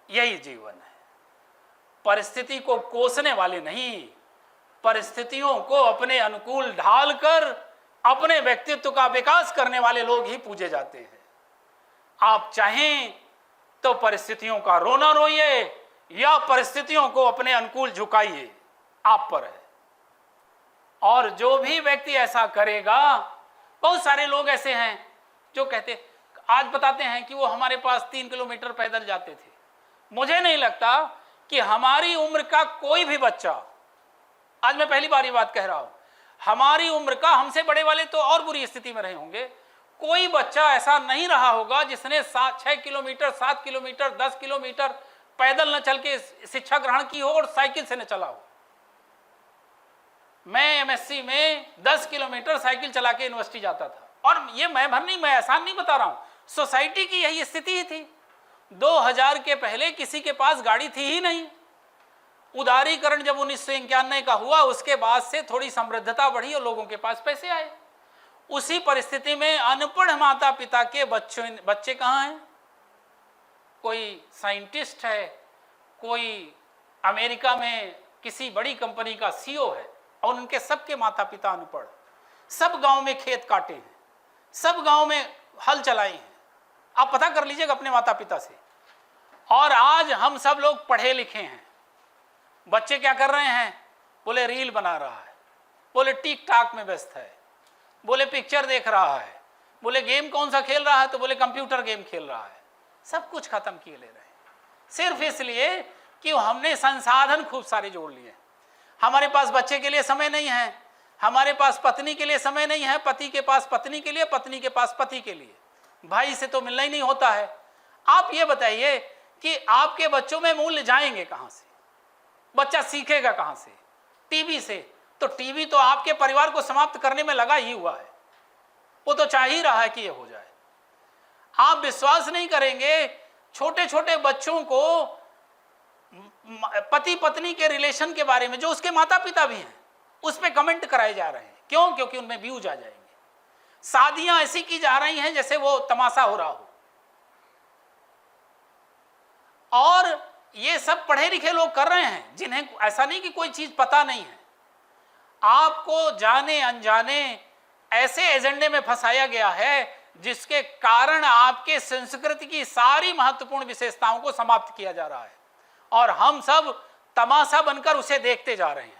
यही जीवन है। परिस्थिति को कोसने वाले नहीं, परिस्थितियों को अपने अनुकूल ढालकर अपने व्यक्तित्व का विकास करने वाले लोग ही पूजे जाते हैं। आप चाहें तो परिस्थितियों का रोना रोइए या परिस्थितियों को अपने अनुकूल झुकाइए, आप पर है। और जो भी व्यक्ति ऐसा करेगा, बहुत सारे लोग ऐसे हैं जो कहते, आज बताते हैं कि वो हमारे पास 3 किलोमीटर पैदल जाते थे। मुझे नहीं लगता कि हमारी उम्र का कोई भी बच्चा, आज मैं पहली बार ये बात कह रहा हूं, हमारी उम्र का, हमसे बड़े वाले तो और बुरी स्थिति में रहे होंगे, कोई बच्चा ऐसा नहीं रहा होगा जिसने 6 किलोमीटर, 7 किलोमीटर, 10 किलोमीटर पैदल न चल के शिक्षा ग्रहण की हो और साइकिल से न चला हो। मैं एमएससी में 10 किलोमीटर साइकिल चला के यूनिवर्सिटी जाता था, और ये मैं भर नहीं, मैं एहसान नहीं बता रहा हूं, सोसाइटी की यही स्थिति ही थी। 2000 के पहले किसी के पास गाड़ी थी ही नहीं। उदारीकरण जब 1991 का हुआ, उसके बाद से थोड़ी समृद्धता बढ़ी और लोगों के पास पैसे आए। उसी परिस्थिति में अनपढ़ माता पिता के बच्चे कहाँ हैं? कोई साइंटिस्ट है, कोई अमेरिका में किसी बड़ी कंपनी का सीईओ है, और उनके सबके माता पिता अनपढ़। सब गांव में खेत काटे हैं, सब गांव में हल चलाए हैं। आप पता कर लीजिएगा अपने माता पिता से। और आज हम सब लोग पढ़े लिखे हैं, बच्चे क्या कर रहे हैं? बोले रील बना रहा है, बोले टिक टाक में व्यस्त है, बोले पिक्चर देख रहा है, बोले गेम कौन सा खेल रहा है, तो बोले कंप्यूटर गेम खेल रहा है। सब कुछ खत्म किए ले रहे हैं, सिर्फ इसलिए कि हमने संसाधन खूब सारे जोड़ लिए। हमारे पास बच्चे के लिए समय नहीं है, हमारे पास पत्नी के लिए समय नहीं है, पति के पास पत्नी के लिए, पत्नी के पास पति के लिए, भाई से तो मिलना ही नहीं होता है। आप ये बताइए कि आपके बच्चों में मूल्य जाएंगे कहां से? बच्चा सीखेगा कहां से? टीवी से। तो टीवी तो आपके परिवार को समाप्त करने में लगा ही हुआ है, वो तो चाह ही रहा है कि ये हो जाए। आप विश्वास नहीं करेंगे, छोटे छोटे बच्चों को पति पत्नी के रिलेशन के बारे में, जो उसके माता पिता भी हैं, उस पर कमेंट कराए जा रहे हैं। क्यों? क्योंकि उनमें व्यूज आ जाएंगे। शादियां ऐसी की जा रही हैं जैसे वो तमाशा हो रहा हो। और ये सब पढ़े लिखे लोग कर रहे हैं, जिन्हें ऐसा नहीं कि कोई चीज पता नहीं है। आपको जाने अनजाने ऐसे एजेंडे में फंसाया गया है जिसके कारण आपके संस्कृति की सारी महत्वपूर्ण विशेषताओं को समाप्त किया जा रहा है, और हम सब तमाशा बनकर उसे देखते जा रहे हैं।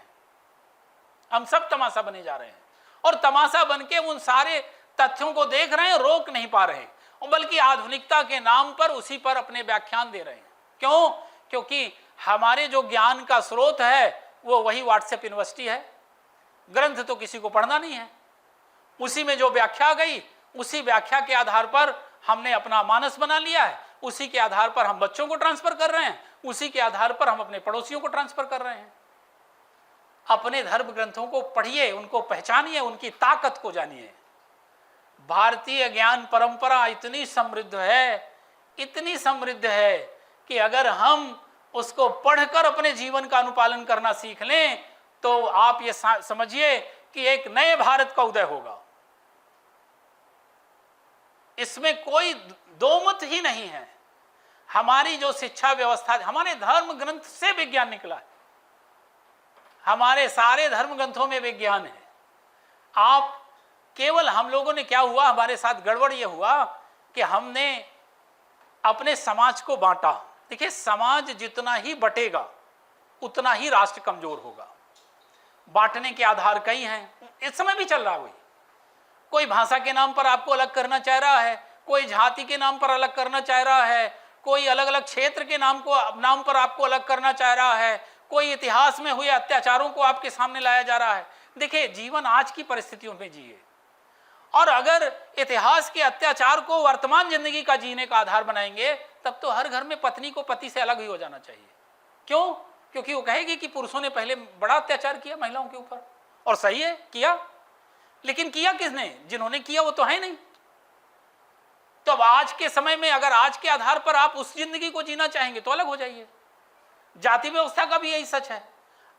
हम सब तमाशा बने जा रहे हैं, और तमाशा बनके उन सारे तथ्यों को देख रहे हैं, रोक नहीं पा रहे हैं, और बल्कि आधुनिकता के नाम पर उसी पर अपने व्याख्यान दे रहे हैं। क्यों? क्योंकि हमारे जो ज्ञान का स्रोत है वो वही व्हाट्सएप यूनिवर्सिटी है। ग्रंथ तो किसी को पढ़ना नहीं है, उसी में जो व्याख्या गई, उसी व्याख्या के आधार पर हमने अपना मानस बना लिया है, उसी के आधार पर हम बच्चों को ट्रांसफर कर रहे हैं, उसी के आधार पर हम अपने पड़ोसियों को ट्रांसफर कर रहे हैं। अपने धर्म ग्रंथों को पढ़िए, उनको पहचानिए, उनकी ताकत को जानिए। भारतीय ज्ञान परंपरा इतनी समृद्ध है, इतनी समृद्ध है कि अगर हम उसको पढ़कर अपने जीवन का अनुपालन करना सीख लें तो आप ये समझिए कि एक नए भारत का उदय होगा। इसमें कोई दो मत ही नहीं है। हमारी जो शिक्षा व्यवस्था, हमारे धर्म ग्रंथ से विज्ञान निकला है, हमारे सारे धर्म ग्रंथों में विज्ञान है। आप केवल, हम लोगों ने क्या हुआ, हमारे साथ गड़बड़ ये हुआ कि हमने अपने समाज को बांटा। देखिए, समाज जितना ही बटेगा उतना ही राष्ट्र कमजोर होगा। बांटने के आधार कई हैं, इस समय भी चल रहा है। कोई भाषा के नाम पर आपको अलग करना चाह रहा है, कोई जाति के नाम पर अलग करना चाह रहा है, कोई अलग अलग क्षेत्र के नाम पर आपको अलग करना चाह रहा है, कोई इतिहास में हुए अत्याचारों को आपके सामने लाया जा रहा है। देखिए, जीवन आज की परिस्थितियों में जिए, और अगर इतिहास के अत्याचार को वर्तमान जिंदगी का जीने का आधार बनाएंगे तब तो हर घर में पत्नी को पति से अलग ही हो जाना चाहिए। क्यों? क्योंकि वो कहेगी कि पुरुषों ने पहले बड़ा अत्याचार किया महिलाओं के ऊपर, और सही है, किया, लेकिन किया किसने? जिन्होंने किया वो तो है नहीं। तो अब आज के समय में अगर आज के आधार पर आप उस जिंदगी को जीना चाहेंगे तो अलग हो जाइए। जाति व्यवस्था का भी यही सच है।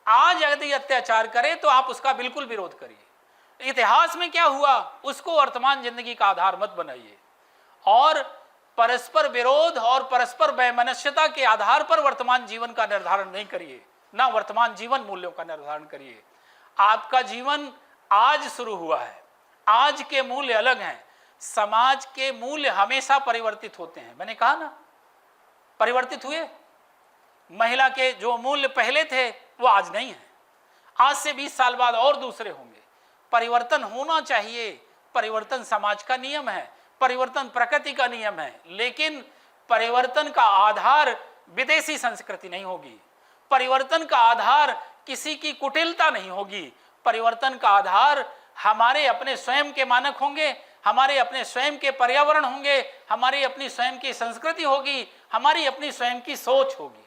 आज यदि अत्याचार करे तो आप उसका बिल्कुल विरोध करिए। इतिहास में क्या हुआ उसको वर्तमान जिंदगी का आधार मत बनाइए, और परस्पर विरोध और परस्पर वैमनस्यता के आधार पर वर्तमान जीवन का निर्धारण नहीं करिए, ना वर्तमान जीवन मूल्यों का निर्धारण करिए। आपका जीवन आज शुरू हुआ है, आज के मूल्य अलग हैं। समाज के मूल्य हमेशा परिवर्तित होते हैं, मैंने कहा ना, परिवर्तित हुए। महिला के जो मूल्य पहले थे वो आज नहीं है, आज से 20 साल बाद और दूसरे होंगे। परिवर्तन होना चाहिए, परिवर्तन समाज का नियम है, परिवर्तन प्रकृति का नियम है, लेकिन परिवर्तन का आधार विदेशी संस्कृति नहीं होगी, परिवर्तन का आधार किसी की कुटिलता नहीं होगी, परिवर्तन का आधार हमारे अपने स्वयं के मानक होंगे, हमारे अपने स्वयं के पर्यावरण होंगे, हमारी अपनी स्वयं की संस्कृति होगी, हमारी अपनी स्वयं की सोच होगी,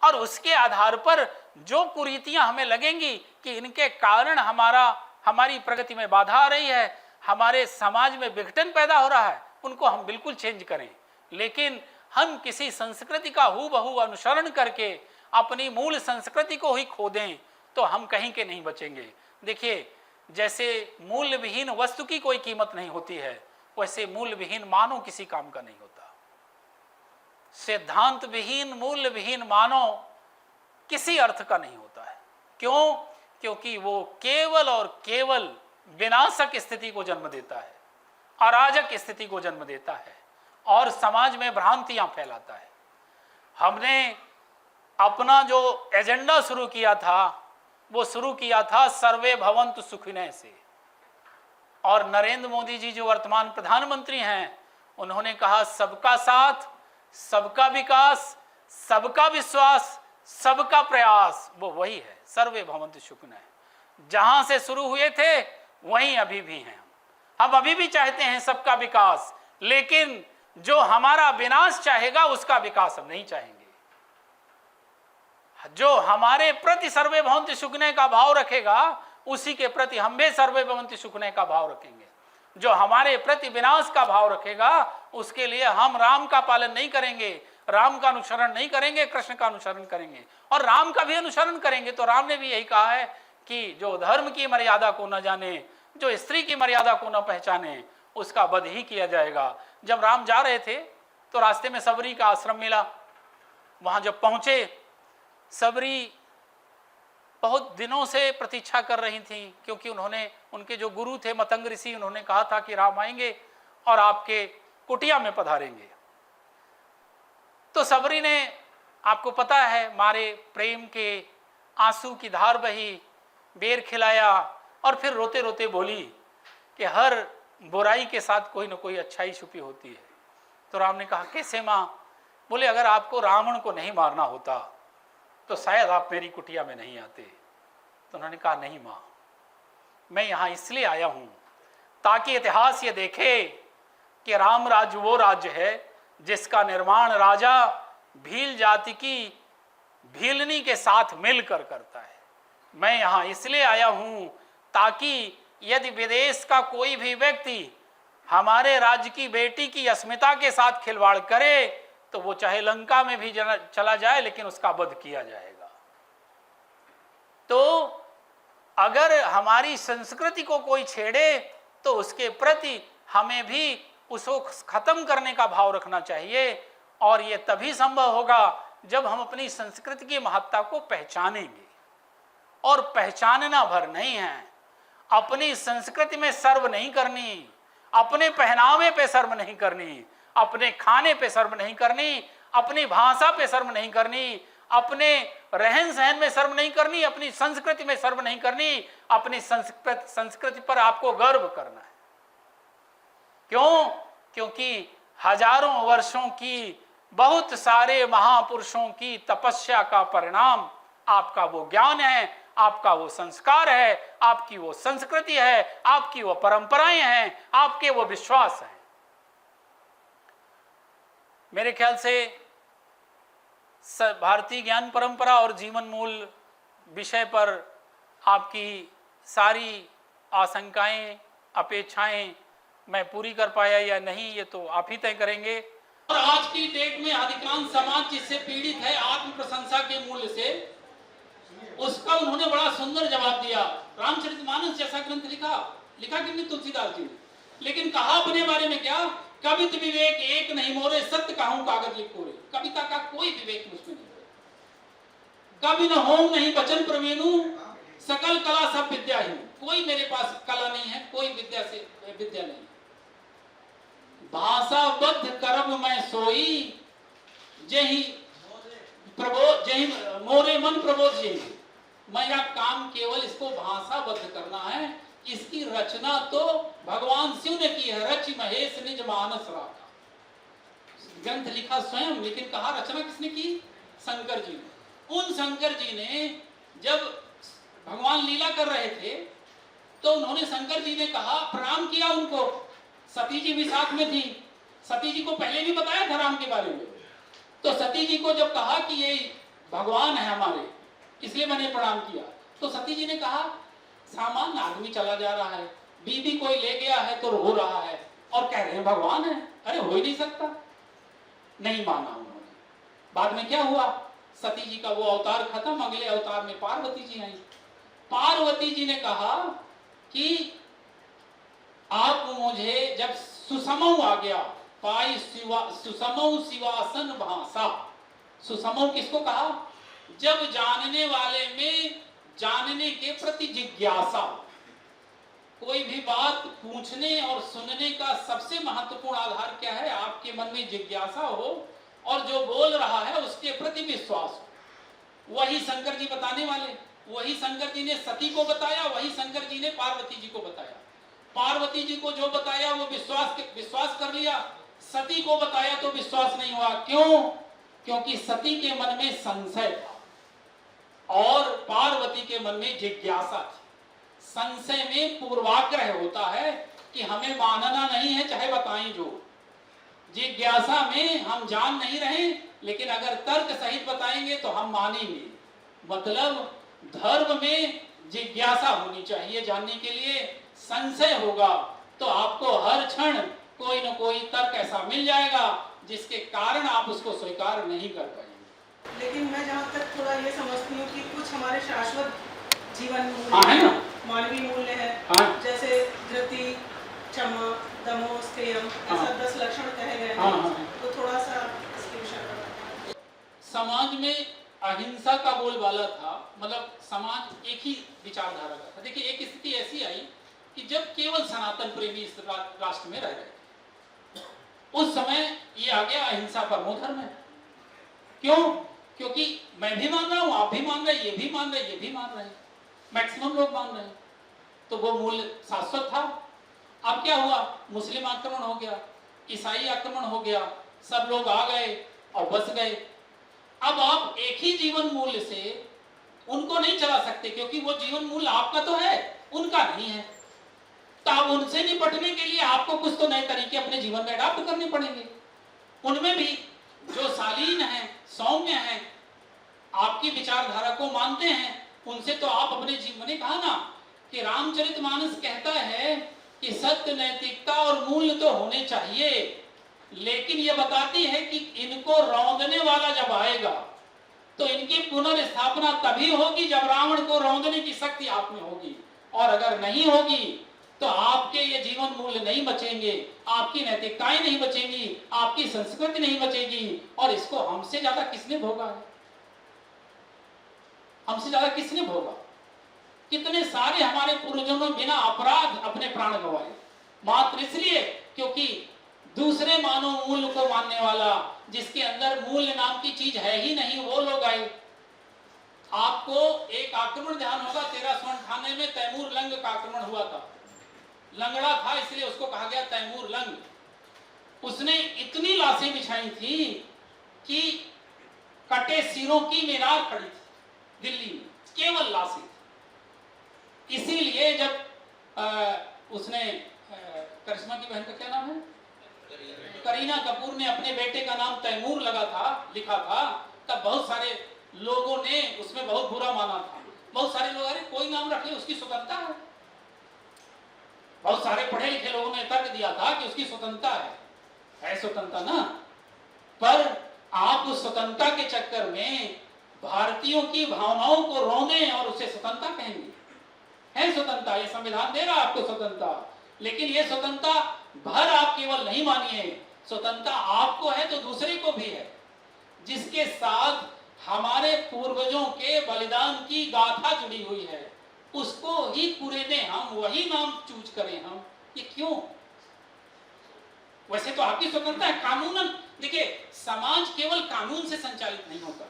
और उसके आधार पर जो कुरीतियां हमें लगेंगी कि इनके कारण हमारी प्रगति में बाधा आ रही है, हमारे समाज में विघटन पैदा हो रहा है, उनको हम बिल्कुल चेंज करें। लेकिन हम किसी संस्कृति का हूबहू अनुसरण करके अपनी मूल संस्कृति को ही खो दें तो हम कहीं के नहीं बचेंगे। देखिए, जैसे मूल्य विहीन वस्तु की कोई कीमत नहीं होती है, वैसे मूल्य विहीन मानव किसी काम का नहीं होता। सिद्धांत विहीन, मूल्य विहीन मानव किसी अर्थ का नहीं होता है। क्यों? क्योंकि वो केवल और केवल विनाशक स्थिति को जन्म देता है, अराजक स्थिति को जन्म देता है और समाज में भ्रांतियां फैलाता है। हमने अपना जो एजेंडा शुरू किया था वो शुरू किया था सर्वे भवन्तु सुखिनः से, और नरेंद्र मोदी जी जो वर्तमान प्रधानमंत्री हैं उन्होंने कहा सबका साथ, सबका विकास, सबका विश्वास, सबका प्रयास, वो वही है सर्वे भवन्तु सुखिनः। जहां से शुरू हुए थे वहीं अभी भी हैं। हम अभी भी चाहते हैं सबका विकास, लेकिन जो हमारा विनाश चाहेगा उसका विकास हम नहीं चाहेंगे। जो हमारे प्रति सर्वे भवन्तु सुखिनः का भाव रखेगा उसी के प्रति हम भी सर्वे भवन्तु सुखिनः का भाव रखेंगे। जो हमारे प्रति विनाश का भाव रखेगा उसके लिए हम राम का पालन नहीं करेंगे, राम का अनुसरण नहीं करेंगे, कृष्ण का अनुसरण करेंगे और राम का भी अनुसरण करेंगे। तो राम ने भी यही कहा है कि जो धर्म की मर्यादा को न जाने, जो स्त्री की मर्यादा को न पहचाने, उसका वध ही किया जाएगा। जब राम जा रहे थे तो रास्ते में सबरी का आश्रम मिला। वहां जब पहुंचे, सबरी बहुत दिनों से प्रतीक्षा कर रही थी, क्योंकि उन्होंने, उनके जो गुरु थे मतंग ऋषि, उन्होंने कहा था कि राम आएंगे और आपके कुटिया में पधारेंगे। तो सबरी ने, आपको पता है, मारे प्रेम के आंसू की धार बही, बेर खिलाया और फिर रोते रोते बोली कि हर बुराई के साथ कोई ना कोई अच्छाई छुपी होती है। तो राम ने कहा कैसे माँ? बोले अगर आपको रावण को नहीं मारना होता तो शायद आप मेरी कुटिया में नहीं आते। तो उन्होंने कहा नहीं माँ, मैं यहाँ इसलिए आया हूँ ताकि इतिहास ये देखे कि राम राज्य वो राज्य है जिसका निर्माण राजा भील जाति की भीलनी के साथ मिलकर करता है। मैं यहाँ इसलिए आया हूँ ताकि यदि विदेश का कोई भी व्यक्ति हमारे राज्य की बेटी की अस्मिता के साथ खिलवाड़ करे तो वो चाहे लंका में भी चला जाए लेकिन उसका वध किया जाएगा। तो अगर हमारी संस्कृति को कोई छेड़े तो उसके प्रति हमें भी उसको खत्म करने का भाव रखना चाहिए, और ये तभी संभव होगा जब हम अपनी संस्कृति की महत्ता को पहचानेंगे। और पहचानना भर नहीं है, अपनी संस्कृति में सर्व नहीं करनी, अपने पहनावे पे शर्म नहीं करनी, अपने खाने पे शर्म नहीं करनी, अपनी भाषा पे शर्म नहीं करनी, अपने रहन सहन में शर्म नहीं करनी, अपनी संस्कृति में शर्म नहीं करनी। अपनी संस्कृति पर आपको गर्व करना है। क्यों? क्योंकि हजारों वर्षों की बहुत सारे महापुरुषों की तपस्या का परिणाम आपका वो ज्ञान है, आपका वो संस्कार है, आपकी वो संस्कृति है, आपकी वो परंपराएं हैं, आपके वो विश्वास हैं। मेरे ख्याल से भारतीय ज्ञान परंपरा और जीवन मूल विषय पर आपकी सारी आशंकाएं, अपेक्षाएं मैं पूरी कर पाया या नहीं, ये तो आप ही तय करेंगे। और आज की डेट में अधिकांश समाज जिससे पीड़ित है आत्म प्रशंसा के मूल्य से, उसका उन्होंने बड़ा सुंदर जवाब दिया। रामचरितमानस जैसा ग्रंथ लिखा कि नहीं तुलसीदास जी ने, लेकिन कहा अपने बारे में क्या? कवित विवेक एक नहीं मोरे, सत्य कहूं कागज लिख कोरे। कविता का कोई विवेक मुझमें नहीं, कवि न हो नहीं वचन प्रवीणु, सकल कला सब विद्या ही। कोई मेरे पास कला नहीं है, कोई विद्या नहीं। भाषाबद्ध करब मैं सोई, जही प्रबोध, जही मोरे मन प्रबोध जही। मेरा काम केवल इसको भाषाबद्ध करना है। इसकी रचना तो भगवान शिव ने की है, रचि महेश निज मानस राखा। ग्रंथ लिखा स्वयं, लेकिन कहा रचना किसने की? शंकर जी ने। उन शंकर जी ने जब भगवान लीला कर रहे थे तो उन्होंने, शंकर जी ने कहा, प्रणाम किया उनको। सती जी भी साथ में थी, सती जी को पहले भी बताया था राम के बारे में। तो सती जी को जब कहा कि ये भगवान है हमारे, इसलिए मैंने प्रणाम किया, तो सती जी ने कहा सामान्य आदमी चला जा रहा है, बीबी कोई ले गया है तो रो रहा है और कह रहे हैं भगवान है। अरे हो ही नहीं सकता। नहीं माना उन्होंने। बाद में क्या हुआ? सती जी का वो अवतार खत्म, अगले अवतार में पार्वती जी आई। पार्वती जी ने कहा कि आप मुझे, जब सुसमौ आ गया, पाई सुसमौ शिवासन भाषा। सुसमौ किसको कहा? जब जानने वाले में जानने के प्रति जिज्ञासा, कोई भी बात पूछने और सुनने का सबसे महत्वपूर्ण आधार क्या है? आपके मन में जिज्ञासा हो और जो बोल रहा है उसके प्रति विश्वास हो। वही शंकर जी बताने वाले, वही शंकर जी ने सती को बताया, वही शंकर जी ने पार्वती जी को बताया। पार्वती जी को जो बताया वो विश्वास कर लिया, सती को बताया तो विश्वास नहीं हुआ। क्यों? क्योंकि सती के मन में संशय था और पार्वती के मन में जिज्ञासा थी। संशय में पूर्वाग्रह होता है कि हमें मानना नहीं है चाहे बताएं जो। जिज्ञासा में हम जान नहीं रहे, लेकिन अगर तर्क सहित बताएंगे तो हम मानेंगे। मतलब धर्म में जिज्ञासा होनी चाहिए जानने के लिए। संशय होगा तो आपको हर क्षण कोई न कोई तर्क ऐसा मिल जाएगा जिसके कारण आप उसको स्वीकार नहीं कर पाएंगे। लेकिन मैं जहाँ तक थोड़ा ये समझती हूँ कि कुछ हमारे शाश्वत जीवन मूल्य है ना, मानवीय मूल्य है, जैसे धृति, क्षमा, दमो, स्थेयम, ऐसा 10 लक्षण कहे गए हैं। तो थोड़ा सा इसके विषय पर। समाज में अहिंसा का बोलबाला था, मतलब समाज एक ही विचारधारा का था। देखिए एक स्थिति ऐसी आई कि जब केवल सनातन प्रेमी इस राष्ट्र में रह रहे थे, उस समय ये आ गया अहिंसा परमो धर्म है। क्यों? क्योंकि मैं भी मान रहा हूं, आप भी मान रहे, ये भी मान रहे, ये भी मान रहे, मैक्सिमम लोग मान रहे हैं, तो वो मूल्य शाश्वत था। अब क्या हुआ? मुस्लिम आक्रमण हो गया, ईसाई आक्रमण हो गया, सब लोग आ गए और बस गए। अब आप एक ही जीवन मूल्य से उनको नहीं चला सकते, क्योंकि वो जीवन मूल्य आपका तो है, उनका नहीं है। तो अब उनसे निपटने के लिए आपको कुछ तो नए तरीके अपने जीवन में अडॉप्ट करने पड़ेंगे। उनमें भी जो शालीन है, सौम्य है, आपकी विचारधारा को मानते हैं, उनसे तो आप अपने जीवन में, कहा ना कि रामचरितमानस कहता है कि सत्य, नैतिकता और मूल्य तो होने चाहिए, लेकिन यह बताती है कि इनको रौंदने वाला जब आएगा तो इनकी पुनर्स्थापना तभी होगी जब रावण को रौंदने की शक्ति आप में होगी। और अगर नहीं होगी तो आपके ये जीवन मूल्य नहीं बचेंगे, आपकी नैतिकताएं नहीं बचेंगी, आपकी संस्कृति नहीं बचेगी। और इसको हमसे ज्यादा किसने भोगा है? हमसे ज्यादा किसने भोगा? कितने सारे हमारे पूर्वजों ने बिना अपराध अपने प्राण गंवाए, मात्र इसलिए क्योंकि दूसरे मानव मूल्य को मानने वाला, जिसके अंदर मूल्य नाम की चीज है ही नहीं, वो लोग आए। आपको एक आक्रमण ध्यान होगा, 1398 में तैमूर लंग का आक्रमण हुआ था। लंगड़ा था इसलिए उसको कहा गया तैमूर लंग। उसने इतनी लाशें बिछाई थी कि कटे सिरों की मीनार खड़ी थी दिल्ली में, केवल लाशें। इसीलिए जब उसने करिश्मा की बहन का क्या नाम है, करीना कपूर ने अपने बेटे का नाम तैमूर लिखा था, तब बहुत सारे लोगों ने उसमें बहुत बुरा माना था। बहुत सारे लोग, अरे कोई नाम रख ले, उसकी स्वतंत्रता है। बहुत सारे पढ़े लिखे लोगों ने तर्क दिया था कि उसकी स्वतंत्रता है स्वतंत्रता ना, पर आप उस स्वतंत्रता के चक्कर में भारतीयों की भावनाओं को रौंदे और उसे स्वतंत्रता कहेंगे। है स्वतंत्रता, ये संविधान दे रहा है आपको स्वतंत्रता, लेकिन ये स्वतंत्रता भर आप केवल नहीं मानिए, स्वतंत्रता आपको है तो दूसरे को भी है। जिसके साथ हमारे पूर्वजों के बलिदान की गाथा जुड़ी हुई है, उसको ही कुरेदें हम, वही नाम चूज करें हम, ये क्यों? वैसे तो आपकी स्वतंत्रता है कानूनन। देखिए समाज केवल कानून से संचालित नहीं होता,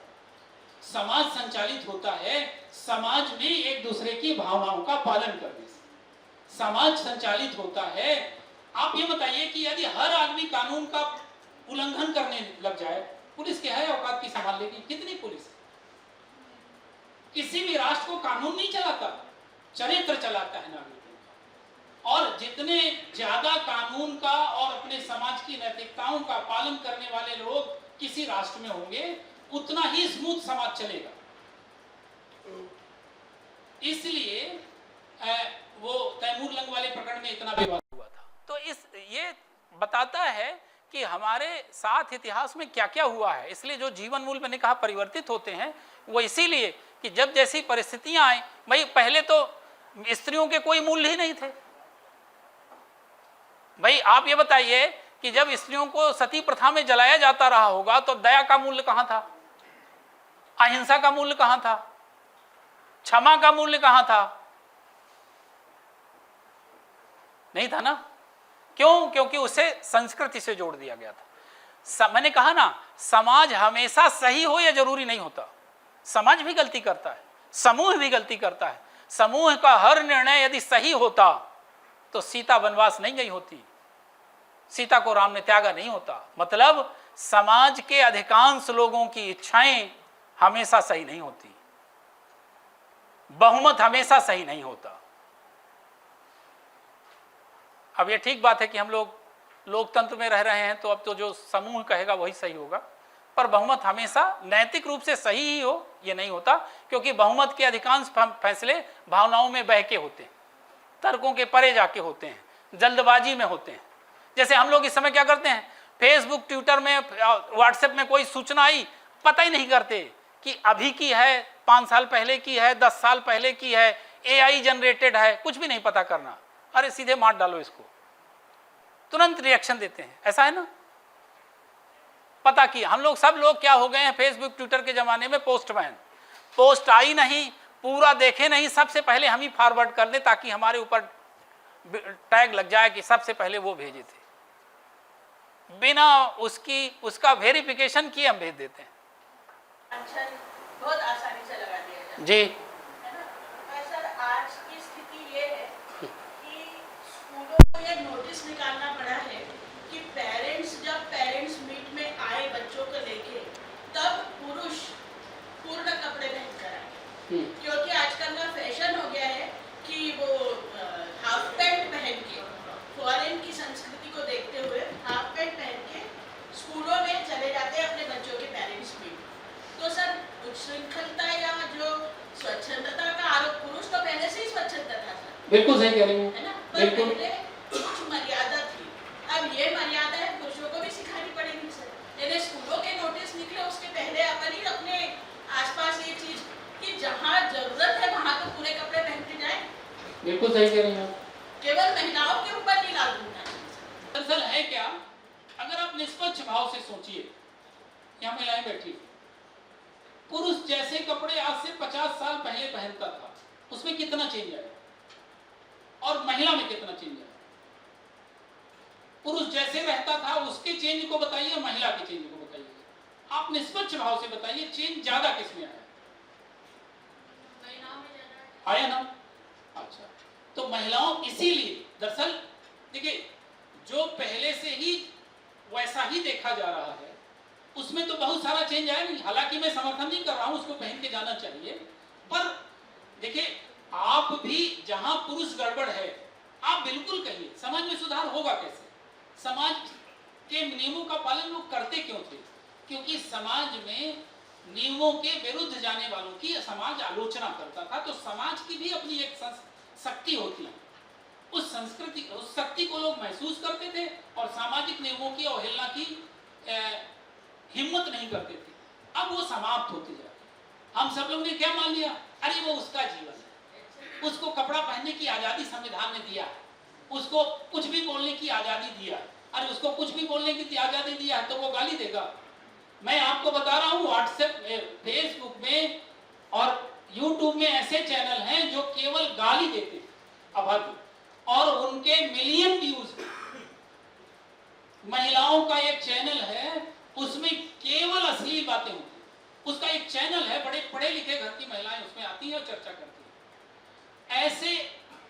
समाज संचालित होता है समाज में एक दूसरे की भावनाओं का पालन करने से। समाज संचालित होता है। आप ये बताइए कि यदि हर आदमी कानून का उल्लंघन करने लग जाए, पुलिस क्या है औकात की संभाल लेगी? कितनी पुलिस? किसी भी राष्ट्र को कानून नहीं चलाता, चरित्र चलाता है नागरिकों का। और जितने ज्यादा कानून का और अपने समाज की नैतिकताओं का पालन करने वाले लोग किसी राष्ट्र में होंगे, उतना ही स्मूथ समाज चलेगा। इसलिए वो तैमूर लंग वाले प्रकरण में इतना विवाद हुआ था। तो ये बताता है कि हमारे साथ इतिहास में क्या क्या हुआ है। इसलिए जो जीवन मूल्य मैंने कहा परिवर्तित होते हैं, वो इसीलिए कि जब जैसी परिस्थितियां आए, भाई पहले तो स्त्रियों के कोई मूल्य ही नहीं थे। भाई आप ये बताइए कि जब स्त्रियों को सती प्रथा में जलाया जाता रहा होगा तो दया का मूल्य कहां था? अहिंसा का मूल्य कहां था? क्षमा का मूल्य कहां था? नहीं था ना। क्यों? क्योंकि उसे संस्कृति से जोड़ दिया गया था। मैंने कहा ना, समाज हमेशा सही हो या जरूरी नहीं होता। समाज भी गलती करता है, समूह भी गलती करता है। समूह का हर निर्णय यदि सही होता तो सीता वनवास नहीं गई होती, सीता को राम ने त्यागा नहीं होता। मतलब समाज के अधिकांश लोगों की इच्छाएं हमेशा सही नहीं होती, बहुमत हमेशा सही नहीं होता। अब ये ठीक बात है कि हम लोग लोकतंत्र में रह रहे हैं, तो अब तो जो समूह कहेगा वही सही होगा, पर बहुमत हमेशा नैतिक रूप से सही ही हो ये नहीं होता, क्योंकि बहुमत के अधिकांश फैसले भावनाओं में बह के होते हैं, तर्कों के परे जाके होते हैं, जल्दबाजी में होते हैं। जैसे हम लोग इस समय क्या करते हैं, फेसबुक, ट्विटर में, व्हाट्सएप में कोई सूचना आई, पता ही नहीं करते कि अभी की है, 5 साल पहले की है, 10 साल पहले की है, AI जनरेटेड है, कुछ भी नहीं पता करना। अरे सीधे मार डालो इसको, तुरंत रिएक्शन देते हैं। ऐसा है ना, पता किया। हम लोग, सब लोग क्या हो गए हैं फेसबुक ट्विटर के जमाने में, पोस्टमैन। पोस्ट आई नहीं, पूरा देखे नहीं, सबसे पहले हम ही फॉरवर्ड कर दें ताकि हमारे ऊपर टैग लग जाए कि सबसे पहले वो भेजे थे। बिना उसका वेरिफिकेशन किए हम भेज देते हैं। अच्छा, बहुत आसानी से लगा दिया जाता जी, है ना। सर, आज की स्थिति ये है कि स्कूलों को ये नोटिस निकालना पड़ा है कि जब पेरेंट्स मीट में आए बच्चों को लेके, तब पुरुष पूर्ण कपड़े पहनकर आए, क्योंकि आजकल का फैशन हो गया है कि वो हाफ पैंट पहन के, फॉरेन की संस्कृति को देखते हुए हाफ पैंट पहन के स्कूलों में चले जाते हैं अपने बच्चों के पेरेंट्स मीट। तो सर, उच्छृंखलता या जो स्वच्छंदता का आरोप, पुरुष तो पहले से ही स्वच्छंदा था सर, बिल्कुल सही कह रही है ना, पर पहले कुछ मर्यादा थी। अब ये मर्यादा है पुरुषों को भी सिखानी पड़ेगी सर। यानी स्कूलों के नोटिस निकले उसके पहले अपन ही अपने आसपास ये चीज कि जहाँ जरूरत है वहाँ तो पूरे कपड़े पहन के जाए। बिल्कुल सही कह रही हैं। केवल महिलाओं के ऊपर नहीं लागू होना चाहिए। दरअसल है क्या, अगर आप निष्पक्ष भाव से सोचिए, यहाँ महिलाएं बैठी, पुरुष जैसे कपड़े आज से 50 साल पहले पहनता था उसमें कितना चेंज आया, और महिला में कितना चेंज आया। पुरुष जैसे रहता था उसके चेंज को बताइए, महिला के चेंज को बताइए। आप निष्पक्ष भाव से बताइए, चेंज ज्यादा किसमें आया? महिलाओं में ज्यादा आया ना। अच्छा, तो महिलाओं, इसीलिए दरअसल देखिए, जो पहले से ही वैसा ही देखा जा रहा है उसमें तो बहुत सारा चेंज आया नहीं। हालांकि मैं समर्थन नहीं कर रहा हूं उसको पहन के जाना चाहिए, पर देखिए, आप भी जहां पुरुष गड़बड़ है आप बिल्कुल कहिए, समाज में सुधार होगा कैसे? समाज के नियमों का पालन लोग करते क्यों थे? क्योंकि समाज में नियमों के विरुद्ध जाने वालों की समाज आलोचना करता था। तो समाज की भी अपनी एक शक्ति होती है, उस संस्कृति, उस शक्ति को लोग महसूस करते थे और सामाजिक नियमों की अवहेलना की हिम्मत नहीं करते थे। अब वो समाप्त होती जाती। हम सब लोग ने क्या मान लिया, अरे वो उसका जीवन है, उसको कपड़ा पहनने की आजादी संविधान ने दिया, उसको कुछ भी बोलने की आजादी दिया। अरे उसको कुछ भी बोलने की आजादी दिया है तो वो गाली देगा। मैं आपको बता रहा हूँ, व्हाट्सएप, फेसबुक में और यूट्यूब में ऐसे चैनल हैं जो केवल गाली देते अभद्र, और उनके मिलियन व्यूज। महिलाओं का एक चैनल है उसमें केवल अश्लील बातें होती हैं। उसका एक चैनल है, बड़े पढ़े लिखे घर की महिलाएं उसमें आती हैं और चर्चा करती हैं। ऐसे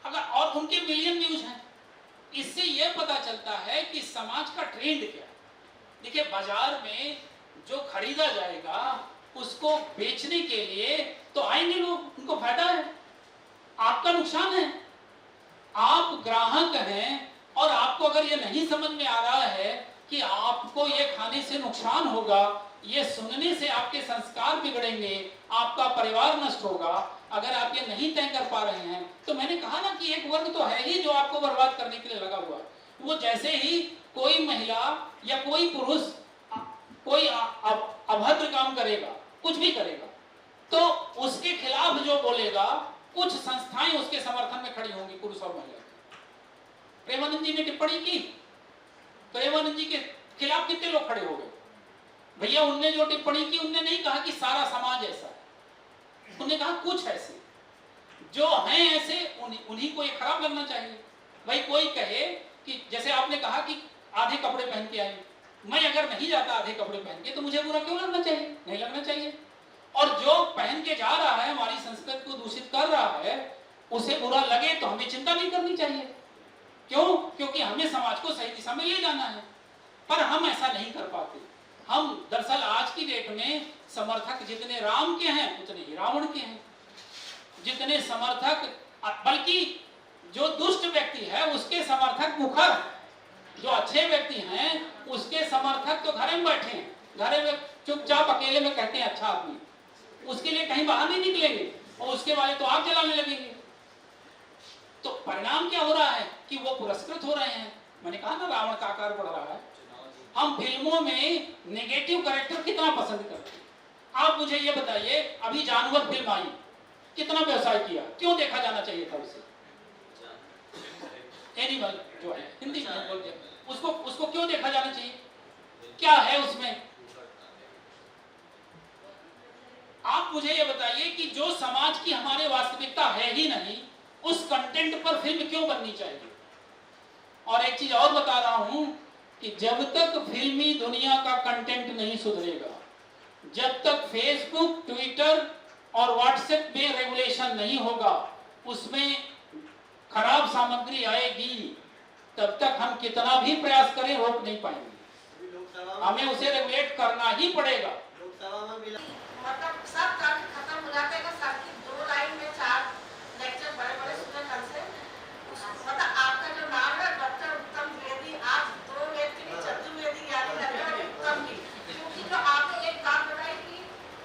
अगर, और उनके मिलियन व्यूज हैं। इससे यह पता चलता है कि समाज का ट्रेंड क्या है। देखिए, बाजार में जो खरीदा जाएगा उसको बेचने के लिए तो आएंगे लोग, उनको फायदा है, आपका नुकसान है। आप ग्राहक हैं और आपको अगर ये नहीं समझ में आ रहा है कि आपको ये खाने से नुकसान होगा, ये सुनने से आपके संस्कार बिगड़ेंगे, आपका परिवार नष्ट होगा, अगर आप ये नहीं तय कर पा रहे हैं, तो मैंने कहा ना कि एक वर्ग तो है ही जो आपको बर्बाद करने के लिए लगा हुआ है। वो जैसे ही कोई महिला या कोई पुरुष कोई अभद्र काम करेगा, कुछ भी करेगा, तो उसके खिलाफ जो बोलेगा, कुछ संस्थाएं उसके समर्थन में खड़ी होंगी, पुरुष और महिला। प्रेमानंद जी ने टिप्पणी की, प्रेमानंद जी के खिलाफ कितने लोग खड़े हो गए? भैया, उनने जो टिप्पणी की, उनने नहीं कहा कि सारा समाज ऐसा है, उन्होंने कहा कुछ ऐसे जो हैं ऐसे, उन्हीं को ये खराब लगना चाहिए। भाई कोई कहे कि जैसे आपने कहा कि आधे कपड़े पहन के आए, मैं अगर नहीं जाता आधे कपड़े पहन के तो मुझे बुरा क्यों लगना चाहिए? नहीं लगना चाहिए। और जो पहन के जा रहा है हमारी संस्कृति को दूषित कर रहा है उसे बुरा लगे तो हमें चिंता नहीं करनी चाहिए। क्यों? क्योंकि हमें समाज को सही दिशा में ले जाना है, पर हम ऐसा नहीं कर पाते। हम दरअसल आज की डेट में समर्थक जितने राम के हैं उतने ही रावण के हैं। जितने समर्थक, बल्कि जो दुष्ट व्यक्ति है उसके समर्थक मुखर, जो अच्छे व्यक्ति हैं उसके समर्थक तो घर में बैठे हैं, घर में चुपचाप अकेले में कहते हैं अच्छा आदमी, उसके लिए कहीं बाहर नहीं निकलेंगे और उसके वाले तो आग जलाने लगेंगे। तो परिणाम क्या हो रहा है कि वो पुरस्कृत हो रहे हैं। मैंने कहा ना रावण का आकार बढ़ रहा है। हम फिल्मों में नेगेटिव कैरेक्टर कितना पसंद करते हैं। आप मुझे ये बताइए, अभी जानवर फिल्म आई, कितना व्यवसाय किया, क्यों देखा जाना चाहिए था उसे? एनिमल जो है हिंदी में बोलते हैं उसको क्यों देखा जाना चाहिए? क्या है उसमें? आप मुझे ये बताइए कि जो समाज की हमारे वास्तविकता है ही नहीं उस कंटेंट पर फिल्म क्यों बननी चाहिए? और एक चीज और बता रहा हूं कि जब तक फिल्मी दुनिया का कंटेंट नहीं सुधरेगा, जब तक फेसबुक, ट्विटर और व्हाट्सएप में रेगुलेशन नहीं होगा, उसमें खराब सामग्री आएगी, तब तक हम कितना भी प्रयास करें रोक नहीं पाएंगे। हमें उसे रेगुलेट करना ही पड़ेगा। मतलब सब तर्क खत्म हो जाते हैं, सबकी 2 लाइन में 4 लेक्चर बड़े-बड़े सुने कल से। मतलब आपका जो नाम है डॉक्टर उत्तम द्विवेदी, आप 2 वेद के लिए चतुर्वेदी ज्ञानी लग रहे हो उत्तम की, क्योंकि जो आपने एक बात बताई कि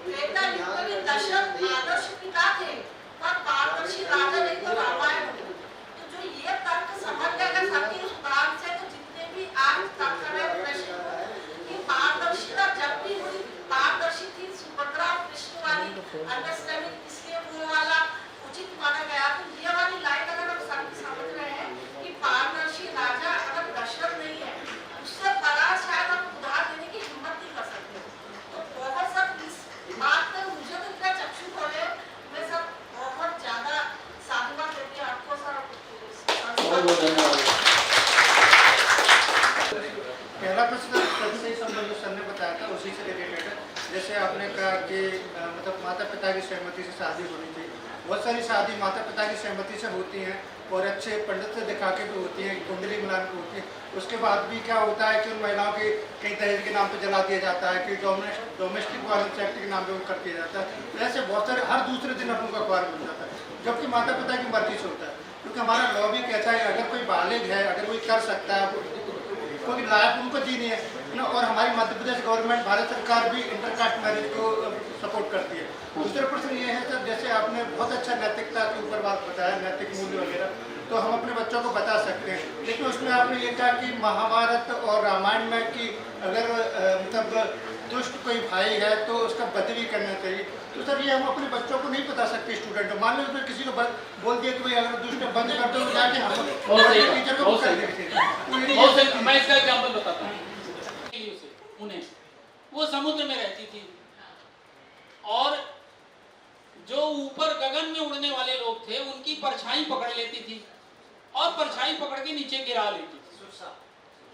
त्रेता युग में दशरथ आदर्श पिता थे पर पारदर्शी राजा नहीं तो रामायण हो। तो जो ये तर्क समझ जाएगा सबकी उस बात से, तो जितने भी आज तर्क कर रहे प्रश्न की पारदर्शिता जब भी हुई, पारदर्शी थी सुभद्रा कृष्ण वाली अंडरस्टैंडिंग, इसलिए वो वाला उचित माना गया। तो ये वाली लाइन अगर हम समझ रहे हैं कि पारदर्शी राजा अगर दशरथ नहीं है, उससे बड़ा शायद हम उदाहरण देने की हिम्मत नहीं कर सकते। तो बहुत सब इस बात में मुझे तो इतना चक्षु खोले, मैं सब बहुत ज्यादा साधुवाद देती हूँ आपको सर। पहला प्रश्न से संबंध सर ने बताया था, उसी से रिलेटेड है। जैसे आपने कहा कि मतलब माता पिता की सहमति से शादी होनी चाहिए। बहुत सारी शादी माता पिता की सहमति से होती हैं और अच्छे पंडित से दिखा के भी होती हैं, कुंडली मिला के होती है। उसके बाद भी क्या होता है कि उन महिलाओं के कई दहेज के नाम पर जला दिया जाता है, कि डोमेस्टिक वायलेंस एक्ट के नाम पर वो कर दिया जाता है। ऐसे बहुत सारे हर दूसरे दिन अपन को अखबार मिल जाता है, जबकि माता पिता की मर्जी से होता है। क्योंकि हमारा लॉ भी कहता है अगर कोई बालिग है, अगर कोई कर सकता है, क्योंकि लायक उनको जीनी है ना। और हमारी मध्य प्रदेश गवर्नमेंट, भारत सरकार भी इंटरकास्ट मैरिज को सपोर्ट करती है। दूसरा प्रश्न ये है सर, जैसे आपने बहुत अच्छा नैतिकता के ऊपर बात बताया, नैतिक मूल्य वगैरह, तो हम अपने बच्चों को बता सकते हैं। लेकिन उसमें आपने ये कहा कि महाभारत और रामायण में कि अगर मतलब दुष्ट कोई भाई है तो उसका वध भी करना चाहिए। तो सर ये हम अपने बच्चों को नहीं बता सकते स्टूडेंट को। मान लो उसने किसी को बोल दिया कि भाई अगर दुष्ट बंद कर दो, जाके हम टीचर को कर देते। मैं इसका एग्जांपल बताता हूँ। उन्हें वो समुद्र में रहती थी और जो ऊपर गगन में उड़ने वाले लोग थे उनकी परछाई पकड़ लेती थी और परछाई पकड़ के नीचे गिरा लेती थी।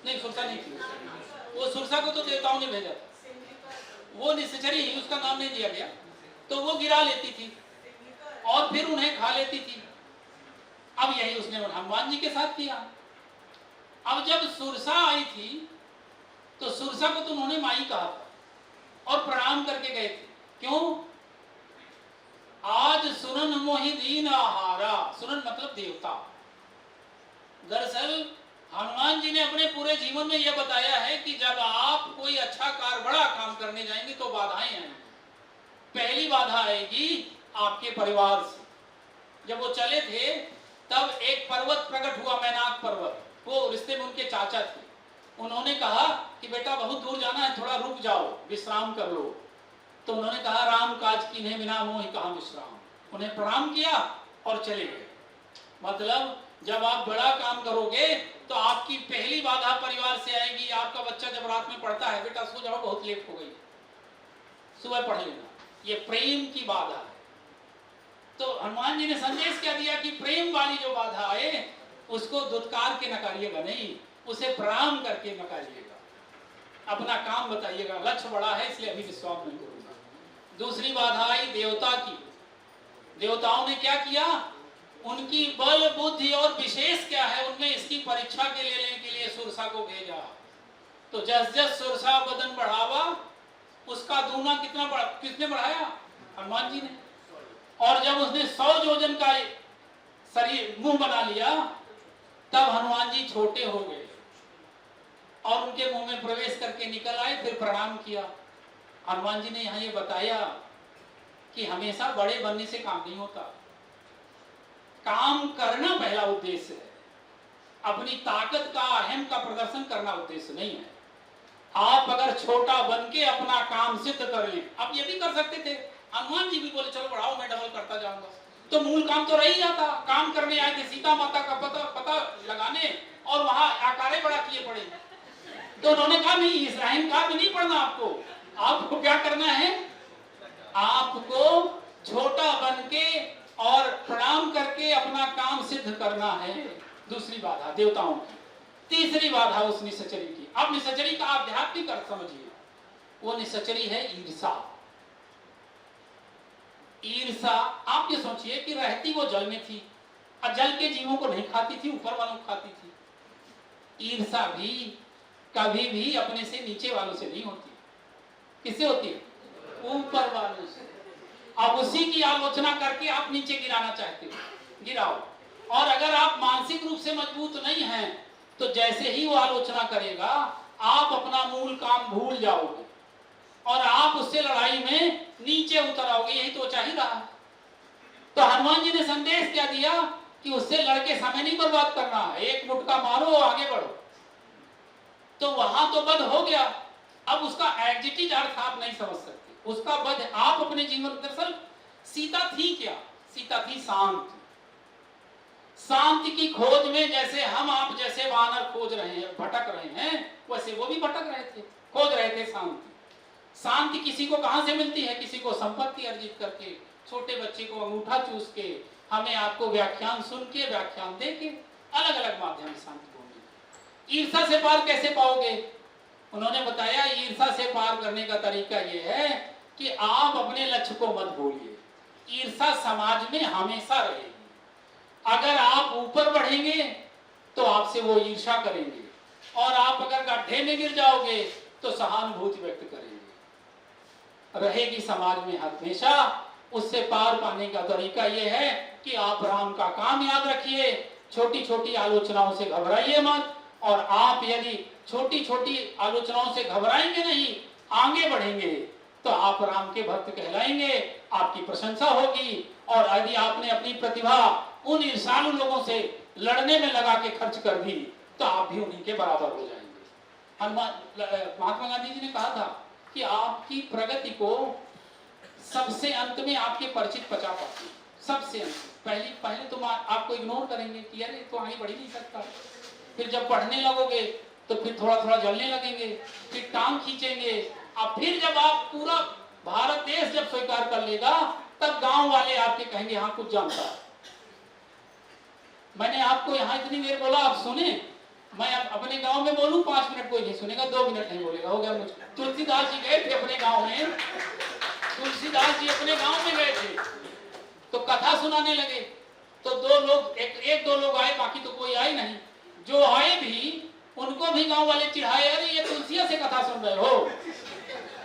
नहीं, सुरसा नहीं थी वो। सुरसा को तो देवताओं ने भेजा था, वो निश्चरी ही, उसका नाम नहीं दिया गया। तो वो गिरा लेती थी और फिर उन्हें खा लेती थी। अब यही उसने हनुमान जी के साथ किया। अब जब सुरसा आई थी तो सुरसा को तो उन्होंने माई कहा था और प्रणाम करके गए थे। क्यों? आज सुरन मोहि दीन आहारा, सुरन मतलब देवता। दरअसल हनुमान जी ने अपने पूरे जीवन में यह बताया है कि जब आप कोई अच्छा कार्य, बड़ा काम करने जाएंगे तो बाधाएं आएंगी। पहली बाधा आएगी आपके परिवार से। जब वो चले थे तब एक पर्वत प्रकट हुआ, मैनाक पर्वत। वो रिश्ते में उनके चाचा थे। उन्होंने कहा कि बेटा बहुत दूर जाना है, थोड़ा रुक जाओ, विश्राम कर लो। तो उन्होंने कहा राम काज कीन्हे बिना मोहि कहां विश्राम। उन्हें प्रणाम किया और चले गए। मतलब जब आप बड़ा काम करोगे तो आपकी पहली बाधा परिवार से आएगी। आपका बच्चा जब रात में पढ़ता है, बेटा सो जाओ बहुत लेट हो गई, सुबह पढ़ लेना, ये प्रेम की बाधा है। तो हनुमान जी ने संदेश क्या दिया कि प्रेम वाली जो बाधा आए उसको दुत्कार के नकारिएगा नहीं, उसे प्रणाम करके नकारिएगा, अपना काम बताइएगा। लक्ष्य बड़ा है इसलिए अभी विश्वास नहीं करूंगा। दूसरी बाधा आई देवता की। देवताओं ने क्या किया, उनकी बल बुद्धि और विशेष क्या है उनमें, इसकी परीक्षा के लेने के लिए सुरसा को भेजा। तो जस जस सुरसा बदन बढ़ावा, उसका दूना किसने बढ़ाया, हनुमान जी ने। और जब उसने 100 योजन का शरीर मुंह बना लिया, तब हनुमान जी छोटे हो गए और उनके मुंह में प्रवेश करके निकल आए, फिर प्रणाम किया। हनुमान जी ने यहाँ ये बताया कि हमेशा बड़े बनने से काम नहीं होता, काम करना पहला उद्देश्य है, अपनी ताकत का अहम का प्रदर्शन करना उद्देश्य नहीं है। आप अगर छोटा बन के अपना काम सिद्ध कर लें, आप ये भी कर सकते थे, हनुमान जी भी बोले चलो बढ़ाओ मैं डबल करता जाऊंगा, तो मूल काम तो रह ही जाता। काम करने आए थे सीता माता का पता लगाने और वहां आकारे बड़ा किए पड़े, तो उन्होंने कहा नहीं, इस अहंकार में नहीं पड़ना आपको क्या करना है, आपको छोटा बन के और प्रणाम करके अपना काम सिद्ध करना है। दूसरी बाधा देवताओं की। तीसरी बाधा उस निशाचरी की। अब निशाचरी का आध्यात्मिक अर्थ समझिए, वो निशाचरी है ईर्षा। ईर्षा, आप ये सोचिए कि रहती वो जल में थी और जल के जीवों को नहीं खाती थी, ऊपर वालों को खाती थी। ईर्षा भी कभी भी अपने से नीचे वालों से नहीं होती, किससे होती है, ऊपर वालों से। अब उसी की आलोचना करके आप नीचे गिराना चाहते हो, गिराओ। और अगर आप मानसिक रूप से मजबूत नहीं हैं, तो जैसे ही वो आलोचना करेगा, आप अपना मूल काम भूल जाओगे और आप उससे लड़ाई में नीचे उतर आओगे। यही तो चाह ही रहा। तो हनुमान जी ने संदेश क्या दिया कि उससे लड़के समय नहीं बर्बाद करना, एक मुटका मारो आगे बढ़ो। तो वहां तो वध हो गया, अब उसका एग्जिटिव अर्थ आप नहीं समझ सकते। उसका वध आप अपने जीवन, दरअसल सीता थी क्या, सीता थी शांत। शांति की खोज में जैसे हम आप जैसे वानर खोज रहे हैं, भटक रहे हैं, वैसे वो भी भटक रहे थे, खोज रहे थे शांति। शांति किसी को कहां से मिलती है, किसी को संपत्ति अर्जित करके, छोटे बच्चे को अंगूठा चूस के, हमें आपको व्याख्यान सुन के, व्याख्यान दे के, अलग अलग माध्यम से शांति को मिलती। ईर्षा से पार कैसे पाओगे, उन्होंने बताया ईर्षा से पार करने का तरीका यह है कि आप अपने लक्ष्य को मत भूलिए। ईर्षा समाज में हमेशा रहेगी। अगर आप ऊपर बढ़ेंगे तो आपसे वो ईर्षा करेंगे, और आप अगर गड्ढे में गिर जाओगे तो सहानुभूति व्यक्त करेंगे। रहेगी समाज में हमेशा। उससे पार पाने का तरीका यह है कि आप राम का काम याद रखिए, छोटी छोटी आलोचनाओं से घबराइए मत। और आप यदि छोटी छोटी आलोचनाओं से घबराएंगे नहीं, आगे बढ़ेंगे, तो आप राम के भक्त कहलाएंगे, आपकी प्रशंसा होगी। और यदि आपने अपनी प्रतिभा उन ईर्षालु लोगों से लड़ने में लगा के खर्च कर दी, तो आप भी उन्हीं के बराबर हो जाएंगे। महात्मा गांधी जी ने कहा था कि आपकी प्रगति को सबसे अंत में आपके परिचित पचा पाते हैं, सबसे अंत। पहले तो आपको इग्नोर करेंगे कि यार तो आगे बढ़ ही नहीं सकता। फिर जब पढ़ने लगोगे तो फिर थोड़ा थोड़ा जलने लगेंगे, फिर टांग खींचेंगे। अब फिर जब आप पूरा भारत देश जब स्वीकार कर लेगा, तब गांव वाले आपके कहेंगे हाँ कुछ जानता है। मैंने आपको यहाँ इतनी देर बोला, आप सुने। मैं अपने गांव में बोलूं 5 मिनट कोई नहीं सुनेगा, 2 मिनट नहीं बोलेगा, हो गया मुझको। तुलसीदास जी गए थे अपने गांव में, तुलसीदास जी अपने गांव में गए थे, तो कथा सुनाने लगे। तो 2 लोग, एक 2 लोग आए, बाकी तो कोई आए नहीं। जो आए भी, उनको भी गांव वाले चिढ़ाए, अरे ये तुलसिया से कथा सुन रहे हो,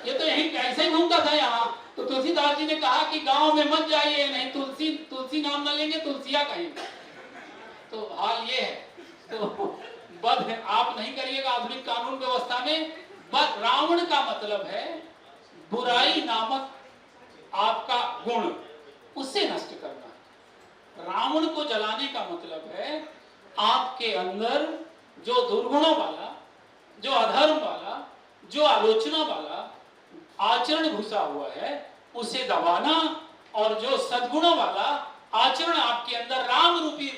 ये तो यहीं ऐसे ही घूमता था यहाँ। तो तुलसीदास जी ने कहा कि गांव में मत जाइए, नहीं तुलसी नाम न लेंगे, तुलसिया कहेंगे। तो हाल ये है, तो वध आप नहीं करिएगा आधुनिक कानून व्यवस्था में। बस रावण का मतलब है बुराई नामक आपका गुण, उससे नष्ट करना। रावण को जलाने का मतलब है आपके अंदर जो दुर्गुणों वाला, जो अधर्म वाला, जो आलोचना वाला आचरण घुसा हुआ है, उसे दबाना, और जो सद्गुणों वाला आचरण आपके अंदर राम रूपी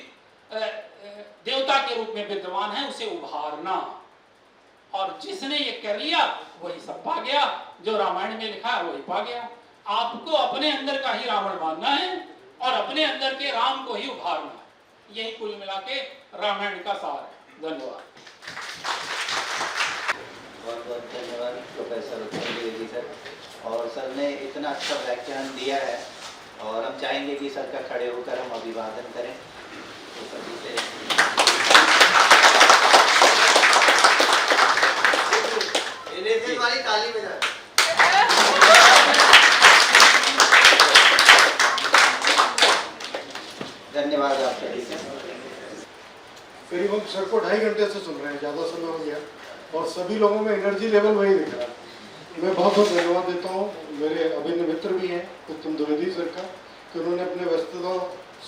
देवता के रूप में विद्यमान है, उसे उभारना। और जिसने ये कर लिया वही सब पा गया, जो रामायण में लिखा है वही पा गया। आपको अपने अंदर का ही रावण मानना है और अपने अंदर के राम को ही उभारना है। यही कुल मिला के रामायण का सार है। धन्यवाद। बहुत बहुत धन्यवाद प्रोफेसर उत्तम द्विवेदी सर। और सर ने इतना अच्छा व्याख्यान दिया है और हम चाहेंगे कि सर का खड़े होकर हम अभिवादन करें। तो सभी से वाली ताली बजा। धन्यवाद आप सभी से। करीब हम सर को 2.5 घंटे से सुन रहे हैं, ज़्यादा समय हो गया और सभी लोगों में एनर्जी लेवल वही दिख रहा है। मैं बहुत बहुत धन्यवाद देता हूँ मेरे अभिन्न मित्र भी हैं उत्तम द्विवेदी सर का, कि उन्होंने अपने व्यस्तता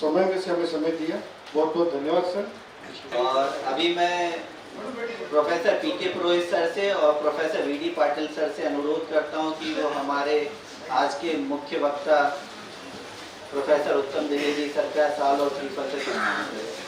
समय में से हमें समय दिया। बहुत बहुत धन्यवाद सर। और अभी मैं प्रोफेसर पीके पुरोहित सर से और प्रोफेसर वीडी पाटिल सर से अनुरोध करता हूं कि वो हमारे आज के मुख्य वक्ता प्रोफेसर उत्तम द्विवेदी सर का साल और श्रीफल से सम्मान करें।